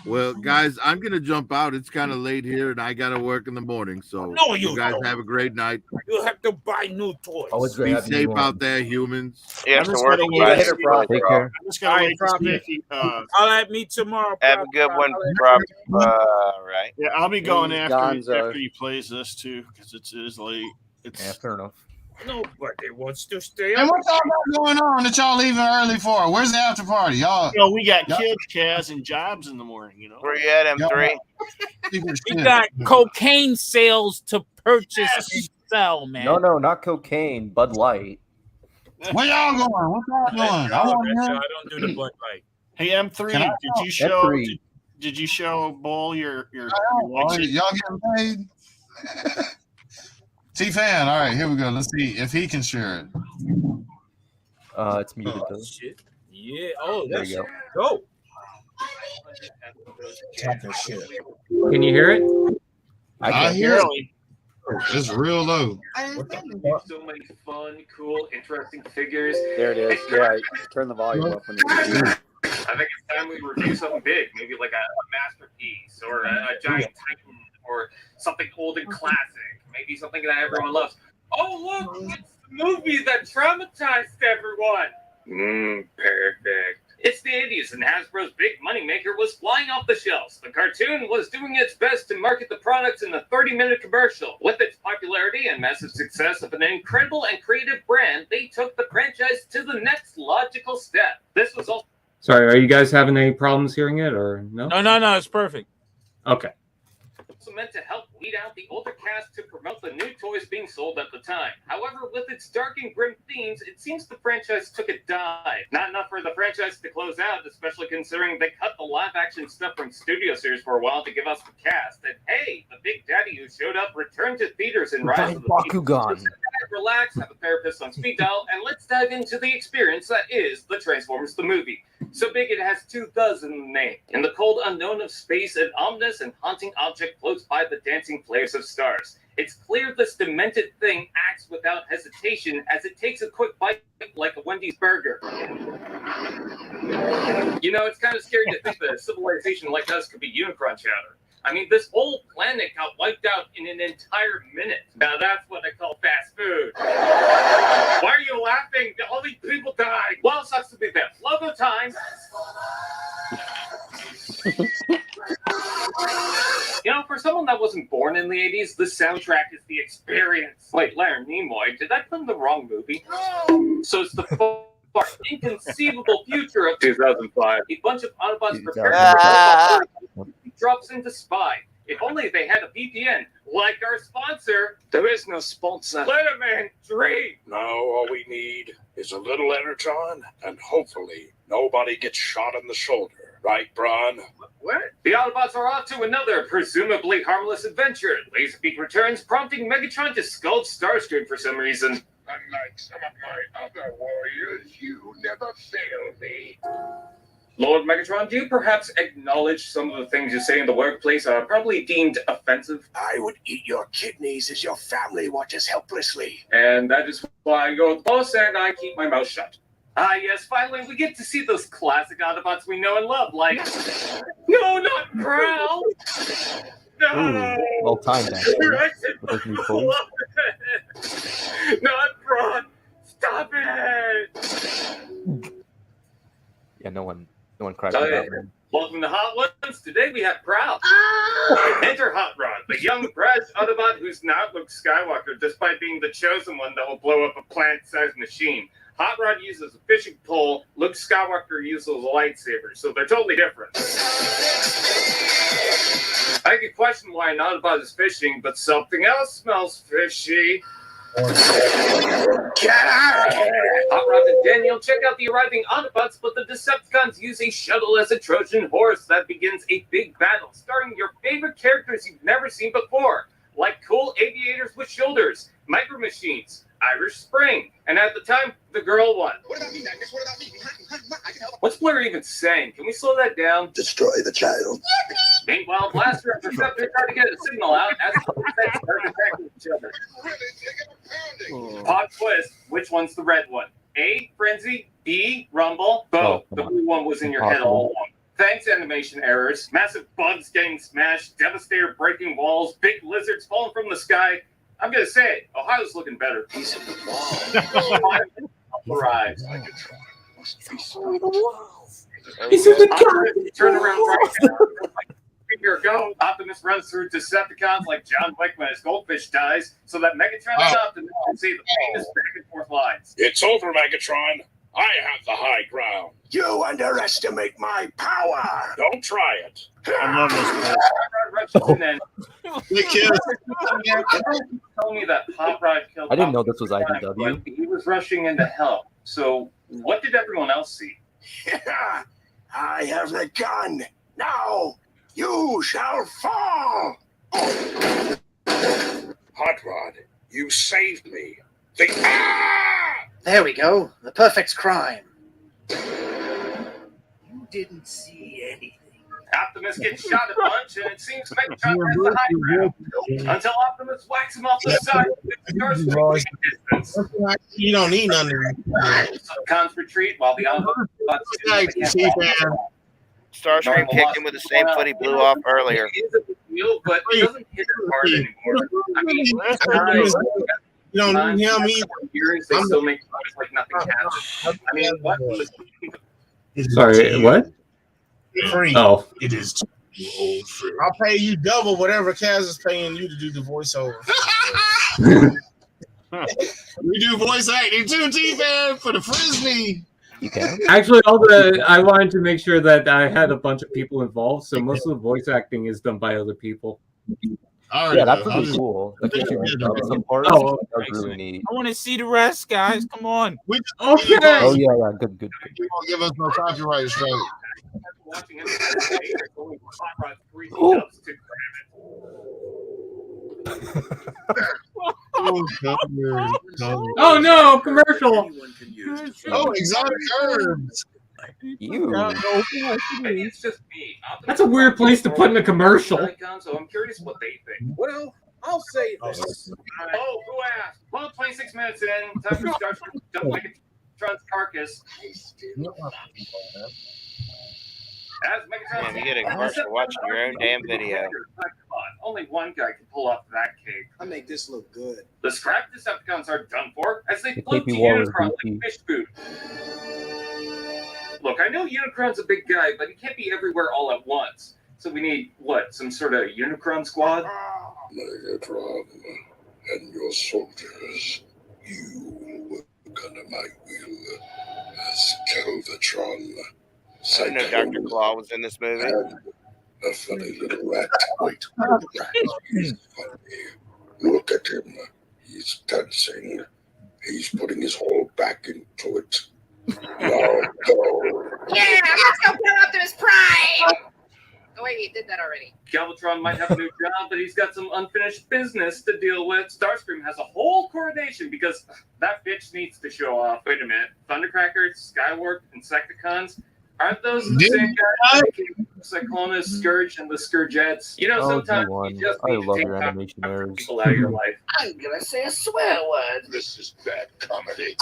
Well, guys, I'm gonna jump out. It's kind of late here, and I gotta work in the morning. So No, you guys don't. have a great night. You have to buy new toys. Always great Be having safe you out on. there, humans. You have I'm to just work gonna with wait Later, us. Prophet. Take care. I'm just gonna All right, wait to see Prophet. if he, I'll at me tomorrow. Have a good one, Prophet. right? yeah, I'll be going Gonzo. after he plays this too, because it is late. It's Yeah, fair enough. Nobody wants to stay And up. what y'all got going on that y'all leaving early for? Where's the after party, y'all? you know, we got Y'all- kids, Kaz, and jobs in the morning. You know, Where you at, M3? Secret We shit. got cocaine sales to purchase and sell, man. No, not cocaine. Bud Light. Where y'all going? What y'all doing? I want to I know. don't do the Bud Light. hey M3, Can I did you show? M3. Did you show Bull your Oh, y'all getting paid? T-Fan, all right, here we go. Let's see if he can share it. It's muted though. Shit. Yeah. Oh, There that's you go. Can you hear it? I I can't hear it. It's real low. So many fun, cool, interesting figures. There it is. Yeah, turn the volume up when you I think it's time we review something big, maybe like a masterpiece or a giant titan or something old and classic. Maybe something that everyone loves. Oh, look, it's the movie that traumatized everyone. Perfect. It's the 80s, and Hasbro's big moneymaker was flying off the shelves. The cartoon was doing its best to market the products in a 30-minute commercial. With its popularity and massive success of an incredible and creative brand, they took the franchise to the next logical step. This was also Sorry, are you guys having any problems hearing it or no? No, it's perfect. Okay. meant to help weed out the older cast to promote the new toys being sold at the time. However, with its dark and grim themes, it seems the franchise took a dive. Not enough for the franchise to close out, especially considering they cut the live-action stuff from Studio Series for a while to give us the cast. And hey, the Big Daddy who showed up returned to theaters in Rise of the Beasts. Bakugan. So relax, have a therapist on speed dial, and let's dive into the experience that is the Transformers the movie. So big it has 2 dozen in the name. In the cold unknown of space, an ominous and haunting object floats by the dancing flares of stars. It's clear this demented thing acts without hesitation as it takes a quick bite like a Wendy's burger. You know, it's kind of scary to think that a civilization like us could be Unicron chowder. I mean, this whole planet got wiped out in an entire minute. Now that's what I call fast food. Why are you laughing? All these people died. Well, it sucks to be them. Logo time. You know, for someone that wasn't born in the 80s, the soundtrack is the experience. Wait, Leonard Nimoy, did I put in the wrong movie? So it's the far inconceivable future of 2005. A bunch of Autobots prepare for drops into spy. If only they had a VPN, like our sponsor. There is no sponsor. Let a man dream. No, all we need is a little energon, and hopefully nobody gets shot in the shoulder. Right, Braun? What? The Autobots are off to another presumably harmless adventure. Laserbeak returns, prompting Megatron to scold Starscream for some reason. Unlike some of my other warriors, you never fail me. Lord Megatron, do you perhaps acknowledge some of the things you say in the workplace are probably deemed offensive? I would eat your kidneys as your family watches helplessly. And that is why I go with the boss and I keep my mouth shut. Ah, yes, finally we get to see those classic Autobots we know and love, like... No, not Prowl! No! Well timed, Your actually. exit With those new clothes. Not Braun! Stop it! Yeah, no one cried Oh, for yeah. that, man. Welcome to Hot Ones. Today we have Prowl. Enter Hot Rod, the young, brash Autobot who's not Luke Skywalker, despite being the chosen one that will blow up a planet-sized machine. Hot Rod uses a fishing pole. Luke Skywalker uses a lightsaber, so they're totally different. I could question why an Autobot is fishing, but something else smells fishy. Get out of here! Hot Rod and Daniel check out the arriving Autobots, but the Decepticons use a shuttle as a Trojan horse that begins a big battle, starring your favorite characters you've never seen before, like cool aviators with shoulders, Micro Machines, Irish Spring, and at the time, the girl won. What about me, Magnus? What about me? What's Blair even saying? Can we slow that down? Destroy the child. Meanwhile, Blaster and Perceptor try to get a signal out as the sets start attacking each other. Pop quiz, which one's the red one? A, Frenzy, B, Rumble, both. The blue one was in your head all along. Thanks, animation errors. Massive bugs getting smashed, Devastator breaking walls, big lizards falling from the sky. I'm gonna say it, Ohio's looking better. He's in the wall. Arrives. He's in the turn around right now. Here go. Optimus runs through Decepticons like John Wick when his goldfish dies, so that Megatron and Optimus can see the famous back and forth lines. It's over, Megatron. I have the high ground. You underestimate my power. Don't try it. I love this. Rushes in and Big kiss. told me that Hot Rod killed. I didn't know this Optimus was Prime, IDW. but he was rushing into hell. So what did everyone else see? Yeah, I have the gun. Now you shall fall. Hot Rod, you saved me. There we go. The perfect crime. You didn't see anything. Optimus gets shot a bunch, and it seems Megatron has the high ground. Until Optimus whacks him off the side with the Starscream distance. You don't need none of that. Cons retreat while the Starscream kicked him with the same foot he blew off earlier. It is a big deal, but it doesn't hit as hard anymore. I mean, you don't need him either. Years, they still make noise like nothing happened. I mean, what was... Sorry, what? Free. Oh. It is old free. I'll pay you double whatever Kaz is paying you to do the voiceover. We do voice acting too, T-Fan, for the Frisbee. You can. Actually, I wanted to make sure that I had a bunch of people involved, so most of the voice acting is done by other people. Yeah, that's pretty cool. Like, if you some parts, Oh, that's really neat. I want to see the rest, guys. Come on. Okay. Oh yeah, good. You won't give us no copyright strike. Watching it, there's only Hot Rod's 3D dubs to Oh no, commercial. Oh, exotic herbs. You. Maybe it's just me. That's a weird place to put in a commercial. So I'm curious what they think. Well, I'll say this. Oh, who asked? Well, 26 minutes in, time for Starscream to dump Megatron's carcass. As Megatron's Man, you get a commercial watching your own damn video. Only one guy can pull off that cape. I make this look good. The scrap Decepticons are done for as they The float to KP wall is Unicron goofy. like fish food. Look, I know Unicron's a big guy, but he can't be everywhere all at once. So we need, what, some sort of Unicron squad? Megatron and your soldiers, you work under my will as Galvatron. I didn't know Dr. Claw was in this movie. A funny little rat. Wait, he's funny. Look at him. He's dancing. He's putting his whole back into it. Yeah, let's go kill Optimus Prime. Oh wait, he did that already. Galvatron might have a new job, but he's got some unfinished business to deal with. Starscream has a whole coronation because that bitch needs to show off. Wait a minute. Thundercracker, Skywarp, Insecticons? Aren't those the same guys that came from Cyclonus, Scourge, and the Scourgettes? You know, sometimes you just I need to love take your time animation to errors. people out of your life. I'm gonna say a swear word. This is bad comedy.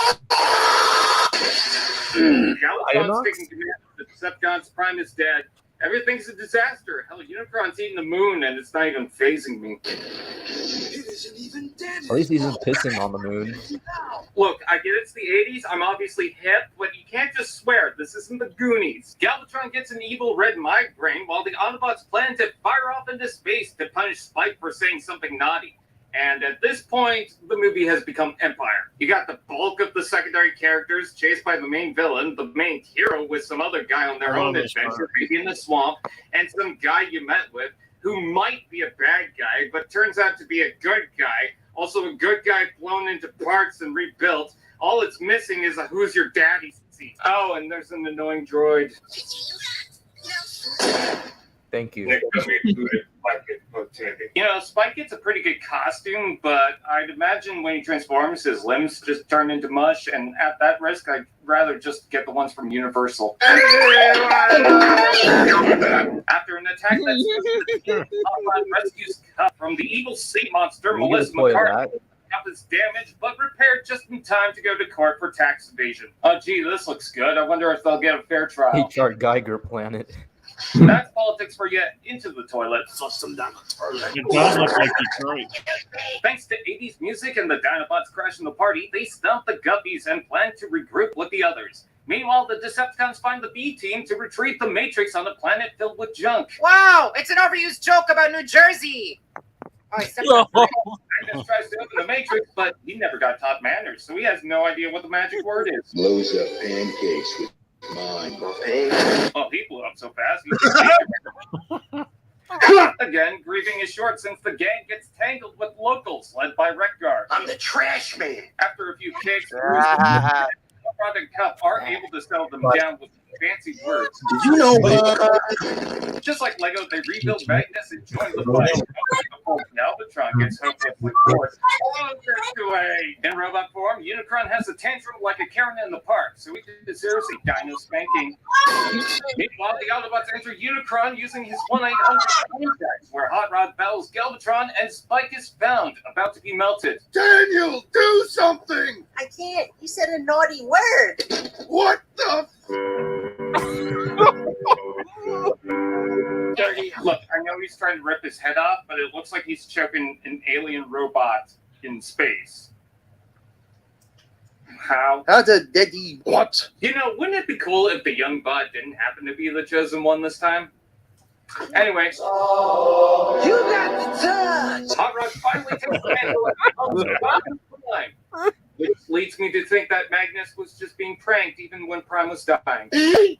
Galvatron's taking command of the Decepticons. Prime is dead. Everything's a disaster. Hell, Unicron's eating the moon, and it's not even phasing me. It isn't even dead. At least he's not pissing on the moon. Look, I get it's the 80s. I'm obviously hip, but you can't just swear. This isn't the Goonies. Galvatron gets an evil red migraine while the Autobots plan to fire off into space to punish Spike for saying something naughty. And at this point, the movie has become Empire. You got the bulk of the secondary characters chased by the main villain, the main hero with some other guy on their own adventure, maybe in the swamp, and some guy you met with who might be a bad guy, but turns out to be a good guy. Also a good guy blown into parts and rebuilt. All it's missing is a Who's Your Daddy scene. Oh, and there's an annoying droid. Thank you. You know, Spike gets a pretty good costume, but I'd imagine when he transforms, his limbs just turn into mush, and at that risk, I'd rather just get the ones from Universal. After an attack that rescues Cup from the evil sea monster, You Melissa spoil McCarthy. Cup is damaged, but repaired just in time to go to court for tax evasion. Oh, gee, this looks good. I wonder if they'll get a fair trial. HR Geiger Planet. That's politics for you. Into the toilet. It does look like Detroit. Thanks to 80s music and the Dinobots crashing the party, they stump the Guppies and plan to regroup with the others. Meanwhile, the Decepticons find the B-Team to retrieve the Matrix on a planet filled with junk. Wow, it's an overused joke about New Jersey. Oh, Magnus tries to open the Matrix, but he never got taught manners, so he has no idea what the magic word is. Blows up pancakes with mine. Oh, he blew up so fast. Again, grieving is short since the gang gets tangled with locals led by Wreck-Gar. I'm the trash man. After a few kicks, Rod and Cup are able to settle them down with fancy words. Did you know Just like Lego, they rebuild Magnus and join the fight. Galvatron gets hooked up with force. In robot form, Unicron has a tantrum like a Karen in the park, so he deserves a dino spanking. Meanwhile, the Autobots enter Unicron using his 1-800 contacts, where Hot Rod battles Galvatron and Spike is found, about to be melted. Daniel, do something! I can't. You said a naughty word. What the? Look, I know he's trying to rip his head off, but it looks like he's choking an alien robot in space. How? How's a daddy? What? You know, wouldn't it be cool if the young bot didn't happen to be the chosen one this time? Anyway. You got the touch! Hot Rod finally takes the mantle, which leads me to think that Magnus was just being pranked even when Prime was dying.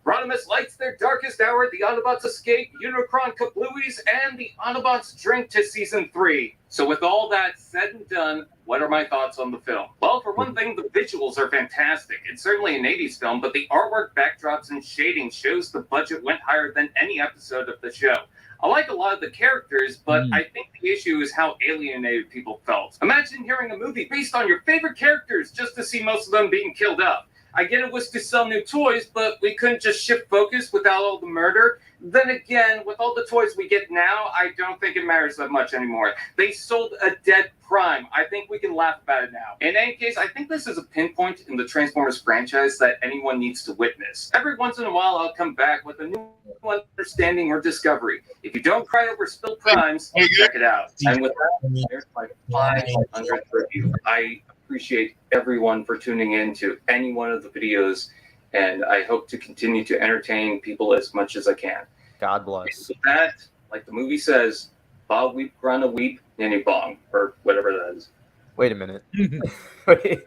Rodimus lights their darkest hour, the Autobots escape, Unicron kablooies, and the Autobots drink to Season 3. So with all that said and done, what are my thoughts on the film? Well, for one thing, the visuals are fantastic. It's certainly an 80s film, but the artwork, backdrops, and shading shows the budget went higher than any episode of the show. I like a lot of the characters, but I think the issue is how alienated people felt. Imagine hearing a movie based on your favorite characters just to see most of them being killed up. I get it was to sell new toys, but we couldn't just shift focus without all the murder. Then again, with all the toys we get now, I don't think it matters that much anymore. They sold a dead Prime. I think we can laugh about it now. In any case, I think this is a pinpoint in the Transformers franchise that anyone needs to witness. Every once in a while, I'll come back with a new understanding or discovery. If you don't cry over spilled primes, check it out. And with that, there's my 500th review. I appreciate everyone for tuning in to any one of the videos, and I hope to continue to entertain people as much as I can. God bless. And with that, like the movie says, Bob weep, grana weep, nanny bong, or whatever that is. Wait a minute. Wait.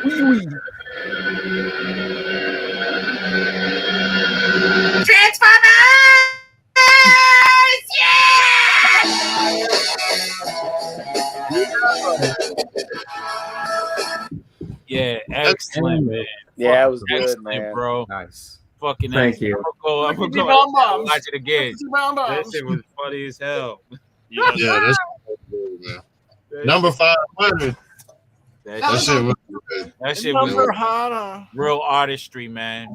Wee-wee. Transformers! Yeah! That was good, excellent, man. bro. Nice. Fucking Thank excellent. you. I'm gonna go watch it again. That shit was funny as hell. Yeah, that's good, man. Number 500. That shit was good. That shit was Hana. real artistry, man.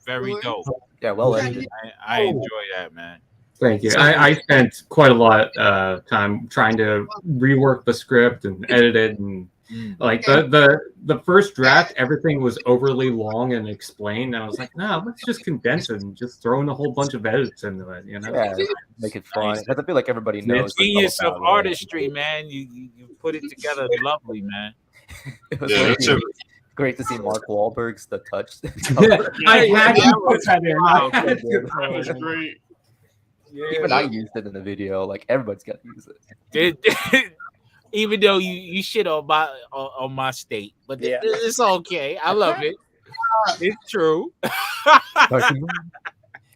Very dope. Yeah, well edited. I enjoy that, man. Thank you. I spent quite a lot of time trying to rework the script and edit it, and like the first draft, everything was overly long and explained. And I was like, no, let's just condense it and just throw in a whole bunch of edits into it. You know, Yeah, make it fun. I feel like everybody knows. The genius of artistry, man. You put it together lovely, man. It was great to see Mark Wahlberg's The Touch. I had to put that in. That was great. Yeah, Even I used it in the video. Like everybody's got to use it. Even though you shit on my state, but it's okay. I love it. It's true.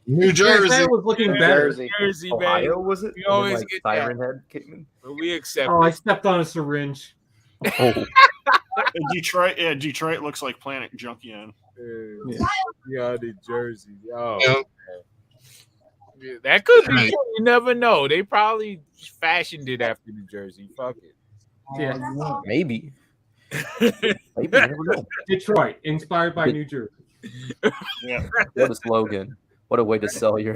New Jersey. That was looking better. Jersey, Ohio, man. was it? We always like, get Siren that. Head Kingman? We accept Oh, I it. stepped on a syringe. Oh. Detroit looks like Planet Junkion. Yeah, New Jersey. Oh, yeah, that could be. True. You never know. They probably fashioned it after New Jersey. Fuck it. Yeah, maybe. Maybe, you never know. Detroit, inspired by New Jersey. Yeah. What a slogan. What a way to sell your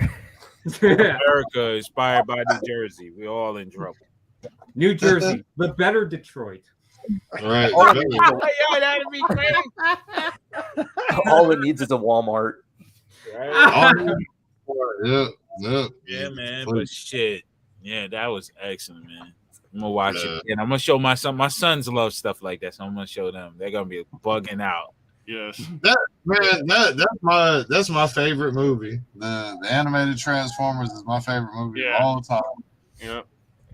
America inspired by New Jersey. We're all in trouble. New Jersey, the better Detroit. Right. Yeah, that'd be great. All it needs is a Walmart. Yeah, man. But shit. Yeah, that was excellent, man. I'm gonna watch it again. I'm gonna show my son. My sons love stuff like that, so I'm gonna show them. They're gonna be bugging out. Yes. That's my favorite movie. The animated Transformers is my favorite movie of all time. Yeah.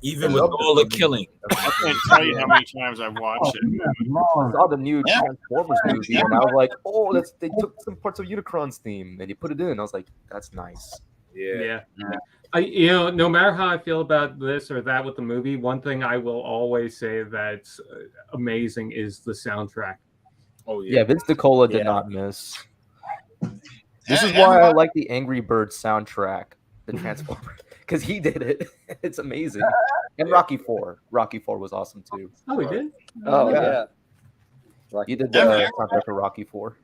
Even with all the killing. I can't tell you how many times I've watched it. I saw the new Transformers movie, and I was like, "Oh, they took some parts of Unicron's theme and you put it in." I was like, "That's nice." Yeah. No matter how I feel about this or that with the movie, one thing I will always say that's amazing is the soundtrack. Oh yeah. Yeah, Vince DiCola did not miss. This is why I like the Angry Birds soundtrack, the Transformers, because he did it. It's amazing. And Rocky 4. Rocky 4 was awesome too. Oh, he did? Oh yeah. He did the soundtrack for Rocky 4.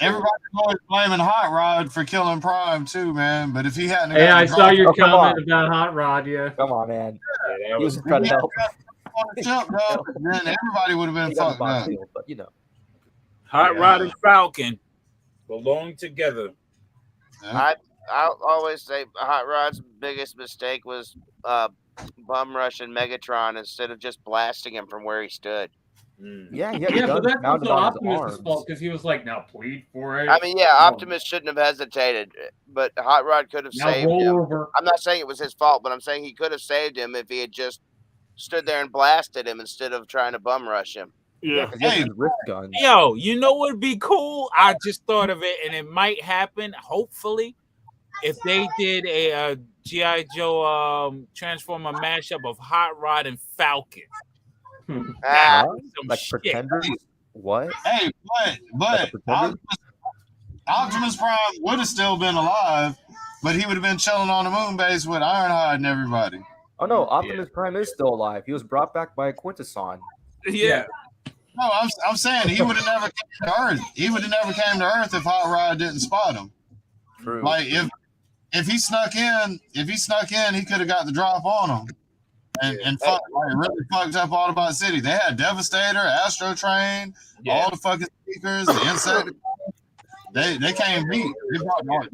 Everybody's always blaming Hot Rod for killing Prime too, man. But if he hadn't, Hey, I saw your comment about Hot Rod. Yeah, come on, man. Yeah, he was trying to help. Then everybody would have been fucked up. But you know, Hot Rod and Falcon belong together. I always say Hot Rod's biggest mistake was bum rushing Megatron instead of just blasting him from where he stood. Yeah, but that's also Optimus' fault because he was like, "Now plead for it." I mean, yeah, Optimus shouldn't have hesitated, but Hot Rod could have saved him. Over. I'm not saying it was his fault, but I'm saying he could have saved him if he had just stood there and blasted him instead of trying to bum rush him. Yeah, hey, rift guns. Yo, you know what would be cool? I just thought of it, and it might happen. Hopefully, if they did a G.I. Joe Transformer mashup of Hot Rod and Falcon. Like Pretenders? What? Hey, but Optimus Prime would have still been alive, but he would have been chilling on the moon base with Ironhide and everybody. Oh no, Optimus Prime is still alive. He was brought back by a Quintesson. Yeah. No, I'm saying he would have never came to Earth. He would have never came to Earth if Hot Rod didn't spot him. True. Like if he snuck in, he could have got the drop on him. And really fucked up Autobot City. They had Devastator, Astro Train, all the fucking speakers, the insect. They came beat. They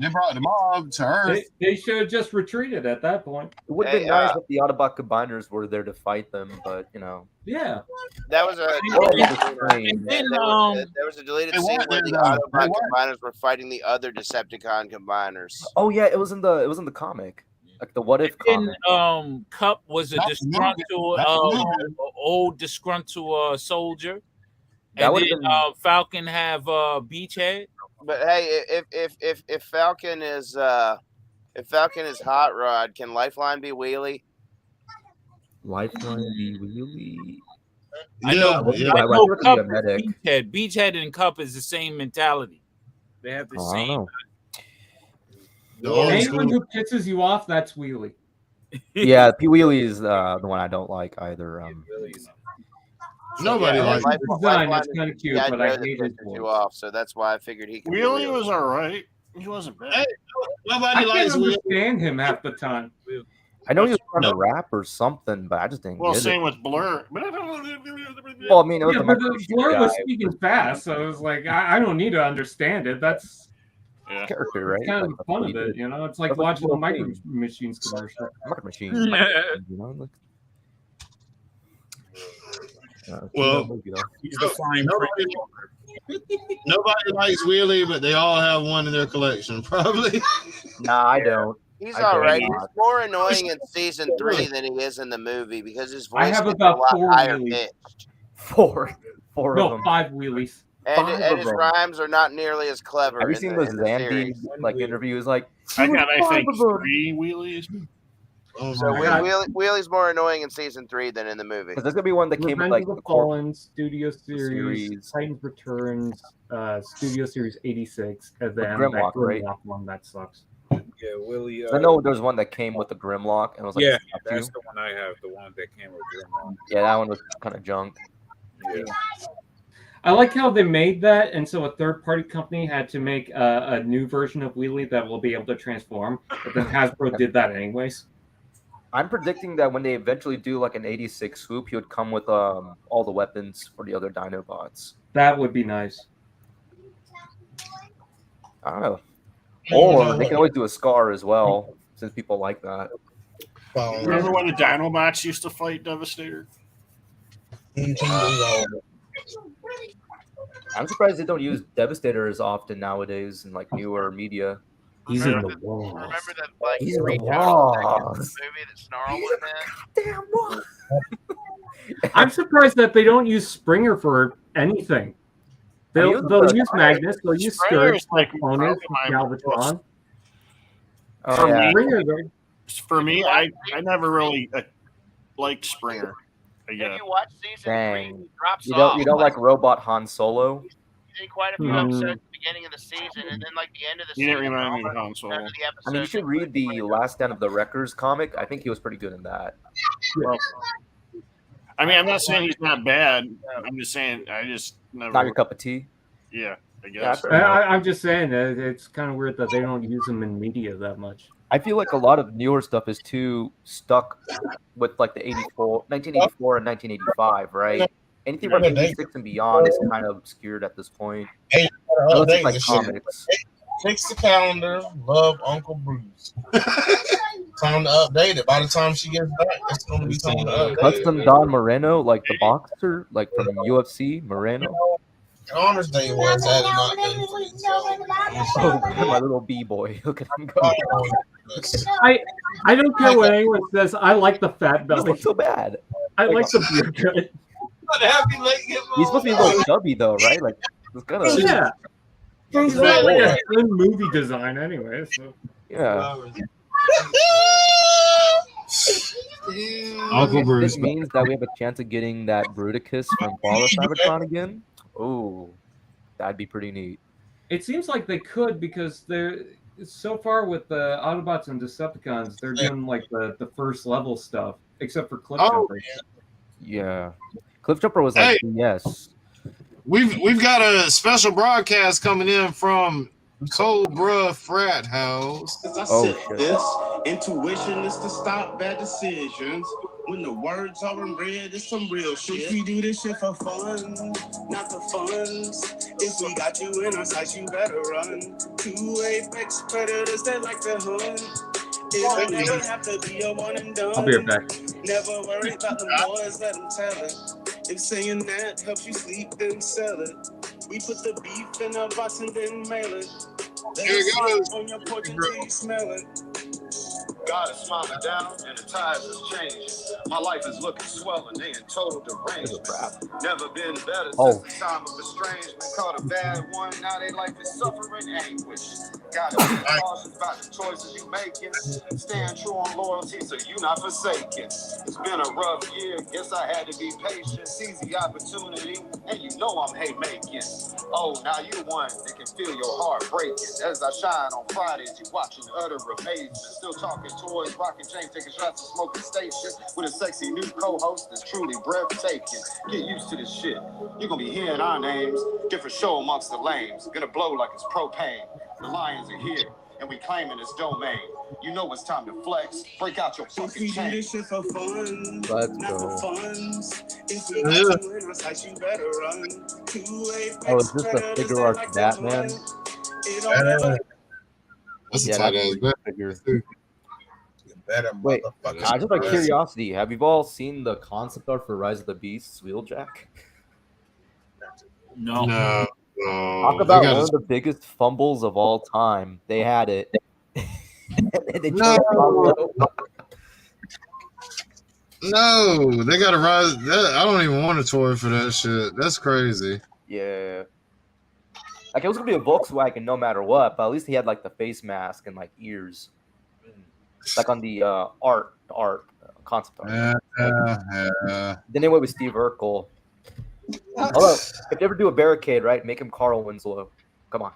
brought the mob to Earth. They should have just retreated at that point. It would have been nice if the Autobot combiners were there to fight them, but you know. Yeah. That was a there was a deleted scene where the Autobot combiners were fighting the other Decepticon combiners. Oh yeah, it was in the comic. Like the What If comic. Cup was a disgruntled old disgruntled soldier. And then Falcon have Beachhead. But hey, if Falcon is Hot Rod, can Lifeline be Wheelie? Lifeline be Wheelie? I know. Yeah. I I know work with a Cup medic. is Beachhead. Beachhead and Cup is the same mentality. They have the Oh, I don't same. know. Anyone who pisses you off, that's Wheelie. Yeah, P Wheelie is the one I don't like either. Nobody likes his design. It's kind of cute, Yeah, but I I know that hate his pisses you voice. off, so that's why I figured he could. Wheelie was all right. He wasn't bad. I Nobody can't likes Wheelie. understand him half the time. I know he was trying to rap or something, but I just didn't Well, get same it. with Blur. Well, I mean, it was Yeah, the but Micro the Machines Blur was guy. speaking fast, so I was like, I don't need to understand it. That's Character, right? It's kind of Like, the fun of he it, did. you know. It's like That's like watching the the Micro thing. Machines commercial. Micro Machines. You know, like, Well, he's the fine nobody likes Wheelie, but they all have one in their collection, probably. Nah, I don't. He's I all don't right. not. He's more annoying in season 3 than he is in the movie because his I voice have gets about a lot 4 higher wheelies. pitched. Four No, of them. 5 wheelies. And, Five and of his them. rhymes are not nearly as clever. Have you in seen the, those in the Zandy series. like interviews? Like, I got, I think, five of them. 3 wheelies. Oh So my God. Wheelie's more annoying in season 3 than in the movie. Because there's gonna be one that came with Revenge like of the the Fallen, Studio Series, series. Titans Returns, Studio Series 86, and then Grimlock, that right? Grimlock one that sucks. Yeah, Willie. I know there's one that came with the Grimlock and it was like Yeah, a statue. that's the one I have. The one that came with Grimlock. Yeah, that one was kind of junk. Yeah. I like how they made that, and so a third-party company had to make a new version of Wheelie that will be able to transform, but then Hasbro did that anyways. I'm predicting that when they eventually do like an 86 swoop, he would come with all the weapons for the other Dinobots. That would be nice. I don't know. Or they can always do a Scar as well, since people like that. Remember when the Dinobots used to fight Devastator? I'm surprised they don't use Devastator as often nowadays in like newer media. He's in the walls. Remember the like He's in 3 the total seconds of walls. the movie that Snarl was in? Damn what? I'm surprised that they don't use Springer for anything. They'll use Magnus, they'll use Springer is Scourge, like Bonus, probably my Galvatron. For yeah. me, for me, I never really liked Springer. I guess. If you watch season 3, Dang. he drops You off. don't like Robot Han Solo? He's in quite a few episodes at the beginning of the season, and then like the end of the You didn't season. remind me of Han Solo. none of the I mean, you episodes should read the Last Stand of the Wreckers comic. I think he was pretty good in that. Well, I mean, I'm not saying he's not bad. I'm just saying I just never. Not your cup of tea. Yeah, I guess. I'm just saying that it's kind of weird that they don't use him in media that much. I feel like a lot of newer stuff is too stuck with like the 1984 and 1985, right? Anything from 86 and beyond is kind of obscured at this point. Hey, Unless it's update like this shit. comics. Fix the calendar. Love Uncle Bruce. Time to update it. By the time she gets back, it's going to be time to update Custom it. Don Moreno, like the boxer, like from UFC, Moreno. Honors Day was added not done for themselves. Oh, my little B-boy. Look at him go. I don't care what anyone says. I like the fat belly. Not so bad. I like the beard cut. He's supposed to be a little chubby though, right? Like it's kind of Yeah. He's not like a slim movie design anyway. So. yeah. Uncle Bruce. This means that we have a chance of getting that Bruticus from Fall of Cybertron again. Oh, that'd be pretty neat. It seems like they could because they're so far with the Autobots and Decepticons, they're doing like the first level stuff, except for Cliff Jumper. Yeah, Cliff Jumper was like, yes. We've got a special broadcast coming in from Cobra Frat House. Oh, shit. This intuition is to stop bad decisions. When the words are in red, it's some real shit. We do this shit for fun, not the funds. If we got you in our sights, you better run. 2 apex predators that like to hunt. It'll never have to be a one and done. I'll be right back. Never worry about the boys, let them tell it. If saying that helps you sleep, then sell it. We put the beef in a box and then mail it. Let it sit on your porch until you smell it. God is smiling down and the tides is changing. My life is looking swollen, they in total derangement. Never been better since the time of estrangement. Caught a bad one, now they life is suffering anguish. Gotta be cautious about the choices you making. Stand true on loyalty so you not forsaken. It's been a rough year, guess I had to be patient. Seize the opportunity, and you know I'm hate making. Oh, now you one that can feel your heart breaking. As I shine on Fridays, you watching utter amazement. Still talking toys, rocking chains, taking shots, and smoking station. With a sexy new co-host that's truly breathtaking. Get used to this shit. You're gonna be hearing our names. Different show amongst the lames. Gonna blow like it's propane. The Lions are here, and we claiming this domain. You know it's time to flex. Break out your fucking chain. This shit for fun, Let's not for go. funds. If we got you in our sights, you better run. Oh, is this the figure art Batman? That's Yeah, a tight that's ass a bet. figure. Better Wait, motherfucker. just out of curiosity, have you all seen the concept art for Rise of the Beasts, Wheeljack? No. No. Talk about one of the biggest fumbles of all time. They had it. And they chose Pablo. No, they got to rise. I don't even want a toy for that shit. That's crazy. Yeah. Like, it was going to be a Volkswagen no matter what, but at least he had, like, the face mask and, like, ears. Like, on the art concept art. Yeah. Then they went with Steve Urkel. Although, if they ever do a barricade, right, make him Carl Winslow. Come on.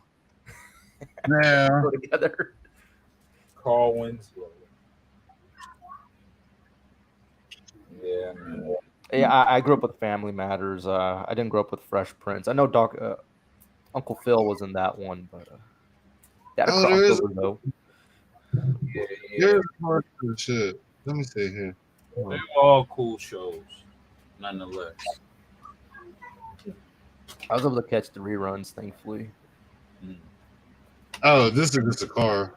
Yeah. Go together. Carl Winslow. Yeah, man. Yeah, I grew up with Family Matters. I didn't grow up with Fresh Prince. I know Uncle Phil was in that one, but that there is. crossover though. Here's more cool shit. Let me see here. They're all cool shows, nonetheless. I was able to catch the reruns, thankfully. Oh, this is just a car.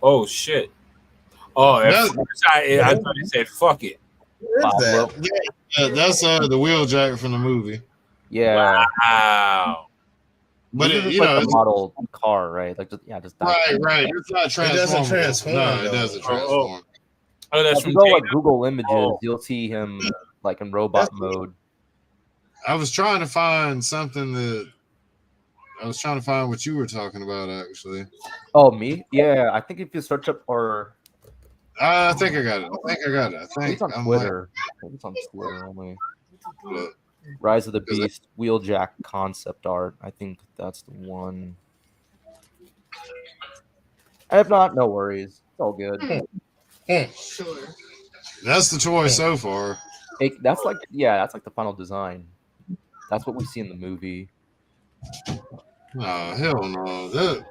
Oh shit! Oh, I thought he said "fuck it." Yeah, that's the Wheeljack from the movie. Yeah. Wow. But This it, is you like know, a it's, model car, right? Like, right. It's not transform. It doesn't transform. No, it doesn't transform. Oh, that's If you from go like Dana? Google Images, Oh. you'll see him like in robot mode. I was trying to find something that I was trying to find what you were talking about, actually. Oh, me? Yeah, I think if you search up or I think I got it. I think it's on I Twitter. I think it's on Twitter only. Rise of the Beast, Wheeljack concept art. I think that's the one. And if not, no worries. It's all good. Sure. That's the toy so far. That's like the final design. That's what we see in the movie. Oh, hell no.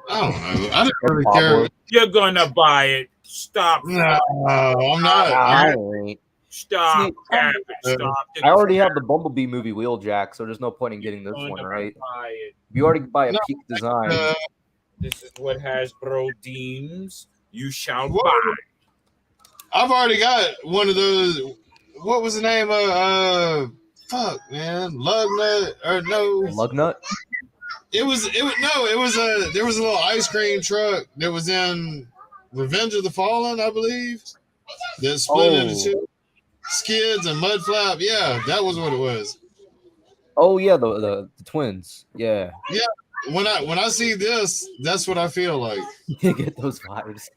I don't know. I didn't really care. You're gonna buy it. Stop. No, I'm not. Stop. See, Capping. Stop. I already have the Bumblebee movie Wheeljack, so there's no point in getting this one, right? You already buy a peak design. This is what Hasbro deems you shall buy. I've already got one of those. What was the name of? Fuck, man, Lugnut or no? Lugnut. It was there was a little ice cream truck that was in Revenge of the Fallen, I believe. That split into two. Skids and Mudflap. Yeah, that was what it was. Oh yeah, the twins. Yeah. Yeah. When I see this, that's what I feel like. You get those vibes.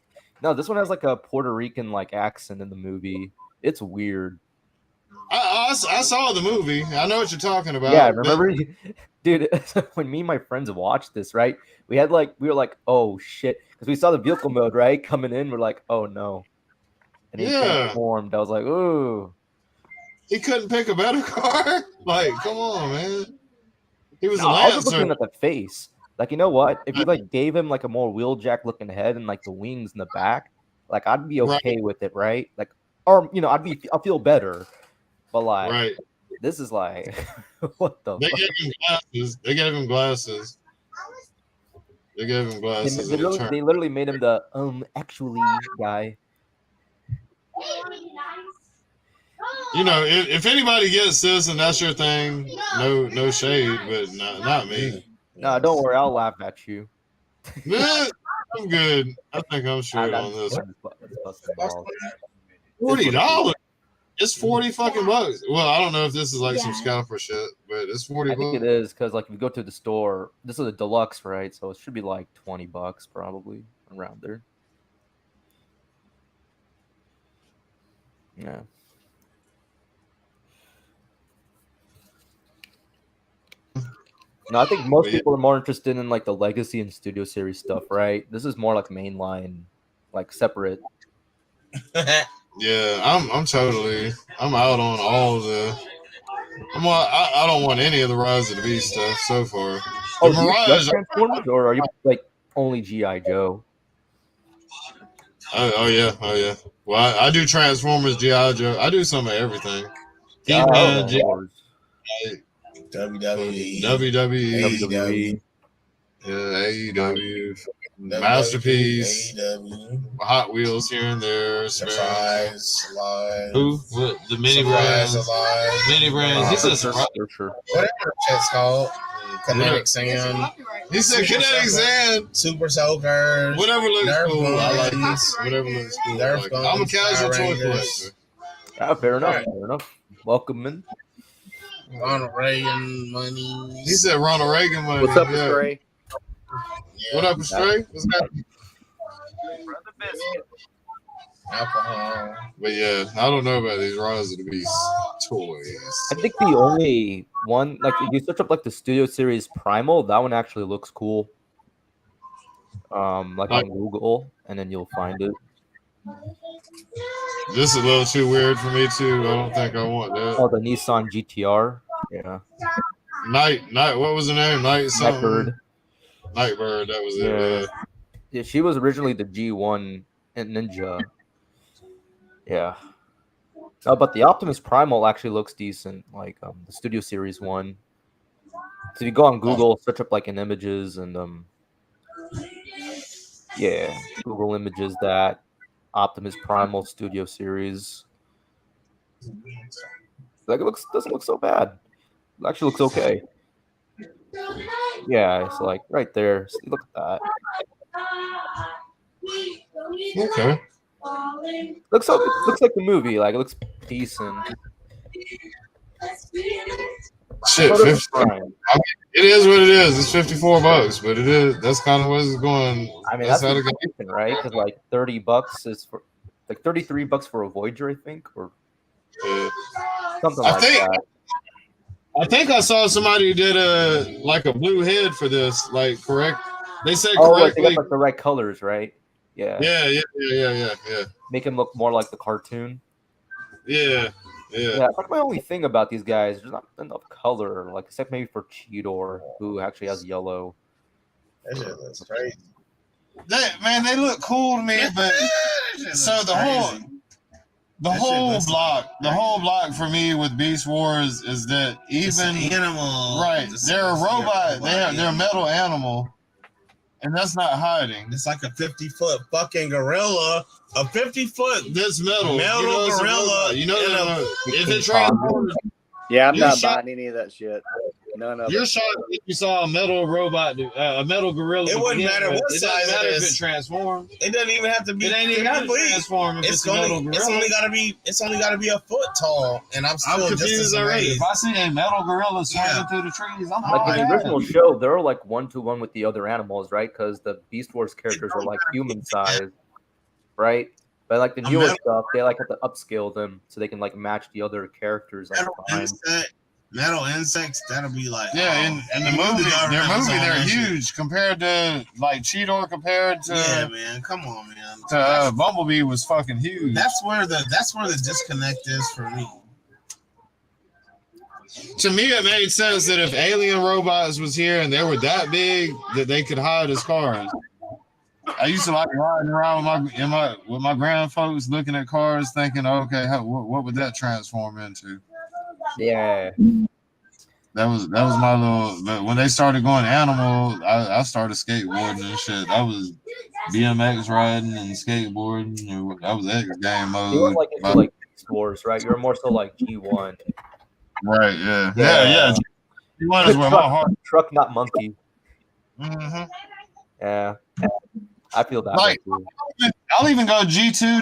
No, this one has like a Puerto Rican like accent in the movie. It's weird. I saw the movie. I know what you're talking about. Yeah, remember, dude, when me and my friends watched this, right? We were like, oh shit, because we saw the vehicle mode, right, coming in. We're like, oh no, and he transformed. I was like, ooh. He couldn't pick a better car. Like, come on, man. He was a I was just Lancer. looking at the face. Like, you know what? If you like gave him like a more Wheeljack looking head and like the wings in the back, like I'd be okay with it, right? Like, or I'll feel better. But like, this is like, what the? They gave him glasses. They gave him glasses. They literally made him the actually guy. You know, if anybody gets this and that's your thing, no shade, but not me. No, don't worry, I'll laugh at you. Man, I'm good. I think I'm straight on this. $40. It's 40 fucking bucks. Well, I don't know if this is like some scalper shit, but it's 40 I think bucks. it is because like if you go to the store, this is a deluxe, right? So it should be like $20 probably around there. Yeah. No, I think most people are more interested in like the legacy and studio series stuff, right? This is more like mainline, like separate. Yeah, I'm out on all the. I don't want any of the Rise of the Beast stuff so far. Oh, The do you Mirage. just Transformers, or are you like only GI Joe? Oh yeah. Well, I do Transformers, GI Joe. I do some of everything. Oh, He-Man, WWE, WWE, AEW, Masterpiece, Hot Wheels here and there. Surprise, Alive. Who? What? The mini brands. Alive. Mini brands. He said sure. Whatever it's called. Kinetic Sand. He said Kinetic Sand. Super Soakers. Whatever looks Nerf cool. guns, I like this. Whatever looks cool. Nerf guns, I'm a casual Power toy Rangers. collector. Fair enough. Fair enough. Welcome in. Ronald Reagan money. He said Ronald Reagan money. What's up, Stray? What up, Stray? What's happening? Alcohol. But yeah, I don't know about these Rise of the Beast toys. I think the only one, like if you search up like the studio series Primal, that one actually looks cool. Like on Google, and then you'll find it. This is a little too weird for me too. I don't think I want that. Oh, the Nissan GTR. Yeah. Night. What was the name? Nightbird. Nightbird. That was Yeah. it. Yeah, she was originally the G1 and Ninja. Yeah. Oh, but the Optimus Primal actually looks decent, like the Studio Series one. So if you go on Google, search up like in images and yeah, Google images that Optimus Primal Studio Series. Like it doesn't look so bad. It actually looks okay. Yeah, it's like right there. So look at that. Okay. Looks like the movie. Like it looks decent. Shit, 50, it is what it is. It's $54, but it is. That's kind of what it's going. I mean, that's that's how it decent, right? Because like $30 is for like $33 for a Voyager, I think, or something like that. I think I saw somebody who did a blue head for this. Like correct. They said Oh, like correctly. they got like the right colors, right? Yeah. Yeah. Make him look more like the cartoon. Yeah. That's like my only thing about these guys. There's not enough color, like except maybe for Cheetor, who actually has yellow. That shit looks crazy. They look cool to me, but so the whole block for me with Beast Wars is that even animal, right? They're a robot. They're a metal animal, and that's not hiding. It's like a 50-foot fucking gorilla. A 50-foot this metal gorilla. You know if it transforms. Yeah, I'm not buying any of that shit. None of You're it. shocked if you saw a metal robot, a metal gorilla. It wouldn't matter what it size doesn't matter it if is. it transforms. It doesn't even have to be. It ain't even got to transform if it's a metal gorilla. It's only got to be a foot tall, and I'm still just confused as already. amazed. If I see a metal gorilla swinging through the trees, I'm Like in the original show, they're like 1-to-1 with the other animals, right? Because the Beast Wars characters are like human size, right? But like the newer stuff, they like have to upscale them so they can like match the other characters. Like, Metal insects, that'll be like in the movie, they're huge compared to like Cheetor compared to man, come on, man. To Bumblebee was fucking huge. That's where the disconnect is for me. To me, it made sense that if alien robots was here and they were that big that they could hide as cars. I used to like riding around with my grandfolks, looking at cars, thinking, okay, what would that transform into? Yeah, that was my little. But when they started going animal, I started skateboarding and shit. I was BMX riding and skateboarding. That was X game mode. You were like into like Beast Wars, right? You were more so like G1. Right? Yeah. G1 is where my heart. Truck, not monkey. Mm-hmm. Yeah. I feel that Like, way too. I'll even go G2,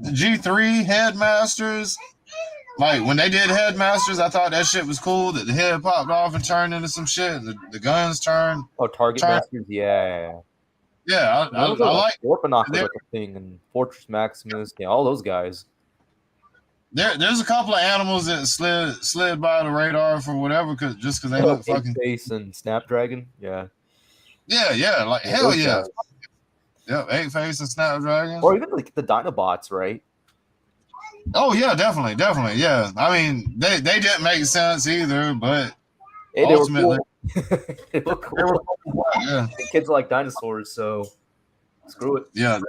G3 headmasters. Like when they did headmasters, I thought that shit was cool. That the head popped off and turned into some shit. The guns turned. Oh, Target Masters, yeah. Yeah, I like. Warpanock was like a thing, and Fortress Maximus, yeah, all those guys. There's a couple of animals that slid by the radar for whatever, just because they look fucking. Face and Snapdragon, yeah. Yeah, like hell yeah. Yep, 8-Face and Snapdragon. Or even like the Dinobots, right? Oh yeah, definitely, yeah. I mean, they didn't make sense either, but hey, ultimately, they were cool. Yeah. The kids like dinosaurs, so screw it. Yeah,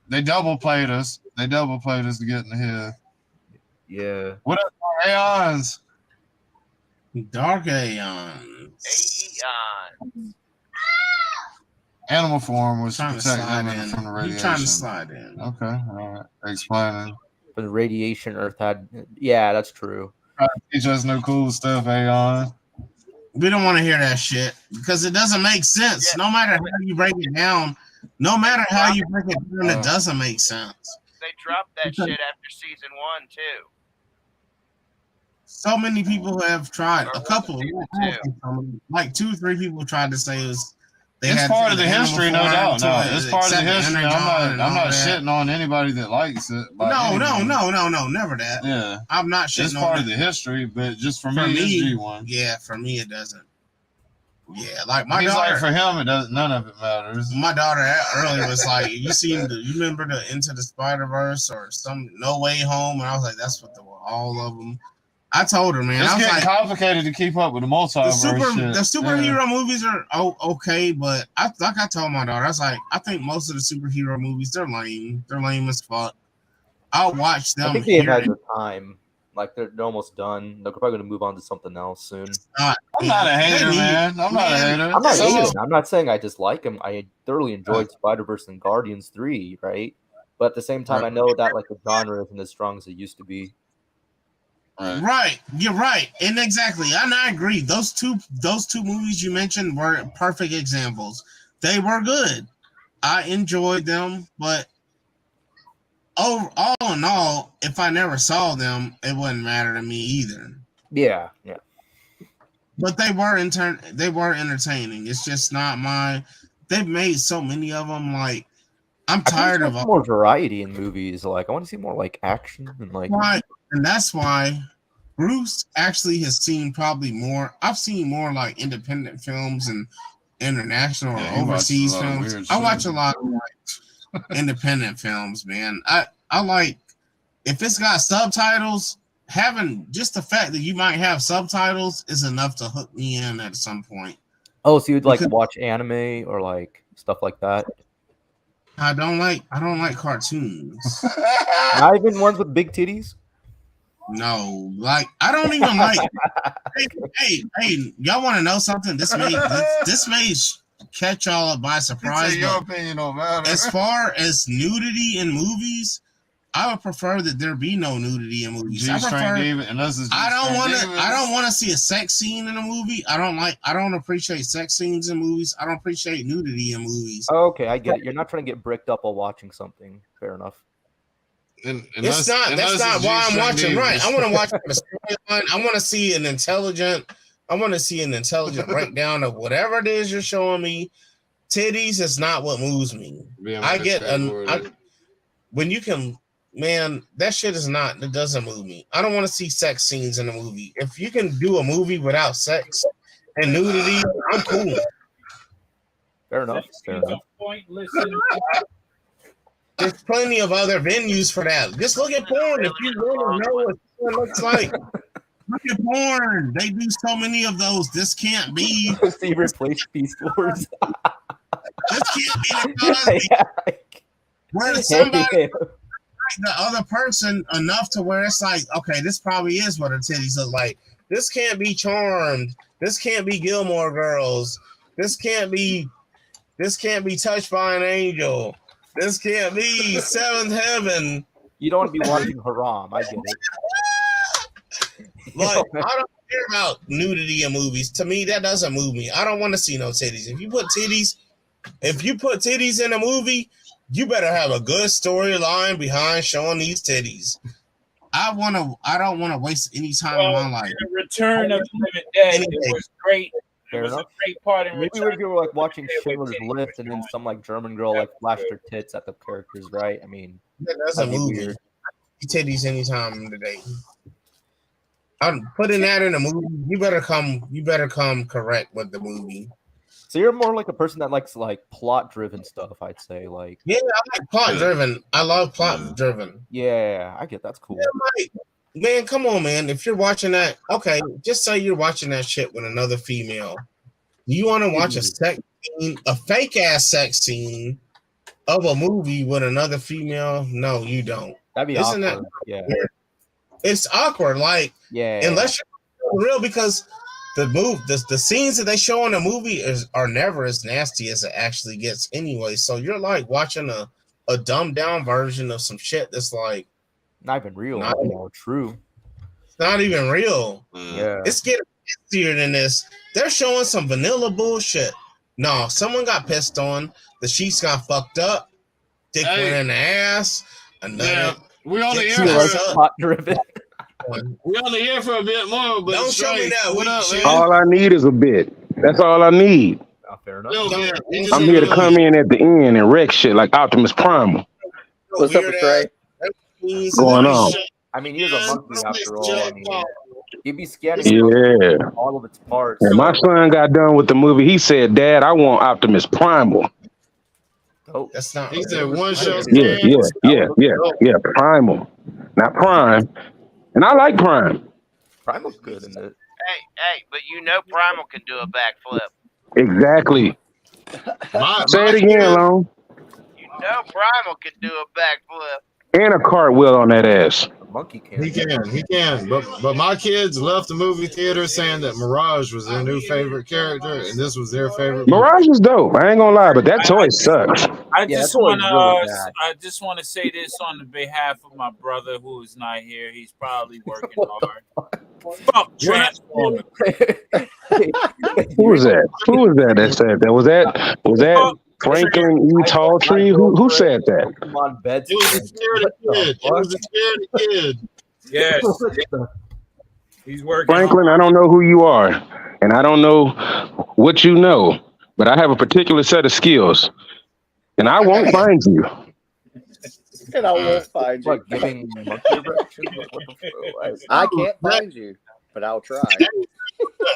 they double played us. They double played us to get in the head. Yeah. What up, Aeons? Dark Aeons. Animal form was trying to protecting slide them in. from the radiation. He's trying to slide in. Okay, all right. Explaining. But the radiation Earth had, yeah, that's true. Trying to teach us no cool stuff, Aeon. We don't want to hear that shit because it doesn't make sense. Yeah. No matter how you break it down, it doesn't make sense. They dropped that shit after season 1 too. So many people have tried. A couple, like 2-3 people tried to say it was. It's part of the history, no doubt. No, it's part of the history. I'm not shitting on anybody that likes it. No, never that. Yeah, I'm not shitting on it. It's part of the history, but just for me, it's G1. Yeah, for me, it doesn't. Yeah, like my He's daughter. Like for him, it does. None of it matters. My daughter earlier was like, "You remember the Into the Spider-Verse or some No Way Home?" And I was like, "That's what all of them." I told her, man, it's I was getting like, complicated to keep up with the multiverse. The superhero movies are okay, but I told my daughter, I was like, I think most of the superhero movies they're lame. They're lame as fuck. I'll watch them. I think they've had their time. Like they're almost done. They're probably going to move on to something else soon. I'm not a hater, man. I'm not a hater. I'm not saying I dislike them. I thoroughly enjoyed Spider-Verse and Guardians 3, right? But at the same time, I know that like the genre isn't as strong as it used to be. Right, you're right, and exactly, and I agree. Those two movies you mentioned were perfect examples. They were good. I enjoyed them, but all in all, if I never saw them, it wouldn't matter to me either. Yeah. But they were entertaining. It's just not my. They've made so many of them. Like I'm tired of more variety in movies. Like I want to see more like action and like. Why? And that's why Bruce actually has seen probably more. I've seen more like independent films and international or overseas films. I watch a lot of like independent films, man. I like if it's got subtitles. Having just the fact that you might have subtitles is enough to hook me in at some point. Oh, so you'd like watch anime or like stuff like that? I don't like cartoons. Not even ones with big titties? No, like I don't even like. hey, y'all want to know something? This may catch y'all up by surprise. Your opinion don't matter. As far as nudity in movies, I would prefer that there be no nudity in movies. I don't want to see a sex scene in a movie. I don't appreciate sex scenes in movies. I don't appreciate nudity in movies. Okay, I get it. You're not trying to get bricked up while watching something. Fair enough. That's not why I'm watching. Right. I want to watch the storyline. I want to see an intelligent breakdown of whatever it is you're showing me. Titties is not what moves me. When you can. Man, that shit is not. It doesn't move me. I don't want to see sex scenes in a movie. If you can do a movie without sex and nudity, I'm cool. Fair enough. There's plenty of other venues for that. Just look at porn if you want to know what porn looks like. Look at porn. They do so many of those. This can't be. See, replace Beast Wars. This can't be the Cosby. Where somebody. The other person enough to where it's like, okay, this probably is what her titties look like. This can't be Charmed. This can't be Gilmore Girls. This can't be Touched by an Angel. This can't be Seventh Heaven. You don't want to be watching Haram. I get it. Like, I don't care about nudity in movies. To me, that doesn't move me. I don't want to see no titties. If you put titties If you put titties in a movie, you better have a good storyline behind showing these titties. I don't want to waste any time in my life. The Return of the Living Dead, it was great. It Fair was enough. a great part in Maybe Return. if you were like watching Schindler's List and then some like German girl like flashed her tits at the characters, right? I mean, That's a that'd be movie. weird. Titties anytime today. I'm putting that in a movie. You better come correct with the movie. So you're more like a person that likes like plot driven stuff, I'd say. Like Yeah, I like plot driven. I love plot driven. Yeah, I get that's cool. Yeah, man, come on, man. If you're watching that, okay, just say you're watching that shit with another female. Do you want to watch a sex scene, a fake ass sex scene of a movie with another female? No, you don't. That'd be Isn't awkward. that Yeah. It's awkward, like unless you're real, because the scenes that they show in the movie are never as nasty as it actually gets anyway. So you're like watching a dumbed down version of some shit that's like not even real. True. It's not even real. Yeah. It's getting nastier than this. They're showing some vanilla bullshit. No, someone got pissed on. The sheets got fucked up. Dick went in the ass. Yeah, we only here plot driven. We only here for a bit more, but don't show me that. What up, man? All I need is a bit. That's all I need. Fair enough. I'm here to come in at the end and wreck shit like Optimus Primal. What's up, Trey? Going on? I mean, he was a monkey after all. I mean, he'd be scanning Yeah. all of its parts. When my son got done with the movie, he said, "Dad, I want Optimus Primal." Oh, that's not. He said one show. Yeah. Primal, not Prime. And I like Prime. Primal's good in it. Hey, but you know Primal can do a backflip. Exactly. Say it again, Long. You know Primal can do a backflip. And a cartwheel on that ass. Monkey can. He can. But my kids left the movie theater saying that Mirage was their new favorite character, and this was their favorite. Mirage is dope. I ain't gonna lie, but that toy sucks. I just want to say this on the behalf of my brother who is not here. He's probably working hard. Fuck Transformers. Who was that? That said that? Was that Franklin E. Talltree? Who said that? Come on, bed. It was a scared kid. Yes. He's working. Franklin, I don't know who you are, and I don't know what you know, but I have a particular set of skills, and I won't find you. And I won't find you. What, giving monkey erections? I can't find you, but I'll try.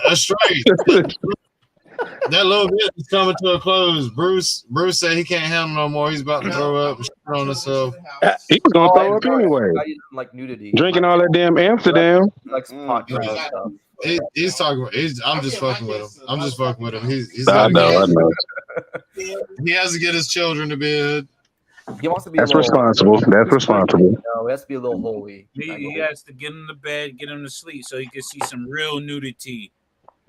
That's straight. That little bit is coming to a close. Bruce said he can't handle no more. He's about to throw up and shit on himself. He was gonna throw up anyway. Like nudity. Drinking all that damn Amsterdam. He's talking. I'm just fucking with him. I know. He has to get his children to bed. He wants to be. That's responsible. That's responsible. No, he has to be a little holy. He has to get him to bed, get him to sleep, so he can see some real nudity.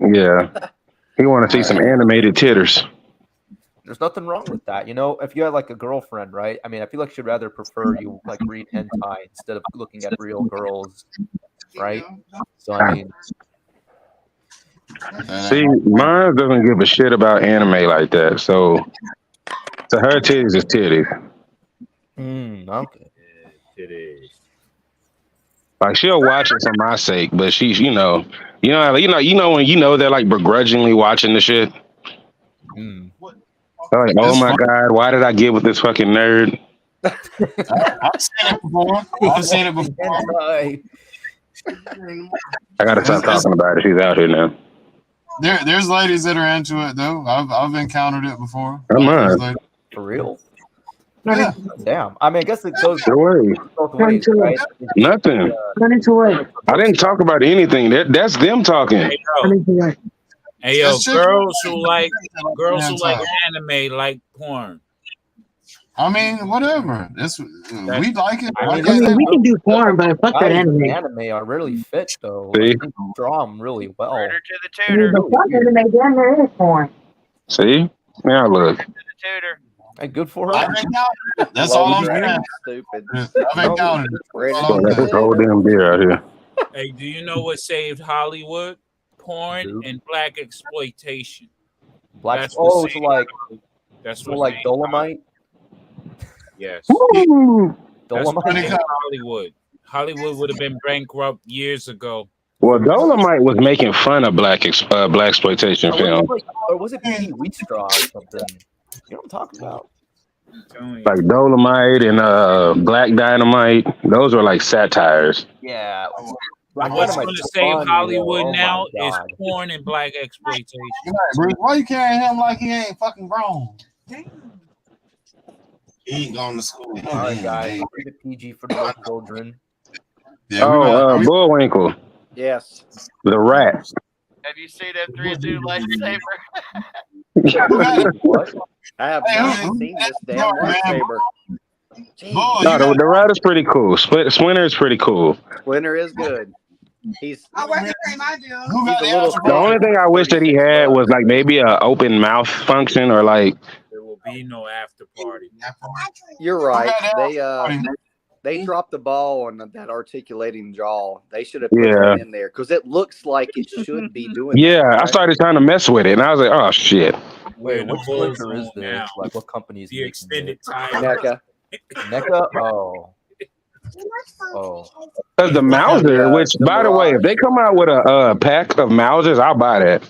Yeah. He want to see some animated titters. There's nothing wrong with that. You know, if you had like a girlfriend, right? I mean, I feel like she'd rather prefer you like read hentai instead of looking at real girls, right? So I mean, see, mine doesn't give a shit about anime like that. So to her, titties is titties. Okay. Like she'll watch it for my sake, but she's you know when they're like begrudgingly watching the shit. They're like, oh my god, why did I get with this fucking nerd? I've seen it before. I gotta stop talking about it. She's out here now. There's ladies that are into it though. I've encountered it before. Come on. For real? Yeah. Damn. I mean, I guess it goes both ways, right? Nothing. I didn't talk about anything. That's them talking. Hey yo, girls who like anime like porn. I mean, whatever. We like it. I mean, we can do porn, but fuck that anime. Anime are really fit though. See? Like, they draw them really well. I mean, the fuck anime damn near is porn. See? Now look. Hey, good for her. That's all I'm saying. Stupid. I've encountered That's this whole damn beer out here. Hey, do you know what saved Hollywood? Porn and black exploitation. Black. That's what Oh, saved so like That's So what like made Dolomite. Yes. Woo! That's what Dolomite. made Hollywood. Hollywood would have been bankrupt years ago. Well, Dolomite was making fun of black exploitation Or film, was it P.D. Wheatstraw or something? You know what I'm talking about? I'm telling you. like Dolomite and Black Dynamite. Those were like satires. Yeah. And what's going to save funny, Hollywood though. Oh now my is God. porn and black exploitation. Bruce, why you carrying him like he ain't fucking grown? He ain't going to school. All right, guys. Keep it PG for the little children. Yeah, we might. Bullwinkle, Yes. the rat. Have you seen that 3-2 lightsaber? What? I have not seen this damn lightsaber. No, the rat is pretty cool. Splinter is pretty cool. Splinter is good. He's I work the same I do. he's a little The only thing I wish that he had was like maybe a open mouth function or like. There will be no after party. You're right. They dropped the ball on that articulating jaw. They should have put Yeah. that in there because it looks like it should be doing. Yeah, that, right? I started trying to mess with it, and I was like, "Oh shit!" Wait, what Splinter is this? Like, what company is the extended time? NECA. NECA? Oh. Oh. Because the Mauser, which by the way, if they come out with a pack of Mausers, I'll buy that.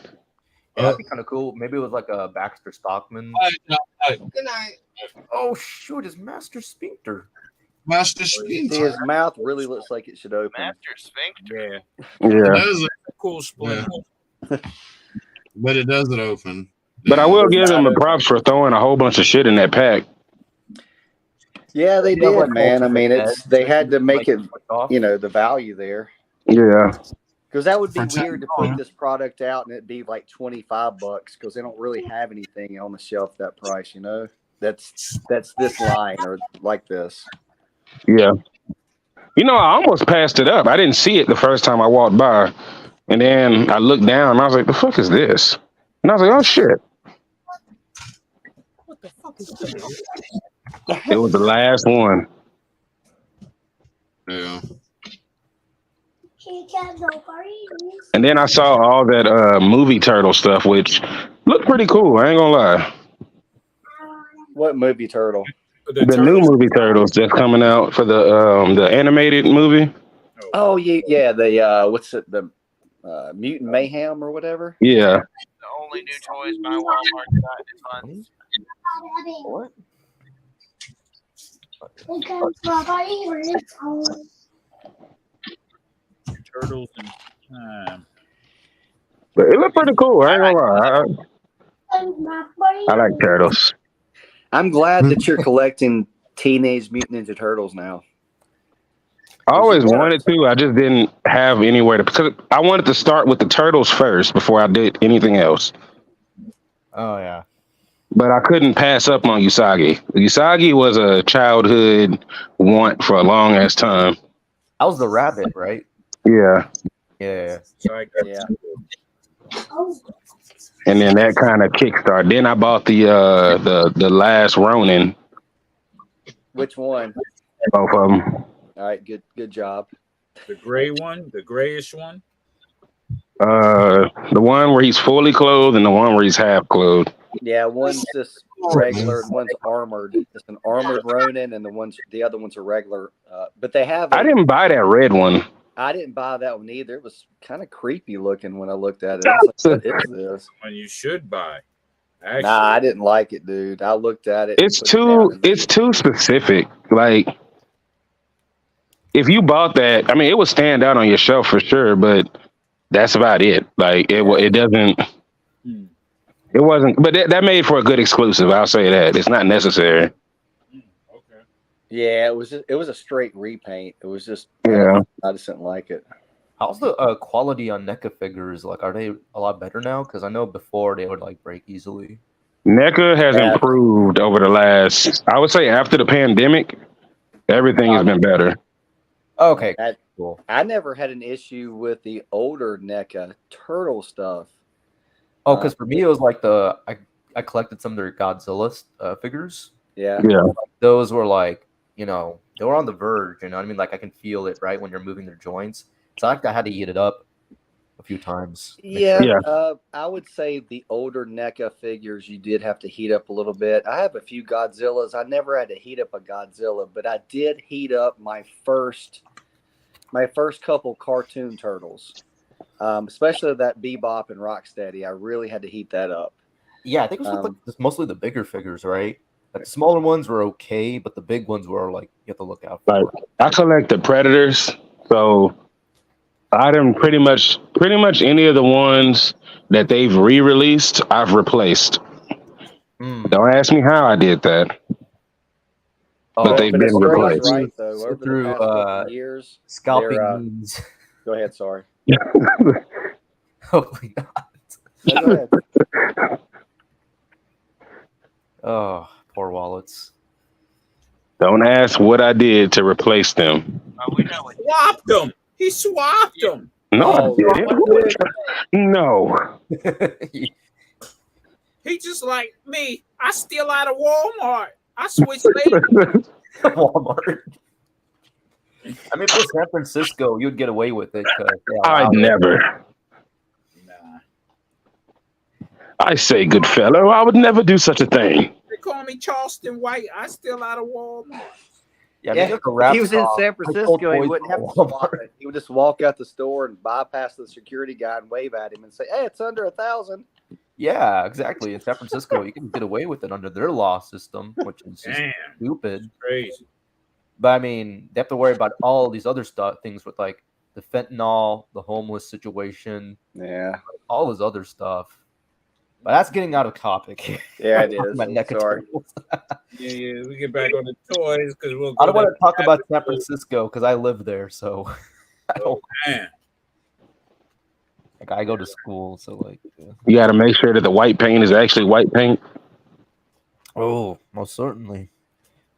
That'd be kind of cool. Maybe it was like a Baxter Stockman. Good night. Oh shoot, it's Master Sphincter. Master See, his mouth really looks like it should open. Master Sphincter. Yeah, Cool splinter. But it doesn't open. but I will give them the props for throwing a whole bunch of shit in that pack. Yeah, they Yeah, did, like man. I multiple mean, heads, they had to make it, off. the value there. Yeah, Because that would be weird to put this product out and it'd be like $25 because they don't really have anything on the shelf that price, That's this line or like this. yeah. You know, I almost passed it up. I didn't see it the first time I walked by, and then I looked down and I was like, "The fuck is this?" And I was like, "Oh shit!" What the fuck is this? It was the last one. Yeah. And then I saw all that movie turtle stuff, which looked pretty cool. I ain't gonna lie. What movie turtle? The new movie Turtles that's coming out for the animated movie. Oh yeah, the what's it, the Mutant Mayhem or whatever. Yeah. The only new toys my Walmart got this month. What? Turtles and time. But it looked pretty cool. I ain't gonna lie. I like turtles. I'm glad that you're collecting Teenage Mutant Ninja Turtles now. I always wanted to. I just didn't have anywhere to, because I wanted to start with the turtles first before I did anything else. Oh yeah. But I couldn't pass up on Usagi. Usagi was a childhood want for a long ass time. That was the rabbit, right? Yeah. Yeah. Yeah. And then that kind of kickstarted. Then I bought the last Ronin. Which one? Both of them. All right, good job. The gray one, the grayish one. The one where he's fully clothed and the one where he's half clothed. Yeah, one's just regular and one's armored. It's an armored Ronin, and the other ones are regular. But they have. I didn't buy that red one. I didn't buy that one either. It was kind of creepy looking when I looked at it. I was like, what is this? One you should buy. Actually, Nah, I didn't like it, dude. I looked at it. It's too specific. Like, if you bought that, I mean, it would stand out on your shelf for sure, but that's about it. Like, it doesn't. It wasn't, but that made for a good exclusive. I'll say that. It's not necessary. Yeah, it was a straight repaint. It was just Yeah. I just didn't like it. How's the quality on NECA figures? Like, are they a lot better now? Because I know before they would like break easily. NECA has improved over the last, I would say after the pandemic, everything has been better. Okay, cool. I never had an issue with the older NECA turtle stuff. Oh, because for me it was like I collected some of their Godzilla figures. Yeah. Yeah. Those were like, they were on the verge. You know what I mean? Like I can feel it right when you're moving their joints. So I had to eat it up. a few times. Yeah, I would say the older NECA figures you did have to heat up a little bit. I have a few Godzillas. I never had to heat up a Godzilla, but I did heat up my first couple cartoon turtles, especially that Bebop and Rocksteady. I really had to heat that up. Yeah, I think it was like just mostly the bigger figures, right? Like the smaller ones were okay, but the big ones were like you have to look out for. Like I collect the Predators, so I didn't pretty much any of the ones that they've re-released, I've replaced. Don't ask me how I did that, but they've been replaced. Right, though, over the past couple of years, scalping means. Go ahead, sorry. Hopefully not. No, go ahead. Oh, poor wallets. Don't ask what I did to replace them. Swapped them. He swapped them. No, I didn't. No. He just like me. I steal out of Walmart. I switch labels. Walmart. I mean, if it was San Francisco, you'd get away with it. I'd never. I say, good fellow, I would never do such a thing. They call me Charleston White. I steal out of Walmart. Yeah, if he was in San Francisco, he wouldn't have to swap it. He would just walk out the store and bypass the security guy and wave at him and say, "Hey, it's under 1,000." Yeah, exactly. In San Francisco, you can get away with it under their law system, which is just stupid. Crazy. But I mean, they have to worry about all these other things with like the fentanyl, the homeless situation, all this other stuff. But that's getting out of topic. Yeah, it is. Sorry. Yeah, we get back on the toys because we'll. I don't want to talk about San Francisco because I live there, so I don't. Like I go to school, so like. You got to make sure that the white paint is actually white paint. Oh, most certainly.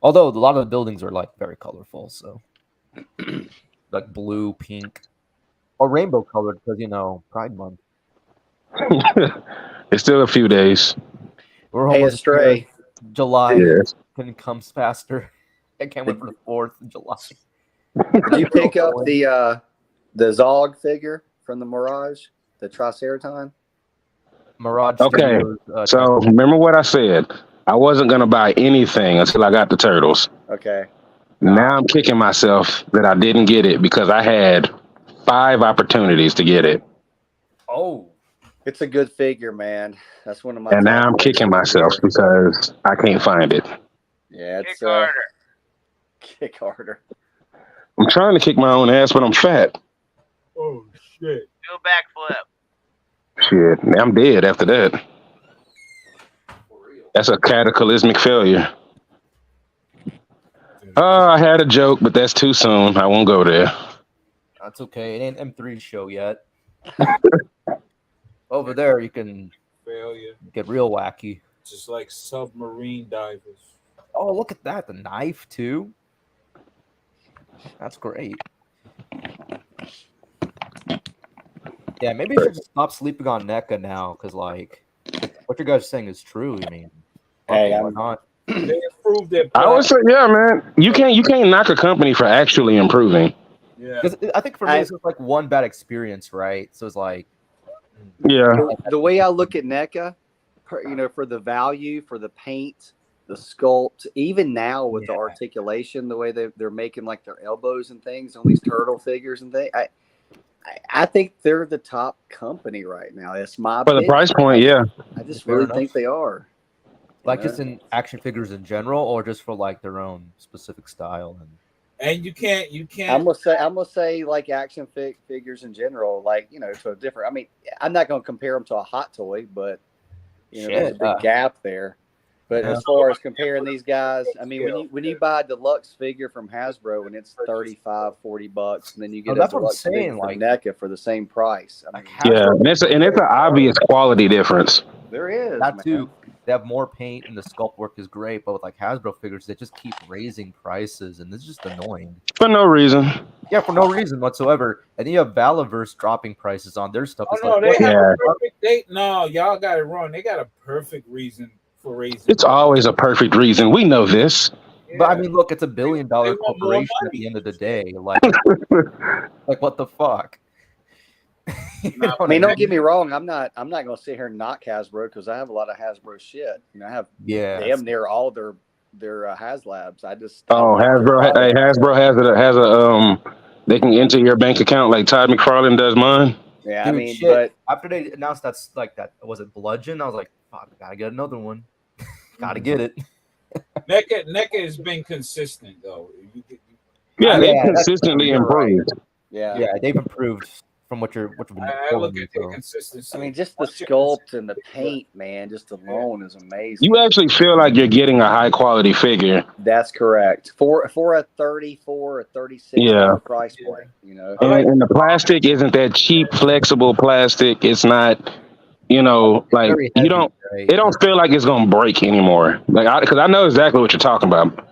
Although a lot of the buildings are like very colorful, so like blue, pink, or rainbow colored because Pride Month. It's still a few days. We're Hey, almost Astray. there. July Yes. comes faster. I can't wait for the 4th of July. Did you pick up the Zog figure from the Mirage, the Triceratine? Mirage. Okay, Studios, so remember what I said. I wasn't going to buy anything until I got the Turtles. Okay. Now I'm kicking myself that I didn't get it because I had 5 opportunities to get it. Oh. It's a good figure, man. That's one of my. And now I'm kicking myself because I can't find it. Yeah, it's kick harder. I'm trying to kick my own ass, but I'm fat. Oh shit! Do a backflip. Shit, I'm dead after that. That's a cataclysmic failure. I had a joke, but that's too soon. I won't go there. That's okay. It ain't M3 show yet. Over there, you can Failure. get real wacky. Just like submarine divers. Oh, look at that. The knife, too. That's great. Yeah, maybe you should just stop sleeping on NECA now, because, like, what you guys are saying is true. I mean, hey, why not? They improved their I would say, yeah, man. You can't knock a company for actually improving. Yeah. I think for me, it's just like one bad experience, right? So it's like, yeah. The way I look at NECA, for the value, for the paint, the sculpt, even now with the articulation, the way they're making like their elbows and things on these turtle figures and things, I think they're the top company right now. That's my For the price point, yeah. I just really think they are. Like just in action figures in general, or just for like their own specific style. And you can't. I'm gonna say like action figures in general, like to a different. I mean, I'm not gonna compare them to a hot toy, but there's a big gap there. But as far as comparing these guys, I mean, when you buy a deluxe figure from Hasbro and it's $35-$40, and then you get a deluxe figure from NECA for the same price. I mean, Yeah, and it's an obvious quality difference. There is. That too. They have more paint and the sculpt work is great, but with like Hasbro figures, they just keep raising prices, and it's just annoying. For no reason. Yeah, for no reason whatsoever. And then you have Valaverse dropping prices on their stuff. No, y'all got it wrong. They got a perfect reason for raising. It's always a perfect reason. We know this. But I mean, look, it's $1 billion corporation at the end of the day. Like, like what the fuck? I mean, don't get me wrong. I'm not going to sit here and knock Hasbro because I have a lot of Hasbro shit. You know, I have damn near all their HasLabs. I Oh, like their Hasbro! Hey, products. Hasbro has a they can enter your bank account like Todd McFarlane does mine. Yeah, Dude, I mean, shit. but After they announced that, was it Bludgeon? I was like, fuck, gotta get another one. Gotta get it. NECA has been consistent though. Yeah, they've that's consistently true. You're right. improved. Yeah, they've improved from what you've been I look telling me. at their So. consistency. I mean, just the sculpt and the paint, man, just alone is amazing. You actually feel like you're getting a high quality figure. That's correct. For a 34 or 36 Yeah. price point, you know. And the plastic isn't that cheap, flexible plastic. It's not, like very you heavy, don't. right? It don't feel like it's gonna break anymore. Like, because I know exactly what you're talking about.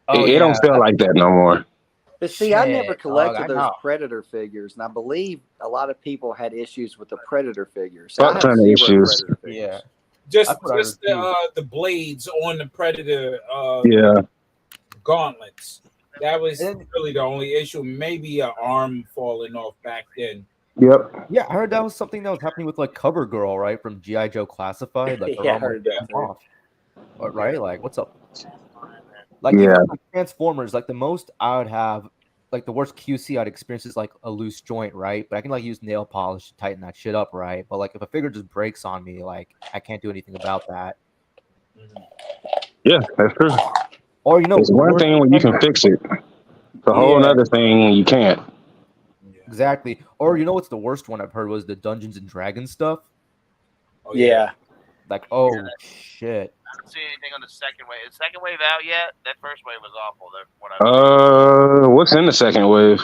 Oh, It don't feel like that no more. But see, I never Shit, collected dog, I those know. Predator figures, and I believe a lot of people had issues with the Predator figures. Fuck I have ton of zero issues. Predator figures. Yeah. Just That's what I the blades on the Predator Yeah. gauntlets. That was really the only issue. Maybe an arm falling off back then. Yep. Yeah, I heard that was something that was happening with like Cover Girl, right, from G.I. Joe Classified. Like, Yeah, I heard that too. off. Right? Like, what's up? Like, Yeah. even like Transformers, like the most I would have, like the worst QC I'd experience is like a loose joint, right? But I can like use nail polish to tighten that shit up, right? But like if a figure just breaks on me, like I can't do anything about that. Yeah, that's true. Or it's one thing when you can fix it. It's a whole other thing when you can't. Exactly. Or you know what's the worst one I've heard was the Dungeons and Dragons stuff. Oh, yeah. Like, oh shit. I haven't seen anything on the second wave. Is the second wave out yet? That first wave was awful. What I What's in the second wave?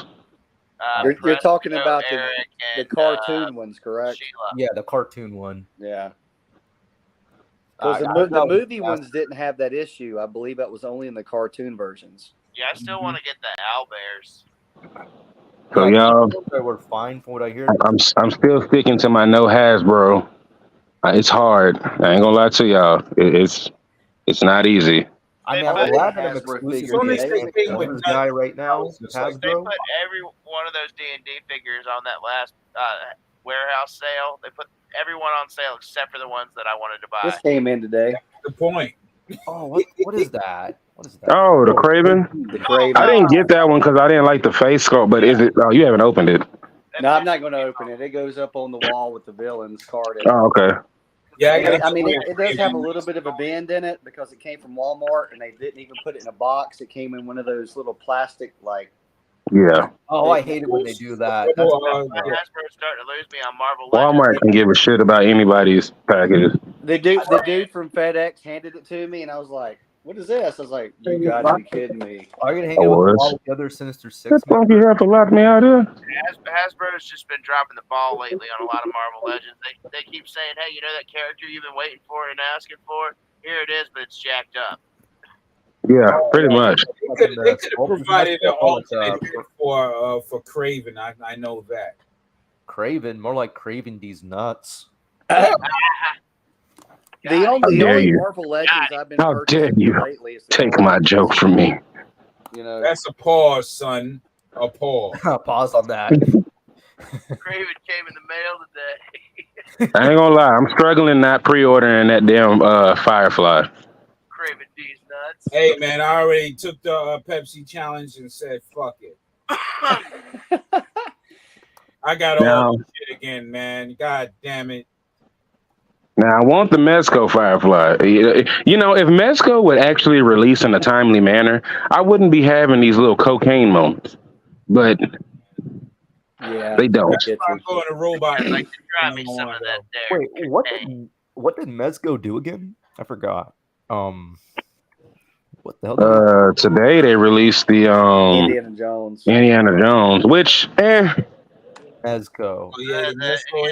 You're talking about Eric the cartoon ones, correct? Yeah, the cartoon one. Yeah. Because the movie ones didn't have that issue. I believe that was only in the cartoon versions. Yeah, I still want to get the Owlbears. So y'all, they were fine from what I hear. I'm still sticking to my no Hasbro. It's hard. I ain't gonna lie to y'all. It's not easy. I mean, I'm glad that I'm Hasbro exclusive figures. to this guy right now. They Hasbro. put every one of those D&D figures on that last warehouse sale. They put everyone on sale except for the ones that I wanted to buy. This came in today. Good point. Oh, what is that? What is that? Oh, the Craven. The Craven. I didn't get that one because I didn't like the face sculpt. But is it? Oh, you haven't opened it. No, I'm not going to open it. It goes up on the wall with the villain's card in it. Oh, okay. Yeah, I mean, it does have a little bit of a bend in it because it came from Walmart and they didn't even put it in a box. It came in one of those little plastic, like. Yeah. Oh, I hate it when they do that. That's Hasbro's starting to lose me on Marvel Walmart Legends. can give a shit about anybody's packages. The dude from FedEx handed it to me, and I was like, "What is this?" I was like, "You gotta be kidding me!" Are you gonna hang out with all the other Sinister Six? That funky have to lock me out here. Hasbro's just been dropping the ball lately on a lot of Marvel Legends. They keep saying, "Hey, you know that character you've been waiting for and asking for? Here it is, but it's jacked up." Yeah, pretty much. They could have provided an alternate for Craven. I know that. Craven, more like Craven these nuts. The only Marvel Legends I've been How dare purchasing you lately is take my joke from me? You know, That's a pause, son. A pause. Pause on that. Craven came in the mail today. I ain't gonna lie, I'm struggling not pre-ordering that damn Firefly. Craven D's nuts. Hey, man, I already took the Pepsi challenge and said, fuck it. I got all this shit again, man. God damn it. Now I want the Mezco Firefly. You know, if Mezco would actually release in a timely manner, I wouldn't be having these little cocaine moments. But they don't. I'm going to robot. I'd like to try me some of that there. Wait, what did Mezco do again? I forgot. What the hell? Today they released the Indiana Jones, which Mezco. Oh, yeah,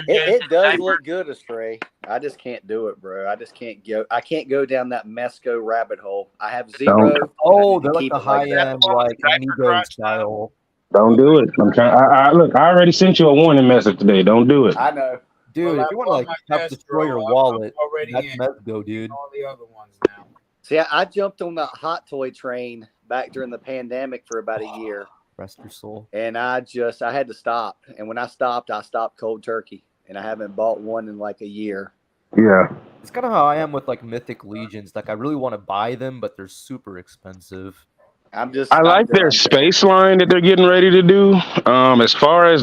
it does look good, Astray. I just can't do it, bro. I just can't go. I can't go down that Mezco rabbit hole. I have zero. Oh, they're like the high end, like Amigo style. don't do it. I'm trying. Look, I already sent you a warning message today. Don't do it. I know. Dude, if you want to like have destroy your wallet, that's Mezco, dude. All the other ones now. See, I jumped on that hot toy train back during the pandemic for about a year. Rest your soul. And I had to stop. And when I stopped cold turkey. And I haven't bought one in like a year. Yeah. It's kind of how I am with like Mythic Legions. Like I really want to buy them, but they're super expensive. I like their space line that they're getting ready to do. As far as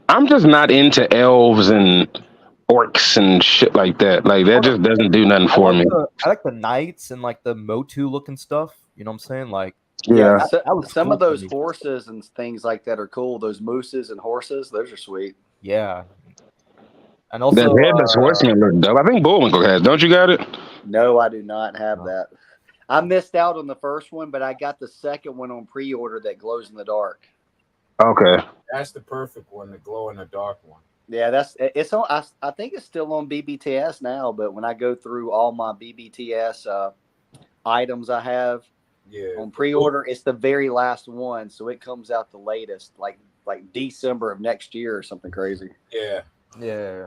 I'm just not into elves and orcs and shit like that. Like that just doesn't do nothing for me. I like the knights and like the Motu looking stuff. You know what I'm saying? Like Yeah. Some of those horses and things like that are cool. Those mooses and horses, those are sweet. Yeah. And also, that headless horseman look dope. I think Bullwinkle has. Don't you got it? No, I do not have that. I missed out on the first one, but I got the second one on pre-order that glows in the dark. Okay. That's the perfect one, the glow in the dark one. Yeah, it's on. I think it's still on BBTS now, but when I go through all my BBTS items I have on pre-order, it's the very last one, so it comes out the latest, like December of next year or something crazy. Yeah. Yeah.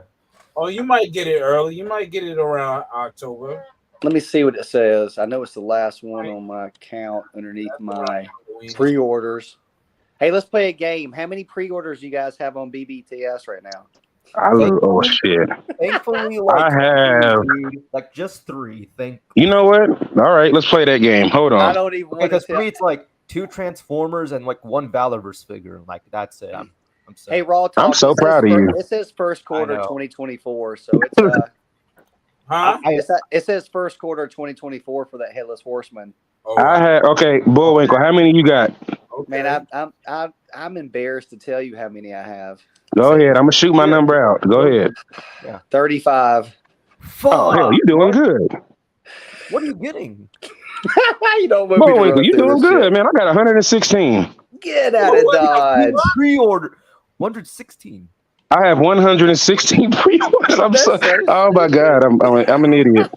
Oh, you might get it early. You might get it around October. Let me see what it says. I know it's the last one on my account underneath my pre-orders. Hey, let's play a game. How many pre-orders you guys have on BBTS right now? Oh shit. Thankfully, I have like just 3. You know what? All right, let's play that game. Hold on. I don't even want because 3 it's like 2 Transformers and like 1 Valorverse figure. Like that's it. I'm Hey, Raw Talk. I'm so proud of you. It says first quarter 2024, so it's it says first quarter 2024 for that Headless Horseman. I had Bullwinkle. How many you got? Man, I'm embarrassed to tell you how many I have. Go ahead. I'm gonna shoot my number out. Go ahead. Yeah, 35. Oh hell, you doing good. What are you getting? You don't want Bullwinkle, you doing good, man. I got 116. Get out of Dodge. Pre-order 116. I have 116 pre-orders. Oh my god, I'm an idiot.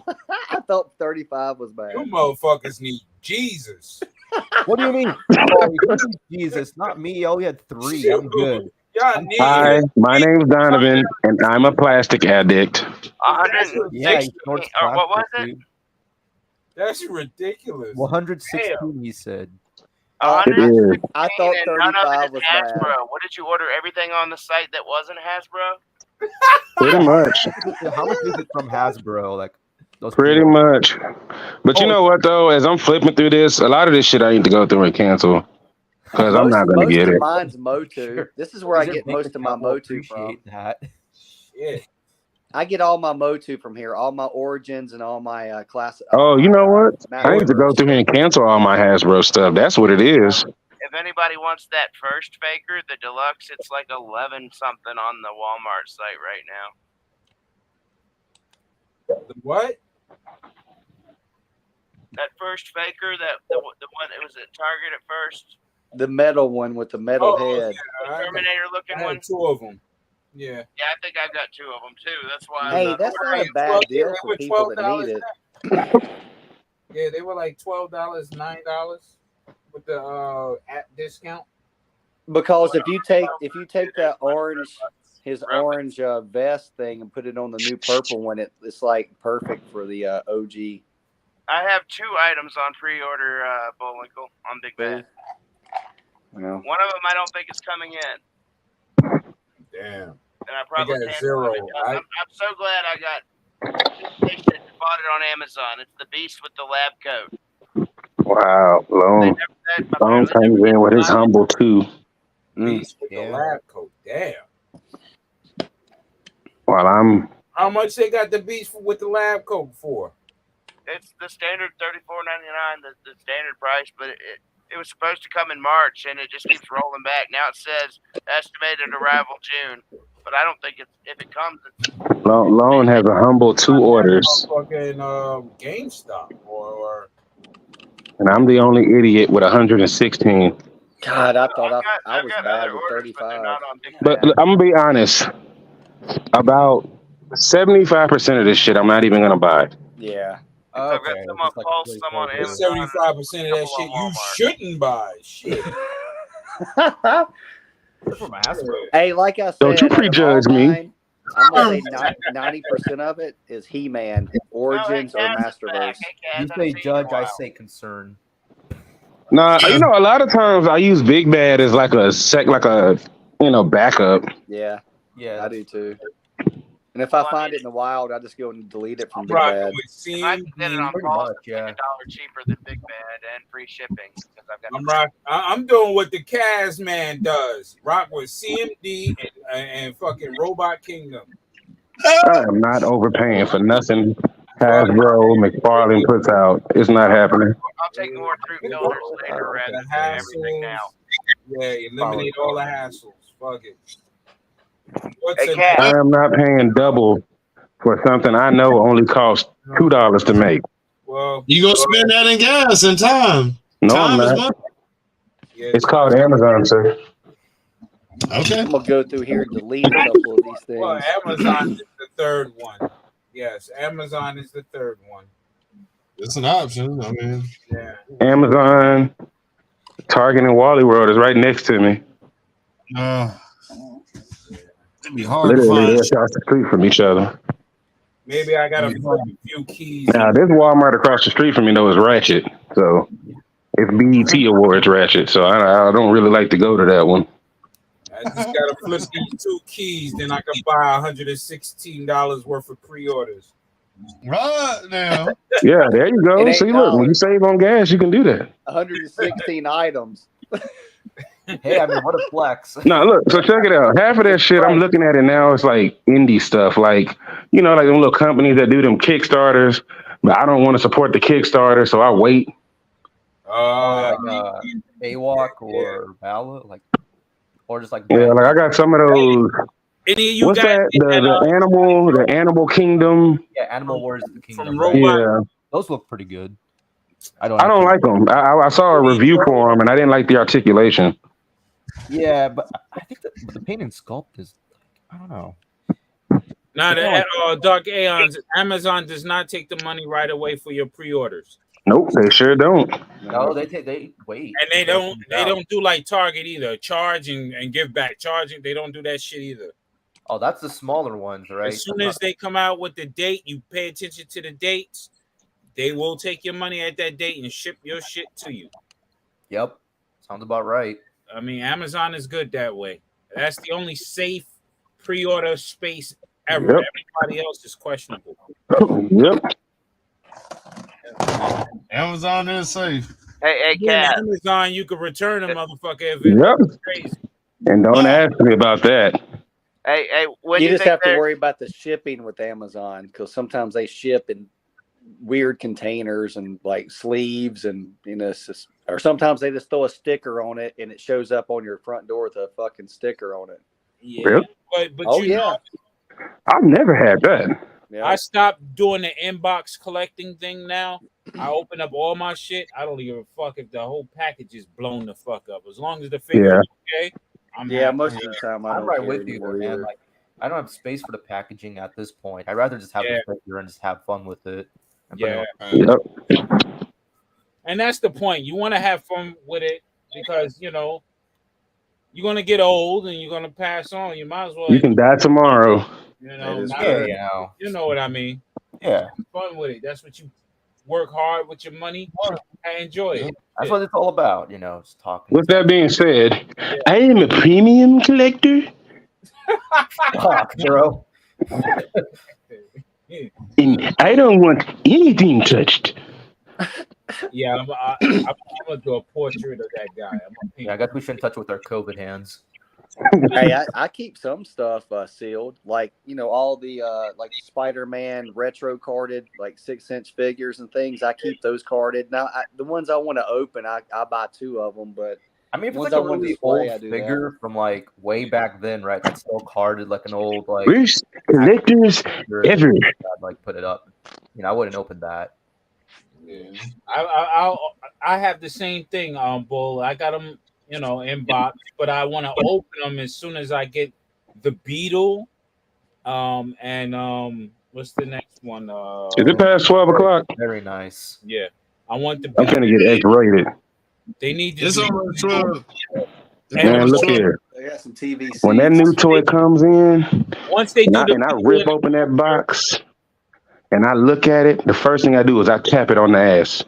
I thought 35 was bad. You motherfuckers need Jesus. What do you mean? Oh, you need Jesus, not me. Oh, we had 3. I'm good. Hi, my name's Donovan, and I'm a plastic addict. 160. Or what was it? That's ridiculous. 116, he said. I thought And none of 35 it is was Hasbro. bad. What did you order? Everything on the site that wasn't Hasbro? Pretty much. How much is it from Hasbro? Like those Pretty much. But you know what though? As I'm flipping through this, a lot of this shit I need to go through and cancel because I'm not gonna get it. Mine's Motu. This is where I get most of my Motu from. Shit. I get all my Motu from here, all my Origins and all my classic. Oh, you know what? I need to go through here and cancel all my Hasbro stuff. That's what it is. If anybody wants that first Faker, the deluxe, it's like 11 something on the Walmart site right now. The what? That first Faker, the one it was at Target at first. The metal one with the metal head. The Terminator looking I had one. 2 of them. Yeah. Yeah, I think I've got 2 of them too. That's why. Hey, that's not a bad deal for people that need it. Yeah, they were like $12, $9 with the app discount. Because if you take that his orange vest thing and put it on the new purple one, it's like perfect for the OG. I have 2 items on pre-order, Bullwinkle, on Big Bad. Well, One of them I don't think is coming in. Damn. And I probably got can't. 0. I'm so glad I bought it on Amazon. It's the Beast with the lab coat. Wow, Lone comes in with his humble too. Beast with the lab coat. Damn. While I'm How much they got the Beast with the lab coat for? It's the standard $34.99, the standard price, but it was supposed to come in March, and it just keeps rolling back. Now it says estimated arrival June, but I don't think if it comes. Lone has a humble 2 orders, Fucking GameStop or. and I'm the only idiot with 116. God, I thought I was bad with 35. But I'm gonna be honest. About 75% of this shit, I'm not even gonna buy. Yeah. I've got some on Pulse, some on Amazon. 75% of that shit you shouldn't buy. Shit. Hey, like I said, Don't you prejudge me. I'm gonna say 90% of it is He-Man, Origins, or Masterverse. You say judge, I say concern. Nah, you know, a lot of times I use Big Bad as like a backup. Yeah, Yeah, I do too. And if I find it in the wild, I just go and delete it from Big Rocking Bad. with I can get it on pretty Paul's much, yeah. $1 cheaper than Big Bad and free shipping because I've got. I'm doing what the Kaz man does. Rock with CMD and fucking Robot Kingdom. I am not overpaying for nothing Hasbro, McFarlane puts out. It's not happening. I'll take more troop builders later rather than everything now. Yeah, eliminate all the hassles. Fuck it. I am not paying double for something I know only costs $2 to make. Well, you gonna spend that in gas and time. No, Time I'm is not. money. It's called Amazon, sir. Okay. I'm gonna go through here and delete a couple of these things. Well, Amazon is the third one. Yes, Amazon is the third one. It's an option. I mean, yeah. Amazon, Target, and Wally World is right next to me. It'd be hard Literally, to they're find. across the street from each other. Maybe I gotta flip a few keys. Now, this Walmart across the street from me, though, is Ratchet. So, it's BET Awards Ratchet. So, I don't really like to go to that one. I just gotta flip these 2 keys, then I can buy $116 worth of pre-orders. Right now. Yeah, there you go. It ain't See, look, when you save on gas, you can do that. 116 items. Hey, I mean, what a flex. No, look, so check it out. Half of that shit, I'm looking at it now, it's like indie stuff. Like, you know, like them little companies that do them Kickstarters, but I don't want to support the Kickstarter, so I wait. AWOC or Bala, or just like Yeah, like I got some of those. Any of you What's guys that? get The Animal Kingdom. Yeah, Animal Wars of the Kingdom. from right? Robot? Yeah. Those look pretty good. I don't like them. I saw a review for them, and I didn't like the articulation. Yeah, but I think the paint and sculpt is, I don't know. Now, Dark Aeons, Amazon does not take the money right away for your pre-orders. Nope, they sure don't. No, they wait. And they don't do like Target either. Charge and give back. Charging, they don't do that shit either. Oh, that's the smaller ones, right? As soon as they come out with the date, you pay attention to the dates. They will take your money at that date and ship your shit to you. Yep, sounds about right. I mean, Amazon is good that way. That's the only safe pre-order space ever. Yep. Everybody else is questionable. Yep. Amazon is safe. Hey, Yeah, Cat. Amazon, you can return a motherfucker if Yep. it's crazy. And don't ask me about that. Hey, when You you just think have to they're- worry about the shipping with Amazon because sometimes they ship in weird containers and like sleeves, and it's just, or sometimes they just throw a sticker on it and it shows up on your front door with a fucking sticker on it. Yeah, Really? but Oh you yeah, know, I've never had that. yeah. I stopped doing the inbox collecting thing now. I open up all my shit. I don't give a fuck if the whole package is blown the fuck up. As long as the figure is okay, I'm Yeah, happy. most of the time I I'm don't right care with you, anymore though, man. either. Like, I don't have space for the packaging at this point. I'd rather just have Yeah. the figure and just have fun with it. And Yeah. Yep. And that's the point. You want to have fun with it because you're gonna get old and you're gonna pass on. You might as well. You can die tomorrow. You know what I mean. Yeah. Have fun with it. That's what you work hard with your money. I enjoy it. That's what it's all about, just talking. With that being said, I am a premium collector. Fuck, bro. And I don't want anything touched. Yeah, I'm gonna do a portrait of that guy. Yeah, I guess we shouldn't touch with our COVID hands. Hey, I keep some stuff sealed, like all the like Spider-Man retro carded, like 6-inch figures and things. I keep those carded. Now, the ones I want to open, I buy 2 of them. But I mean, if it's ones like a I want to really display, old I do figure from like way back then, right? That's still carded like an old like Worst collectors ever. I'd like put it up. I wouldn't open that. Yeah. I have the same thing, Bull. I got them, in box, but I want to open them as soon as I get the Beetle, and what's the next one? Is it past 12 o'clock? Very nice. Yeah, I want the. I'm Beetle. gonna get X-rated. They need to. It's almost 12. Man, look here. They got some TV. When that new toy comes in, once they do and I rip open that box and I look at it, the first thing I do is I tap it on the ass.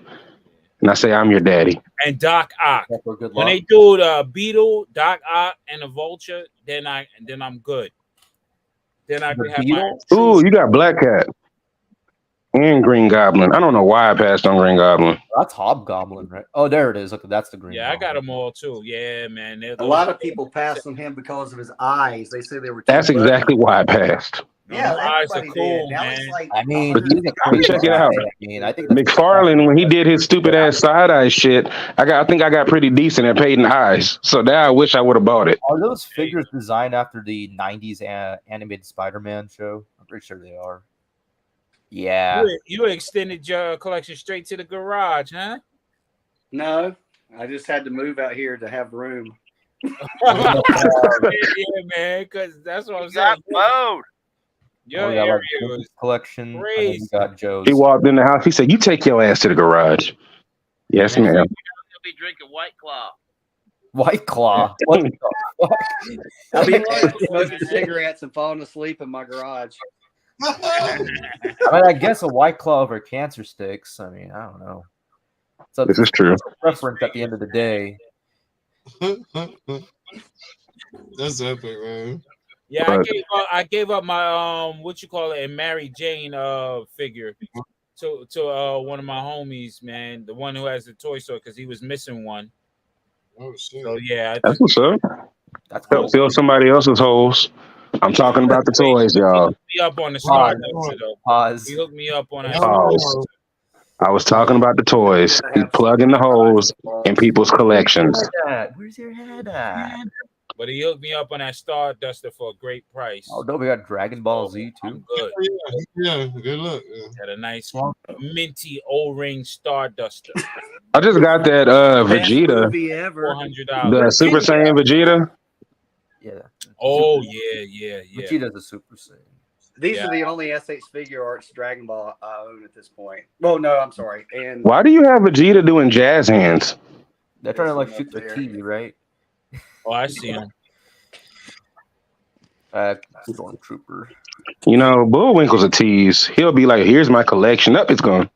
and I say I'm your daddy. And Doc Ock. Good When luck. they do the Beetle, Doc Ock, and the Vulture, then I'm good. Then I can have my Ooh, you got Black Cat and Green Goblin. I don't know why I passed on Green Goblin. That's Hobgoblin, right? Oh, there it is. Okay, that's the green. Yeah, I got them all too. Yeah, man. A lot of people passed on him because of his eyes. They say they were. That's exactly why I passed. Yeah, eyes are everybody cool, did. Now man. it's like. I mean, But he's a crazy check it guy. out. I mean, I think McFarlane, when he did his stupid ass side eye shit, I think I got pretty decent at painting eyes. So now I wish I would have bought it. Are those figures designed after the '90s animated Spider-Man show? I'm pretty sure they are. Yeah. You extended your collection straight to the garage, huh? No, I just had to move out here to have room. Yeah, man, because that's what I'm saying. Mode. Your We got, area like, was Vintage collection. And then crazy. we got Joe's. He walked in the house. He said, "You take your ass to the garage." Yes, ma'am. He'll be drinking White Claw. White Claw. What the fuck? I'll be smoking cigarettes and falling asleep in my garage. I mean, I guess a White Claw over cancer sticks. I mean, I don't know. So This is true. it's a preference at the end of the day. That's epic, man. Yeah, But- I gave up my what you call it, a Mary Jane figure to one of my homies, man, the one who has the toy store because he was missing one. Oh shit. So yeah, That's what's up. That's Fill somebody else's holes. I'm talking about the toys, y'all. He hooked me up on the Stardust though. Pause. He hooked me up on that. Pause. I was talking about the toys. He's plugging the holes in people's collections. Where's your head at? But he hooked me up on that Starduster for a great price. Oh, no, we got Dragon Ball Z I'm too. good. Yeah, good luck. Yeah. Had a nice minty O-ring Starduster. I just got that Vegeta, Movie ever. $400. the Super Saiyan Vegeta. Yeah. Oh yeah. Vegeta's a Super Saiyan. These are the only SH figure arts Dragon Ball I own at this point. Well, no, I'm sorry. And Why do you have Vegeta doing jazz hands? They're trying to like shoot their TV, right? Oh, I see him. Stormtrooper. You know, Bullwinkle's a tease. He'll be like, "Here's my collection." Up, it's gone.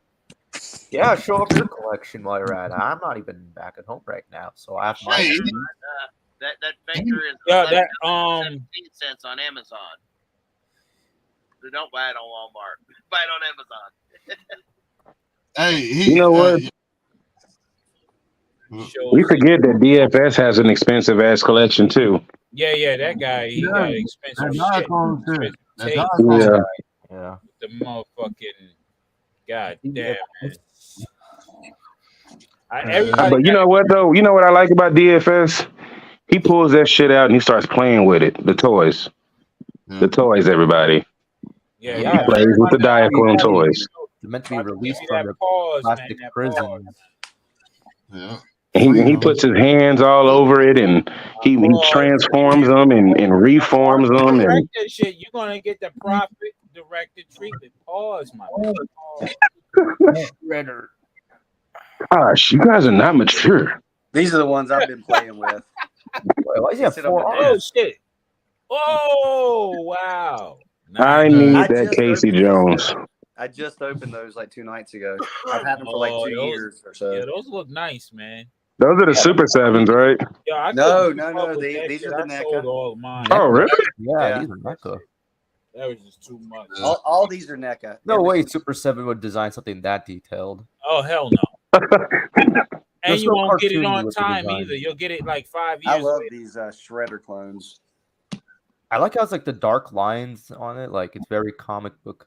Yeah, show off your collection while you're at it. I'm not even back at home right now, so I have my. That figure is Yeah, that 17 cents on Amazon. So don't buy it on Walmart. Buy it on Amazon. Hey, You know what? We forget that DFS has an expensive ass collection too. Yeah, that guy, he got expensive shit. Expensive tape. Yeah. Yeah. The motherfucking god damn, man. Everybody But you know what though? You know what I like about DFS? He pulls that shit out and he starts playing with it. The toys. The toys, everybody. He plays with the Diaclone toys. They're meant to be released me from that the pause, man, plastic that prisons. Yeah. And he puts his hands all over it and he transforms them and reforms them. And Direct that shit, you're gonna get the profit directed treatment. Pause, my man. gosh, you guys are not mature. these are the ones I've been playing with. Why does he have Sit on the 4 desk. arms? Oh shit! Oh wow! I need I that just Casey opened Jones. I just opened those like 2 nights ago. I've had them for like 2 years or so. Yeah, those look nice, man. Those are the Super Sevens, right? Yeah, I No, couldn't keep no, up with these that are shit. the I sold NECA. all of mine. Oh, really? Yeah, these are NECA. That was just too much. All these are NECA. No way Super 7 would design something that detailed. Oh hell no! And There's you no won't get it cartoon on with the time design. either. You'll get it like 5 years. I love later. these Shredder clones. I like how it's like the dark lines on it. Like it's very comic book.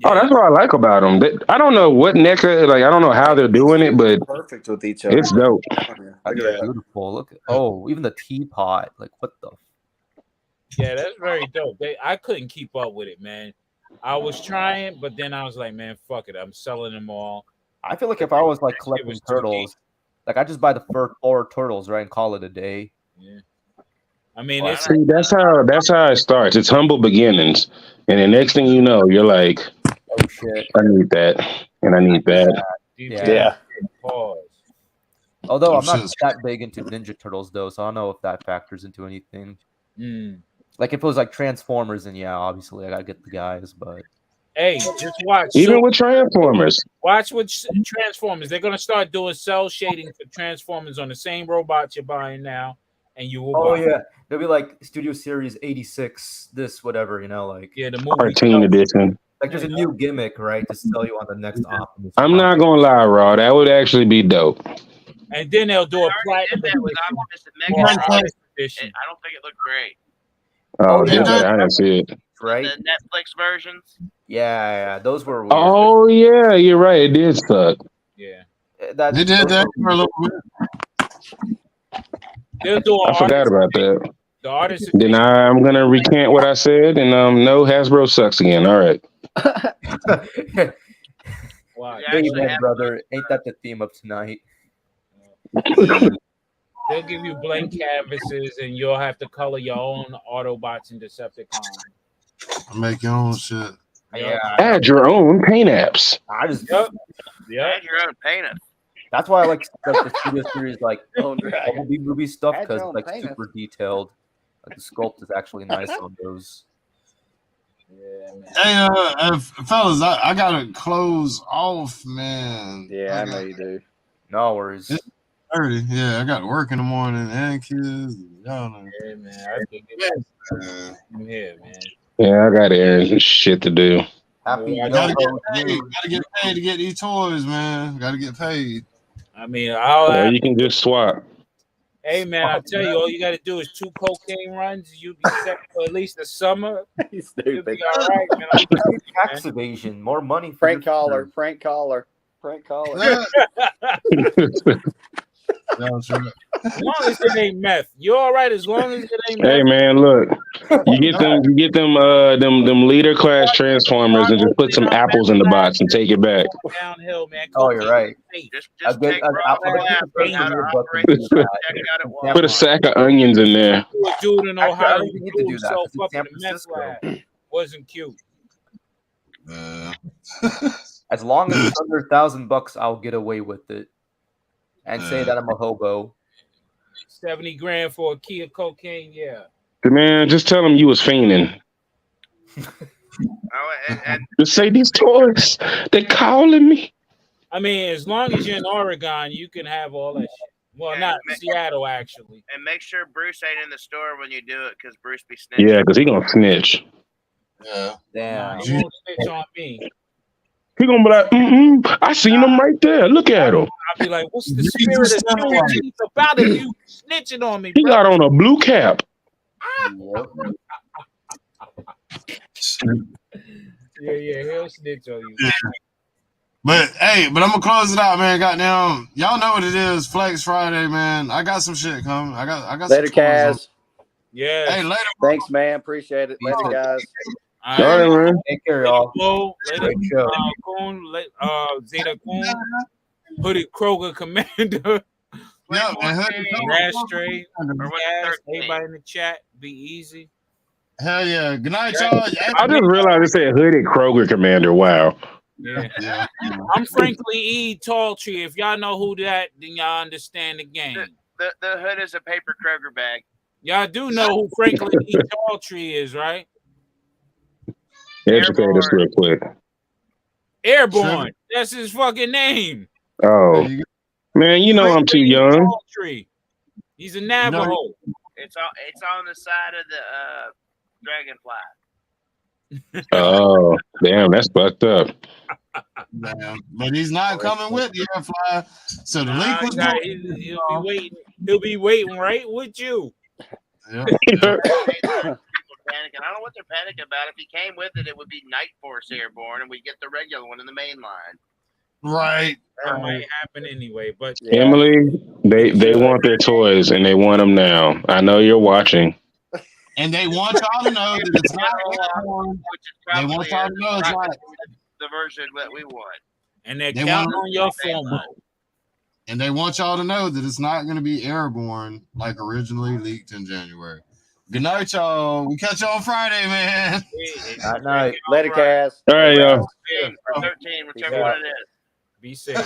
Oh, that's what I like about them. I don't know what NECA, like I don't know how they're doing it, but Perfect with each other. it's dope. That's beautiful. Look. Oh, even the teapot. Like what the? Yeah, that's very dope. I couldn't keep up with it, man. I was trying, but then I was like, man, fuck it. I'm selling them all. I feel like if I was like It collecting was too turtles, like I just buy the four turtles, right, and call it a day. Yeah. I mean, it's See, that's how it starts. It's humble beginnings, and the next thing you know, you're like, oh shit, I need that, and I need that. Yeah. Pause. Although I'm not that big into Ninja Turtles though, so I don't know if that factors into anything. Mm. Like if it was like Transformers, then yeah, obviously I gotta get the guys, but Hey, just watch. Even So, with Transformers. watch with Transformers. They're gonna start doing cell shading for Transformers on the same robots you're buying now, and you will Oh buy. yeah, they'll be like Studio Series 86, this whatever, like Yeah, the movie. Cartoon edition. like there's a new gimmick, right, to sell you on the next Optimus. I'm not gonna lie, Raw. That would actually be dope. And then they'll do a platinum with edition Optimus and or Megatron. artist edition. I don't think it looked great. Oh, yeah. I didn't see it. Right? The Netflix versions. Yeah, those were weird. Oh yeah, you're right. It did suck. Yeah. That, They did that for a little bit. They'll do I forgot about that. the artist. Then I'm gonna recant what I said, and no, Hasbro sucks again. All right. Wow. Amen, brother. Ain't that the theme of tonight? They'll give you blank canvases, and you'll have to color your own Autobots and Decepticons. Make your own shit. Yeah. Add your own paint apps. I just Yeah. Add your own paint. That's why I like the Studio Series, like Bumblebee movie stuff, Add your because own like paint. super detailed. Like the sculpt is actually nice on those. Yeah, man. Hey, fellas, I gotta close off, man. Yeah, I know you do. No worries. It's 30. Yeah, I got to work in the morning and kids. Y'all know. Yeah, man. I think it's I'm here, man. Yeah, I got errands and shit to do. Happy Gotta get paid to get these toys, man. Gotta get paid. I mean, all Or I, you can just swap. hey, man, I tell you, all you got to do is 2 cocaine runs. You'll be set for at least a summer. He's You'll be stupid. all right, man. I'm telling you, Tax evasion, more money. For Prank your caller, future. prank caller, prank caller. As long as it ain't meth, you're all right. As long as it ain't meth. Hey man, look, you get them leader class Transformers and just put some apples in the box and take it back. Downhill, man. Oh, you're right. Just A good, take a- raw a- lab a- how to a- operate the check out at Walmart. Put a sack of onions in there. A dude in Actually, I Ohio don't even need to do that, himself 'cause up it's in San the meth Francisco. lab. Wasn't cute. As long as it's under $1,000, I'll get away with it, and say that I'm a hobo. 70 grand for a key of cocaine, yeah. Man, just tell them you was fiending. And Just say these toys, they calling me. I mean, as long as you're in Oregon, you can have all that shit. Well, not Seattle, actually. and make sure Bruce ain't in the store when you do it, because Bruce be snitching. Yeah, because he gonna snitch. Yeah. Damn. He won't snitch on me. He gonna be like, I seen him right there. Look at him. I'll be like, what's the spirit of Juneteenth about if you snitching on me, He bro? got on a blue cap. Yeah, he'll snitch on you. But hey, I'm gonna close it out, man. Goddamn, y'all know what it is. Flex Friday, man. I got some shit coming. I got Later, some toys Kaz. Yeah. Hey, later. Thanks, man. Appreciate it. Later, guys. All right, man. Take care, y'all. Later, Great show. Zeta Kun, Hooded Kroger Commander, Yeah, man. Rastray, everybody in the chat, be easy. Hell yeah. Good night, y'all. I just realized it said hooded Kroger Commander. Wow. Yeah. I'm Frankly E. Talltree. If y'all know who that, then y'all understand the game. The hood is a paper Kroger bag. Y'all do know who Frankly E. Talltree is, right? Educate us real quick. Airborne. That's his fucking name. Oh, man, you know I'm too young. Talltree. He's a Navajo. It's on the side of the dragonfly. Oh, damn, that's fucked up. Damn. But he's not coming with the airfly. So the link was He'll be waiting. He'll be waiting right with you. Yeah. People panicking. I don't know what they're panicking about. If he came with it, it would be Night Force Airborne, and we get the regular one in the main line. Right. That might happen anyway. But Emily, they want their toys and they want them now. I know you're watching. And they want y'all to know that it's not airborne. They want y'all to know it's not. The version that we want. And they're They counting want- on your FOMO. And they want y'all to know that it's not going to be airborne like originally leaked in January. Good night, y'all. We catch y'all on Friday, man. Night, night. Later, Kaz. All right, y'all. 13, whichever one it is. Be safe.